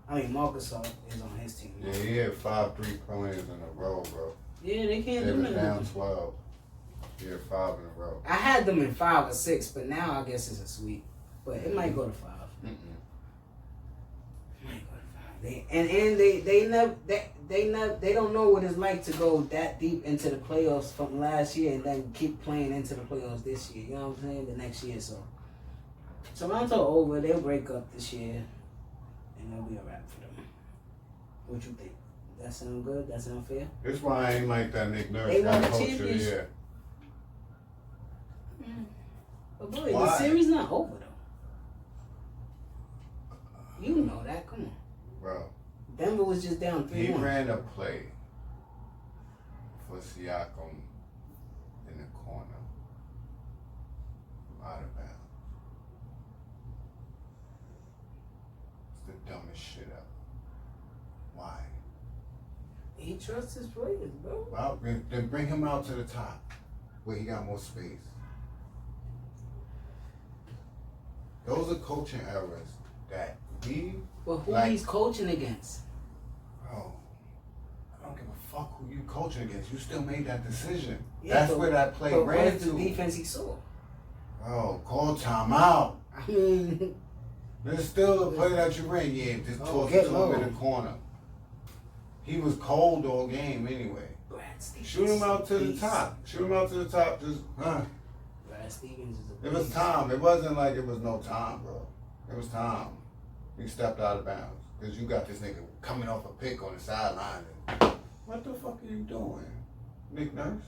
I mean, Marc Gasol is on his team. Yeah, he had 5 3-pointers in a row, bro. Yeah, they can't They do were nothing. down 12. He had 5 in a row. I had them in 5 or 6, but now I guess it's a sweep. But it might go to 5. Mm-mm. It might go to 5. They don't know what it's like to go that deep into the playoffs from last year and then keep playing into the playoffs this year. You know what I'm saying? The next year, so Toronto over. They'll break up this year, and that'll be a wrap for them. What you think? That sound good? That sound fair? That's why I ain't like that Nick Nurse They won got the coach of the championship. year. But boy, Why? the series not over though. You know that. Come on. Bro, Denver was just down 3-1. he ran a play for Siakam in the corner. Out of bounds. It's the dumbest shit ever. Why? He trusts his players, bro. Well, then bring him out to the top where he got more space. Those are coaching errors that we. But who he's coaching against? Bro, I don't give a fuck who you coaching against. You still made that decision. Yeah, That's where that play ran where's to. the defense he saw? Oh, call timeout. I mean, There's still a play that you ran. Yeah, just toss it to him in the corner. He was cold all game anyway. Shoot him out to the top. Shoot him out to the top. Just, Brad Stevens is a It was time. It wasn't like it was no time, bro. It was time. He stepped out of bounds. Because you got this nigga coming off a pick on the sideline. What the fuck are you doing, Nick Nurse?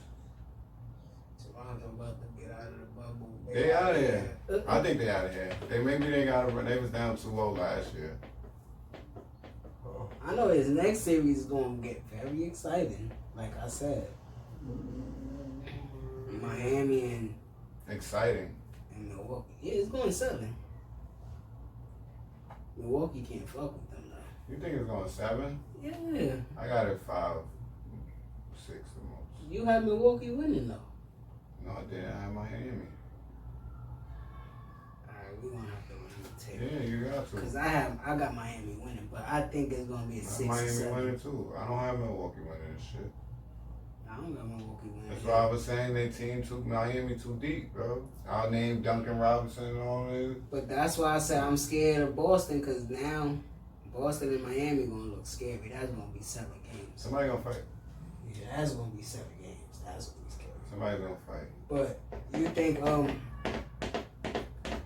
Toronto about to get out of the bubble. They out of here. I think they out of here. Maybe they got to run. They was down 2-0 last year. I know his next series is going to get very exciting. Like I said, Miami and exciting. And Milwaukee. Yeah, it's going 7. Milwaukee can't fuck with them though. You think it's going 7? Yeah. I got it 5, 6 the most. You had Milwaukee winning though. No, I didn't. I had Miami. Alright, we gonna have to run the table. Yeah, you got to. Cause I got Miami winning, but I think it's gonna be a 6 Miami or 7. winning too. I don't have Milwaukee winning this shit. I don't got Milwaukee winning. That's why I was saying they team too Miami too deep, bro. I'll name Duncan Robinson and all that. But that's why I said I'm scared of Boston, cause now Boston and Miami gonna look scary. That's gonna be 7 games. Somebody gonna fight. Yeah, that's gonna be 7 games. That's gonna be scary. Somebody's gonna fight. But you think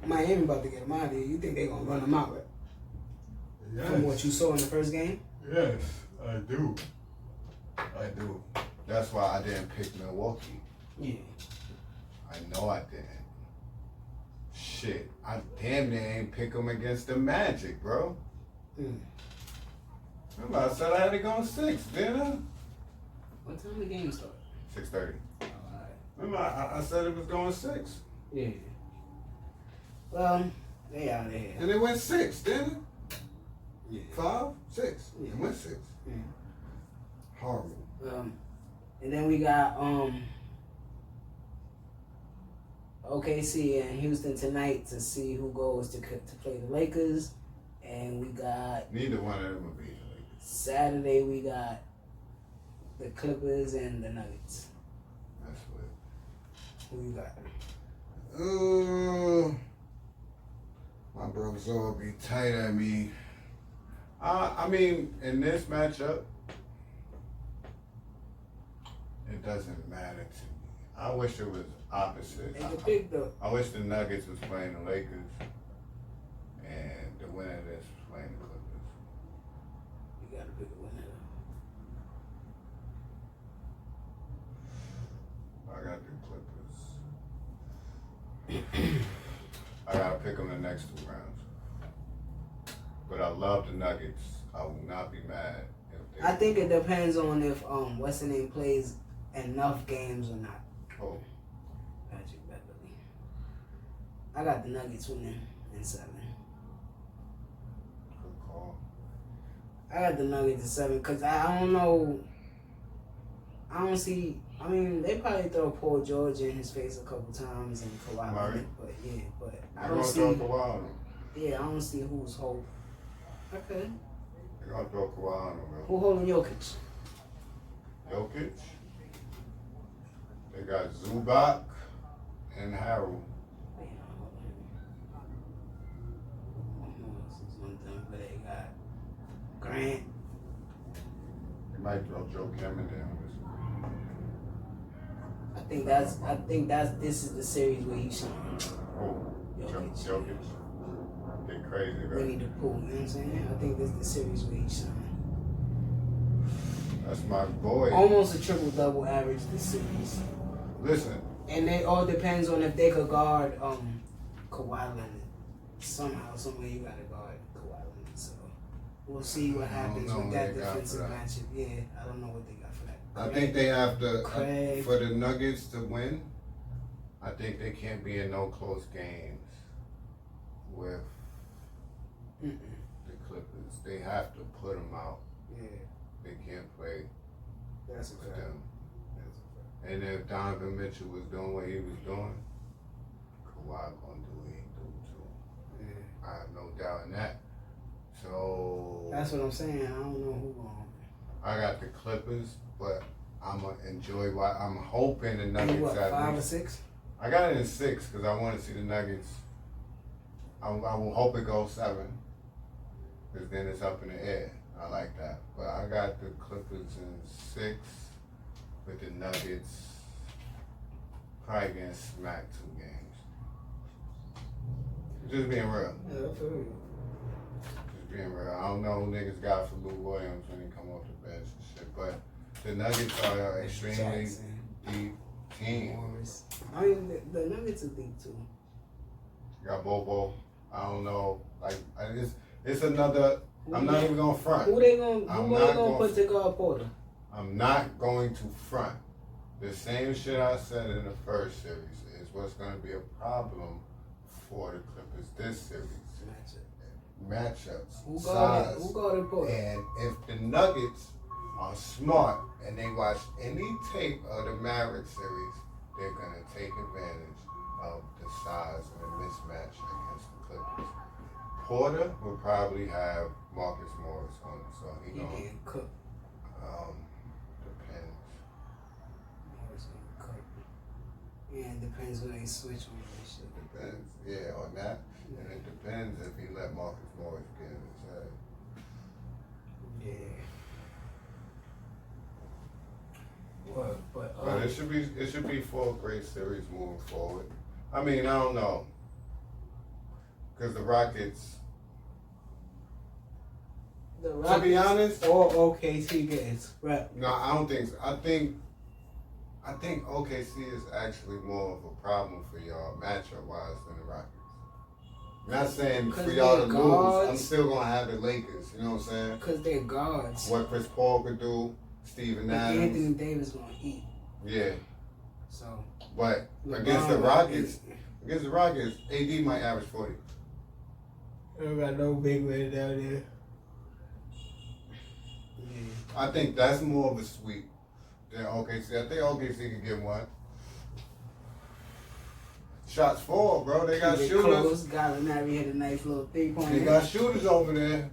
Miami about to get them out of here? You think they gonna run them out? Yes. From what you saw in the first game? Yes, I do. I do. That's why I didn't pick Milwaukee. Yeah. I know I didn't. Shit, I damn near ain't pick them against the Magic, bro. Remember I said I had to go 6, didn't I? What time the game start? 6:30. Alright. Remember I said it was going 6. Yeah. Well, they out of here. And it went 6, didn't it? Yeah. 5, 6. Yeah. It went 6. Yeah. Horrible. And then we got OKC and Houston tonight to see who goes to play the Lakers. And we got Neither one of them will be the Lakers. Saturday we got the Clippers and the Nuggets. That's what. Who you got? My brothers all be tight at me. I mean, in this matchup, it doesn't matter to me. I wish it was opposite. I wish the Nuggets was playing the Lakers and the winner of this was playing the Clippers. You gotta pick a winner. I got the Clippers. I gotta pick them the next 2 rounds. But I love the Nuggets. I will not be mad if they. I think it depends on if what's the name plays enough games or not. Oh. Patrick Beverly. I got the Nuggets winning in 7. Good call. I got the Nuggets in 7 because I don't know. I don't see. I mean, they probably throw Paul George in his face a couple times and Kawhi Leonard, but yeah, but I don't see. Yeah, I don't see who's holding. Okay. They're gonna throw Kawhi on him, bro. Who holding Jokic? Jokic. They got Zubac and Harold. But they got Grant. They might throw Joe Cameron down. I think this is the series where he shines. Oh, Jokic. Get crazy, bro. Winnie the Pooh, you know what I'm saying? I think this is the series where he shines. That's my boy. Almost a triple-double average this series. Listen. And it all depends on if they could guard Kawhi Leonard. Somehow, some way you gotta guard Kawhi Leonard. So We'll see what happens with that defensive matchup. Yeah, I don't know what they got for that. I think they have to, for the Nuggets to win, I think they can't be in no close games with the Clippers. They have to put them out. Yeah. They can't play That's a with fact. them. And if Donovan Mitchell was doing what he was doing, Kawhi gonna do what he do too. Yeah. I have no doubt in that. So that's what I'm saying. I don't know who going. I got the Clippers, but I'm gonna enjoy what I'm hoping the Nuggets. What, 5 or 6? I got it in 6 because I want to see the Nuggets. I will hope it goes 7 because then it's up in the air. I like that. But I got the Clippers in 6 with the Nuggets probably getting smacked 2 games. Just being real. Yeah, I feel you. Just being real. I don't know who niggas got for Lou Williams when he come off the bench and shit, but the Nuggets are an extremely deep team. I mean, the Nuggets are deep too. You got Bobo. I don't know. Like, it's another. I'm not even gonna front. Who they gonna put to guard Porter? I'm not going to front. The same shit I said in the first series is what's gonna be a problem for the Clippers this series. Matchups. Who size. guarded Porter? And if the Nuggets are smart and they watch any tape of the Maverick series, they're gonna take advantage of the size and the mismatch against the Clippers. Porter will probably have Marcus Morris on him, so he gonna cook. Depends. Morris gonna cook. Yeah, it depends when they switch on that shit. Depends, yeah, on that. And it depends if he let Marcus Morris get in his head. Yeah. But it should be for a great series moving forward. I mean, I don't know, because the Rockets. To be honest, or OKC gets right. No, I don't think so. I think OKC is actually more of a problem for y'all matchup wise than the Rockets. I'm not saying for y'all to lose. I'm still gonna have the Lakers. You know what I'm saying? Because they're guards. What Chris Paul could do, Steven Adams. Anthony Davis gonna eat. Yeah. So. But against the Rockets, AD might average 40. I don't got no big man down there. I think that's more of a sweep than OKC. I think OKC could get one. Shots fall, bro. They got shooters. Gallinari hit a nice little 3-pointer. They got shooters over there.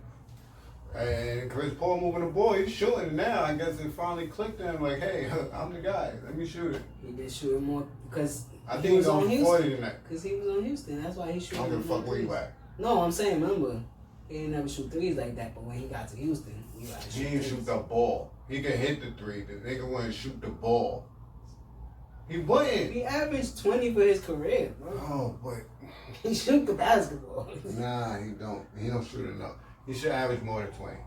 And Chris Paul moving the ball. He's shooting now. I guess it finally clicked to him like, hey, I'm the guy. Let me shoot it. He did shoot more because I think he was on 40 tonight. Because he was on Houston. That's why he shooting. I don't give a fuck where you at. No, I'm saying, remember, he didn't never shoot threes like that, but when he got to Houston, he got to shoot. He didn't shoot the ball. He could hit the 3. The nigga wouldn't shoot the ball. He wouldn't. He averaged 20 for his career, bro. Oh, but he shoot the basketball. Nah, he don't. He don't shoot enough. He should average more than 20.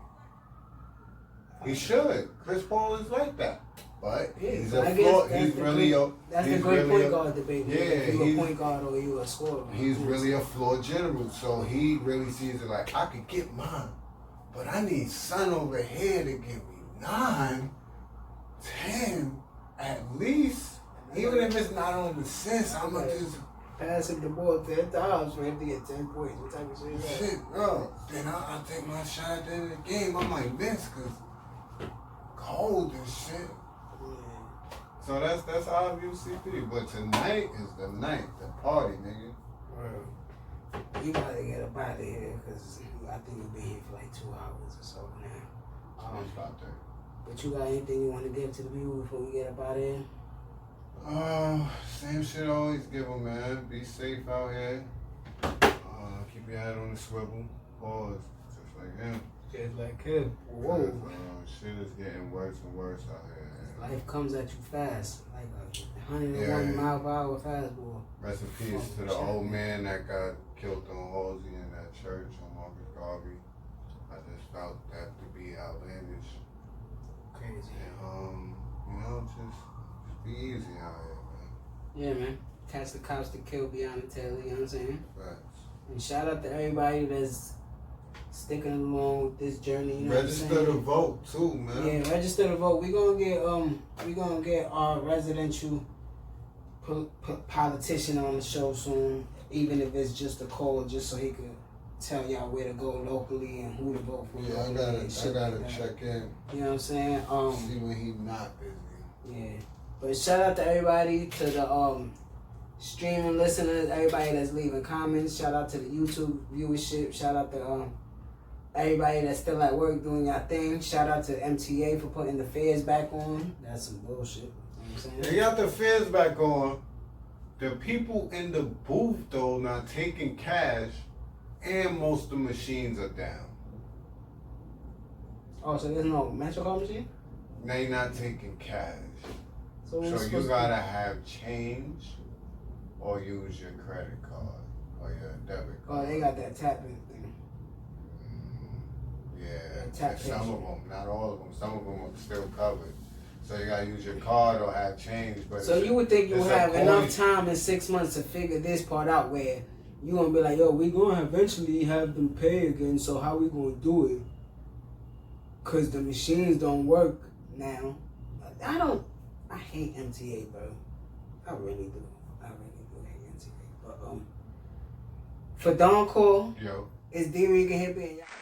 He should. Chris Paul is like that. But he's a floor. He's really a. That's the great point guard debate. Yeah, if you a point guard or you a scorer. He's really a floor general. So he really sees it like, I could get mine, but I need son over here to give me 9, 10 at least. Even if it's not on the sense, I'm gonna just pass him the ball 10 times for him to get 10 points. What type of shit is that? Shit, bro. Then I'll take my shot at the end of the game. I might miss because cold and shit. Yeah. So that's how I view CP. But tonight is the night, the party, nigga. Bro, you gotta get up out of here because I think you'll be here for like 2 hours or so now. About that. But you got anything you want to give to the people before we get up out of here? Same shit I always give them, man. Be safe out here. Keep your head on the swivel. Pause. Just like him. Just like him. Whoa. Shit is getting worse and worse out here. Life comes at you fast. Like a 101 mile per hour fastball. Rest in peace to the old man that got killed on Halsey in that church on Marcus Garvey. I just felt that to be outlandish. Crazy. And, you know, just be easy out here, man. Yeah, man. Catch the cops that killed Breanna Taylor, you know what I'm saying? Facts. And shout out to everybody that's sticking along with this journey. You know register to vote too, man. Yeah, register to vote. We gonna get our residential politician on the show soon, even if it's just a call, just so he could tell y'all where to go locally and who to vote for. Yeah, I gotta check in. You know what I'm saying? See when he's not busy. Yeah. But shout out to everybody, to the streaming listeners, everybody that's leaving comments. Shout out to the YouTube viewership. Shout out to everybody that's still at work doing your thing. Shout out to MTA for putting the feds back on. That's some bullshit. You know what I'm saying? They got the feds back on. The people in the booth though not taking cash, and most of the machines are down. Oh, so there's no MetroCard machine? They not taking cash. So you gotta have change or use your credit card or your debit card. Oh, they got that tapping thing. Yeah, some of them, not all of them. Some of them are still covered. So you gotta use your card or have change. But so you would think you would have enough time in 6 months to figure this part out, where you gonna be like, yo, we gonna eventually have them pay again. So how we gonna do it? Cause the machines don't work now. I hate MTA, bro. I really do. I really do hate MTA. But for Thedoncore, yo, it's Dricanhippie and y'all.